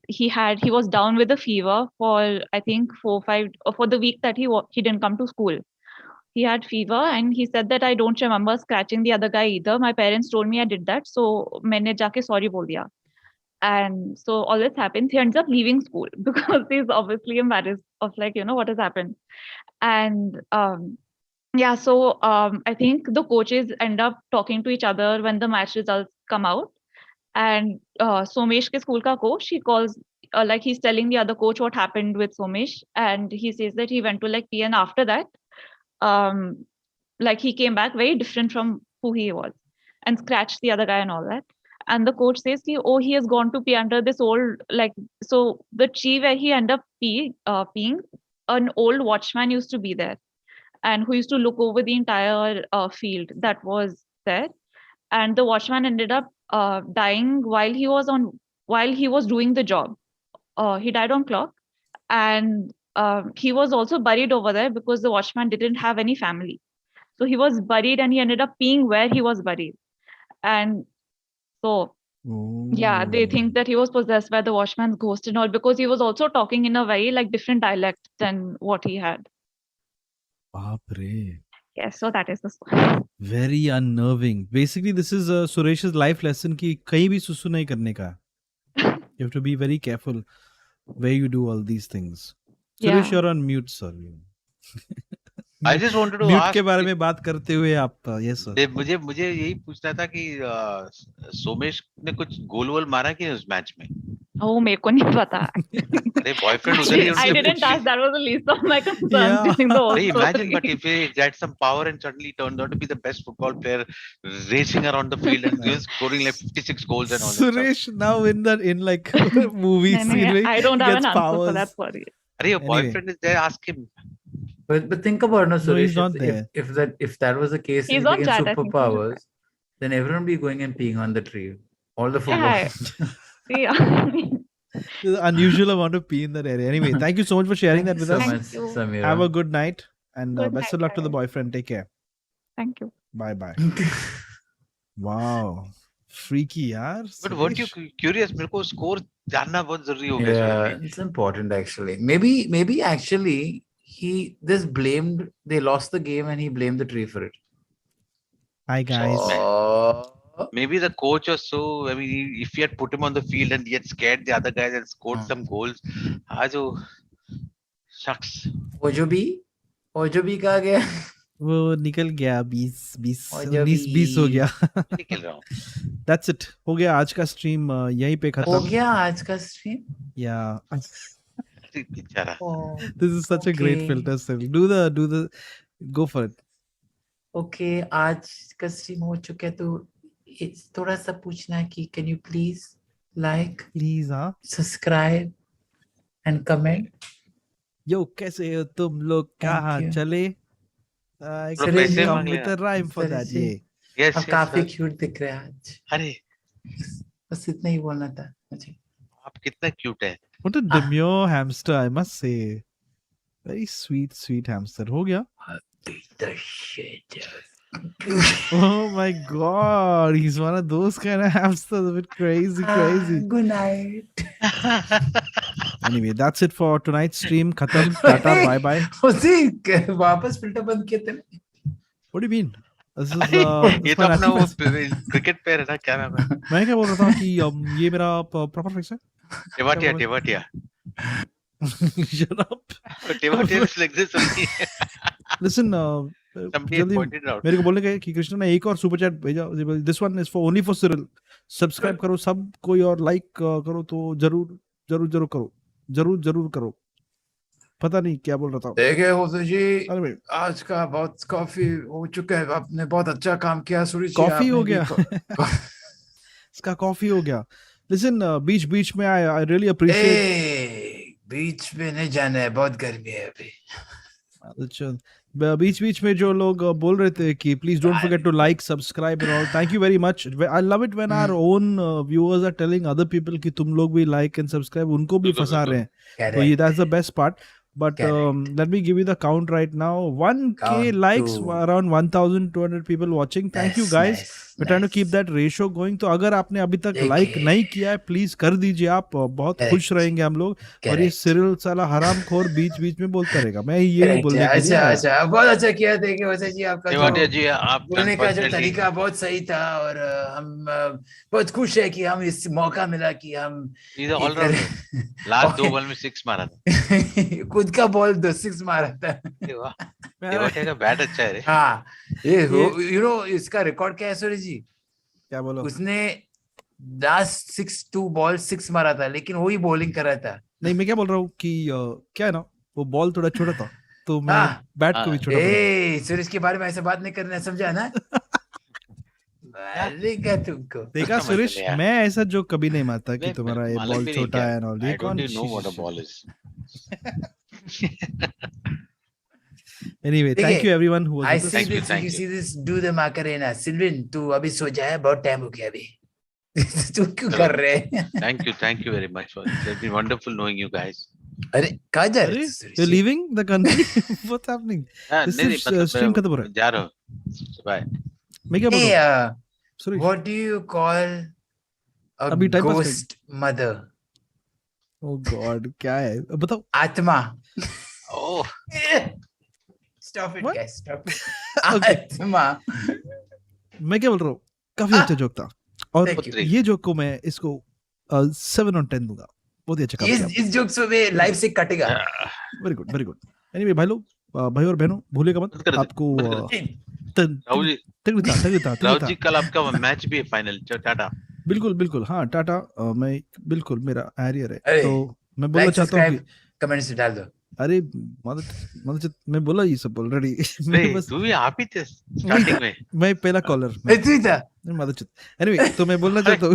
he was down with a fever for I think 4-5 for the week that he didn't come to school. He had fever, and he said that I don't remember scratching the other guy either. My parents told me I did that, so मैंने जाके sorry बोल दिया. And so all this happens. He ends up leaving school because he's obviously embarrassed of like what has happened. And yeah, so I think the coaches end up talking to each other when the match results come out. And Somesh ke school ka coach, he calls like he's telling the other coach what happened with Somesh, and he says that he went to like pee, and after that like he came back very different from who he was and scratched the other guy and all that. And the coach says he has gone to pee under this old like, so the tree where he ended up peeing, an old watchman used to be there, and who used to look over the entire field that was there. And the watchman ended up dying while he was doing the job. He died on clock, and he was also buried over there because the watchman didn't have any family. So he was buried, and he ended up peeing where he was buried. And so, yeah, they think that he was possessed by the watchman's ghost and all, because he was also talking in a very like different dialect than what he had. Baapre. Yes, so that is the story. Very unnerving. Basically, this is Suresh's life lesson कि कहीं भी सुसु नहीं करने का. You have to be very careful where you do all these things. Suresh, you're on mute, sir. I just wanted to mute ask के बारे में बात करते हुए आप yes sir. मुझे यही पूछना था कि सोमेश ने कुछ गोल वोल मारा कि उस मैच में? Oh, मेरे को नहीं पता. अरे बॉयफ्रेंड उधर ही I didn't ask. That was the least of my concerns during the whole story. Imagine, but if he had some power and suddenly turned out to be the best football player, racing around the field and scoring like 56 goals and all that Suresh stuff. now in like movie scene. I don't have an answer powers. for that. Sorry. Are your boyfriend is there? Ask him. But think about it, Suresh. He's not there. If that was the case, He's if on he chat, getting I think. superpowers, then everyone be going and peeing on the tree. All the football. Yeah. There's an unusual amount of pee in that area. Anyway, thank you so much for sharing that with us. Thank you. Samira. Have a good night, and Good best of night, luck to the guys. boyfriend. Take care. Thank you. Bye bye. Wow, freaky yaar. But weren't you curious? मेरे को score जानना बहुत जरूरी हो गया. Yeah, suddenly. it's important actually. Maybe actually they lost the game and he blamed the tree for it. Hi guys. Maybe the coach or so. I mean, if he had put him on the field and he had scared the other guys and scored some goals, shucks. Ojobi कहाँ गया? वो निकल गया 20 हो गया. निकल रहा हूँ. That's it. हो गया आज का stream यहीं पे खत्म. हो गया आज का stream? Yeah. बेचारा. This is such a great filter. Still. Do the go for it. Okay, आज का stream हो चुका है तो थोड़ा सा पूछना है कि can you please like, subscribe and comment. Yo, कैसे हो तुम लोग? कहाँ चले? Come with a rhyme for that. Yes. आप काफी cute दिख रहे हैं आज. अरे बस इतना ही बोलना था मुझे. आप कितना क्यूट है. What a demure hamster, I must say. Very sweet, sweet hamster. हो गया? Beat the shit. Oh my God, he's one of those kind of hamsters, a bit crazy. Good night. Anyway, that's it for tonight's stream. Khatam. Tata. Bye bye. उसी वापस filter बंद किए थे. What do you mean? This is ये तो अपना वो cricket player है ना, क्या नाम है? मैं क्या बोल रहा था कि ये मेरा प्रॉपर फेस है. Tevatia. Shut up. Tevatia is like this only. Listen, Somebody pointed out. मेरे को बोलने का कि कृष्णा ने एक और सुपर चैट भेजा. This one is for only for Cyril. Subscribe करो सब कोई और लाइक करो तो जरूर करो. पता नहीं क्या बोल रहा था. देखिए होसै जी, आज का बहुत कॉफी हो चुका है. आपने बहुत अच्छा काम किया सूरी जी. कॉफी हो गया. इसका कॉफी हो गया. Listen, बीच में I really appreciate. बीच में नहीं जाना है, बहुत गर्मी है अभी. अच्छा, बीच में जो लोग बोल रहे थे कि please don't forget to like, subscribe and all. Thank you very much. I love it when our own viewers are telling other people कि तुम लोग भी like and subscribe. उनको भी फंसा रहे हैं. तो that's the best part. But let me give you the count right now. 1K likes, around 1,200 people watching. Thank you guys. We're trying to keep that ratio going. तो अगर आपने अभी तक like नहीं किया है, please कर दीजिए. आप बहुत खुश रहेंगे हम लोग. और ये सिरिल साला हरामखोर बीच में बोलता रहेगा. मैं ये नहीं बोलने के लिए. अच्छा, बहुत अच्छा किया. देखिए वैसे जी, आपका आप बोलने का जो तरीका बहुत सही था और हम बहुत खुश है कि हम इस मौका मिला कि हम लास्ट 2 बॉल में 6 मारा था. खुद का बॉल 6 मारा था. देवाटिया का बैट अच्छा है रे. हाँ, ये यू नो इसका रिकॉर्ड क्या है सूर्य जी? क्या बोलो? उसने लास्ट 2 बॉल 6 मारा था, लेकिन वही बॉलिंग कर रहा था. नहीं, मैं क्या बोल रहा हूँ कि क्या है ना, वो बॉल थोड़ा छोटा था तो मैं बैट को भी छोटा बनाया. सूर्य के बारे में ऐसे बात नहीं करना, समझा ना? तुमको देखा सुरेश, मैं ऐसा जो कभी नहीं मानता कि तुम्हारा ये बॉल छोटा है और ये कौन. know what a ball is. Anyway, thank you everyone who was I with us. see this, you see this, do the Macarena. Sylvain, तू अभी सो जाए, बहुत टाइम हो गया अभी. तू क्यों कर रहे हैं? Thank you very much. It's been wonderful knowing you guys. अरे कहाँ जा रहे? You're leaving the country? What's happening? This stream खत्म हो रहा है. जा रहा हूँ. Bye. मैं क्या बोल रहा हूँ? What do you call a ghost mother? Oh God, क्या है? बताओ. आत्मा. Oh. Stop it, guys. Stop it. आत्मा. मैं क्या बोल रहा हूँ? काफी अच्छा जोक था. और ये जोक को मैं इसको 7 on 10 दूंगा. बहुत ही अच्छा काम किया. इस जोक से मैं लाइव से कटेगा. Very good, very good. Anyway, भाई और बहनों, भूलिएगा मत. आपको राहुल जी, कल आपका मैच भी है फाइनल. टाटा. बिल्कुल. हाँ, टाटा. मैं बिल्कुल, मेरा हैरियर है तो मैं बोलना चाहता हूँ कि कमेंट्स में डाल दो. अरे मदद मैं बोला ये सब ऑलरेडी. तू भी आप ही थे स्टार्टिंग में. मैं पहला कॉलर. मदद. एनीवे, तो मैं बोलना चाहता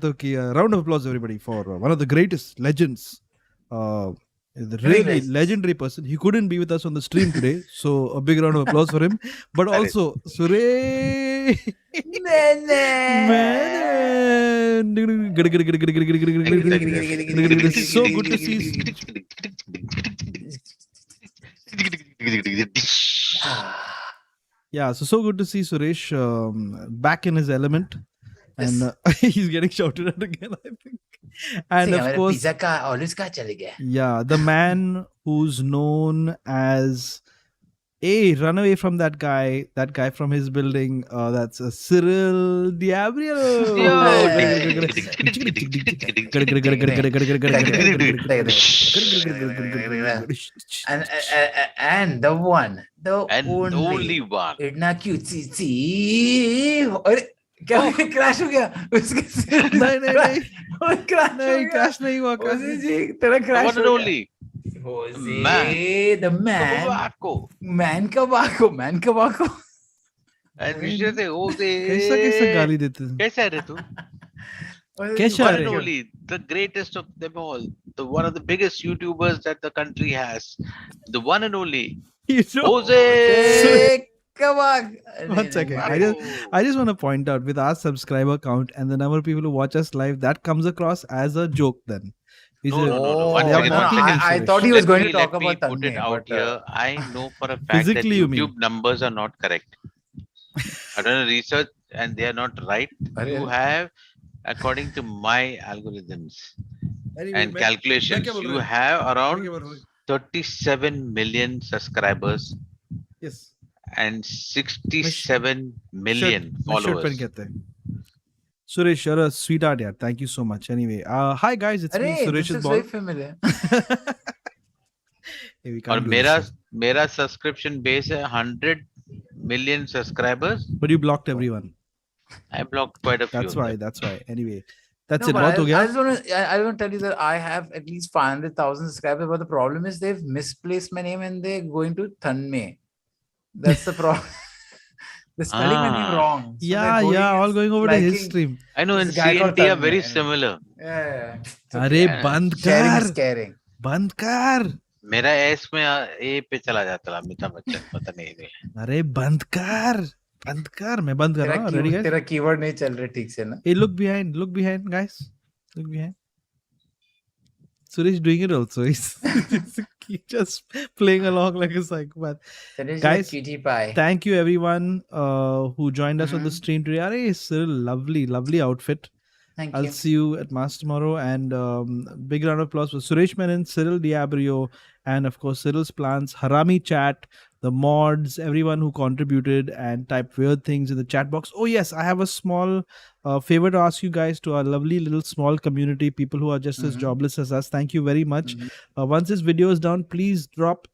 हूँ कि round of applause everybody for one of the greatest legends. The really legendary person. He couldn't be with us on the stream today, so a big round of applause for him. But also, Suresh, so good to see. Yeah, so good to see Suresh back in his element. And he's getting shouted at again, I think. And of course, pizza ka olives ka chale gaya. Yeah, the man who's known as run away from that guy from his building. That's Cyril Diabriel. And the one, the only one. Idna cute. क्या crash हो गया उसके? नहीं crash नहीं हुआ. जी तेरा crash हो गया. The man कबाको. कैसा गाली देते हैं? कैसा है रे तू? कैसा है? Only the greatest of them all, the one of the biggest YouTubers that the country has, the one and only Hoezaay. Come on. One second. I just want to point out with our subscriber count and the number of people who watch us live, that comes across as a joke then. No. One They are second. mocking you, I Suresh. thought he was going to Let talk me about put it Tanmay, out but, here. I know for a fact Physically, that you mean? YouTube numbers are not correct. I've done a research and they are not right. You have, according to my algorithms and calculations, you have around 37 million subscribers. Yes. And 67 million followers. Suresh, you're a sweetheart, yeah. Thank you so much. Anyway, hi guys, it's me, Suresh's this is ball. very familiar. Hey, we और can't do मेरा this. subscription base है 100 million subscribers. But you blocked everyone. I blocked quite a few. That's why. Anyway, that's No, it. but बहुत हो गया? I just want to. I want to tell you that I have at least 500,000 subscribers. But the problem is they've misplaced my name and they're going to Tanmay. That's the problem. They're spelling my name wrong. So yeah, all going over to his stream. I know, and C and D are very similar. Yeah. अरे बंद Sharing कर. is caring. बंद कर. मेरा S में ए पे चला जाता है अमिताभ बच्चन पता नहीं अरे बंद कर मैं बंद कर रहा हूँ रेडी गाइस तेरा कीवर्ड नहीं चल रहा ठीक से ना hey look behind guys look behind Suresh doing it also he's just playing along like a psychopath guys thank you everyone who joined us on the stream today Arey, Cyril, lovely outfit. I'll see you at Mass tomorrow and big round of applause for Suresh Menon, Cyril Diabrio, and of course Cyril's plants, Harami Chat, the mods, everyone who contributed and typed weird things in the chat box. Oh yes, I have a small favor to ask you guys, to our lovely little small community, people who are just as jobless as us. Thank you very much. Once this video is done, please drop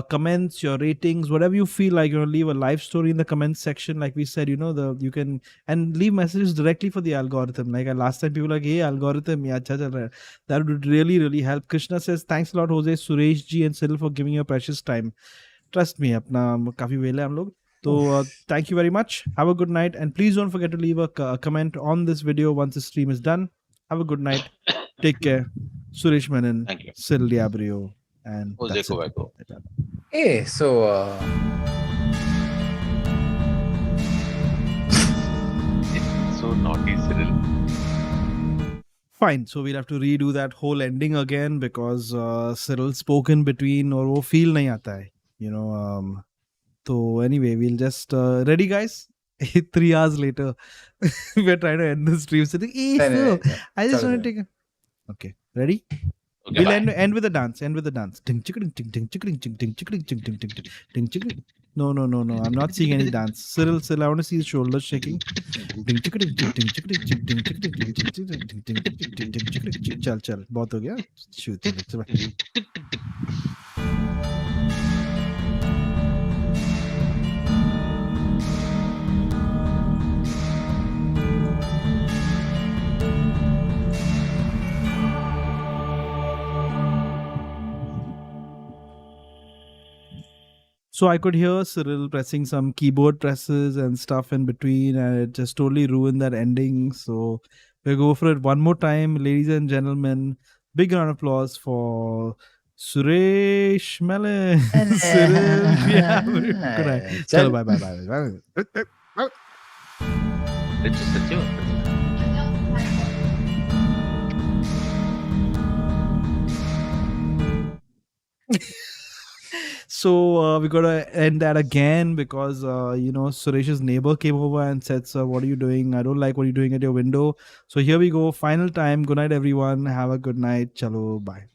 comments, your ratings, whatever you feel like. Leave a live story in the comments section, like we said. You can and leave messages directly for the algorithm. Like last time, people were like, "Hey, algorithm, yeah, acha chal raha hai." That would really help. Krishna says, "Thanks a lot, Hoezaay, Suresh ji, and Cyril for giving your precious time." Trust me, apna काफी वेले हम लोग. So thank you very much. Have a good night, and please don't forget to leave a comment on this video once the stream is done. Have a good night. Take care. Suresh Menon, Cyril Diabrio. And that's it. Hey, so it's so naughty, Cyril. Fine, so we'll have to redo that whole ending again because Cyril spoke in between और वो feel नहीं आता है, So anyway, we'll just ready, guys. 3 hours later, we're trying to end the stream. Sitting, I just want to take. Okay, ready? Okay, we'll end with a dance. End with a dance. Ting chickading, ting ting chickading, ting ting chickading, ting ting ting ting chickading. No. I'm not seeing any dance. Cyril, I want to see his shoulders shaking. Ting chickading, ting ting chickading, ting ting chickading, ting ting chickading, ting ting ting ting chickading. चल बहुत हो गया. Shoot. So I could hear Cyril pressing some keyboard presses and stuff in between, and it just totally ruined that ending. So we'll go for it one more time, ladies and gentlemen. Big round of applause for Suresh Menon. Cyril. Yeah. Good night. Chalo, bye. It's just a joke. So we got to end that again because, Suresh's neighbor came over and said, "Sir, what are you doing? I don't like what you're doing at your window." So here we go. Final time. Good night, everyone. Have a good night. Chalo, bye.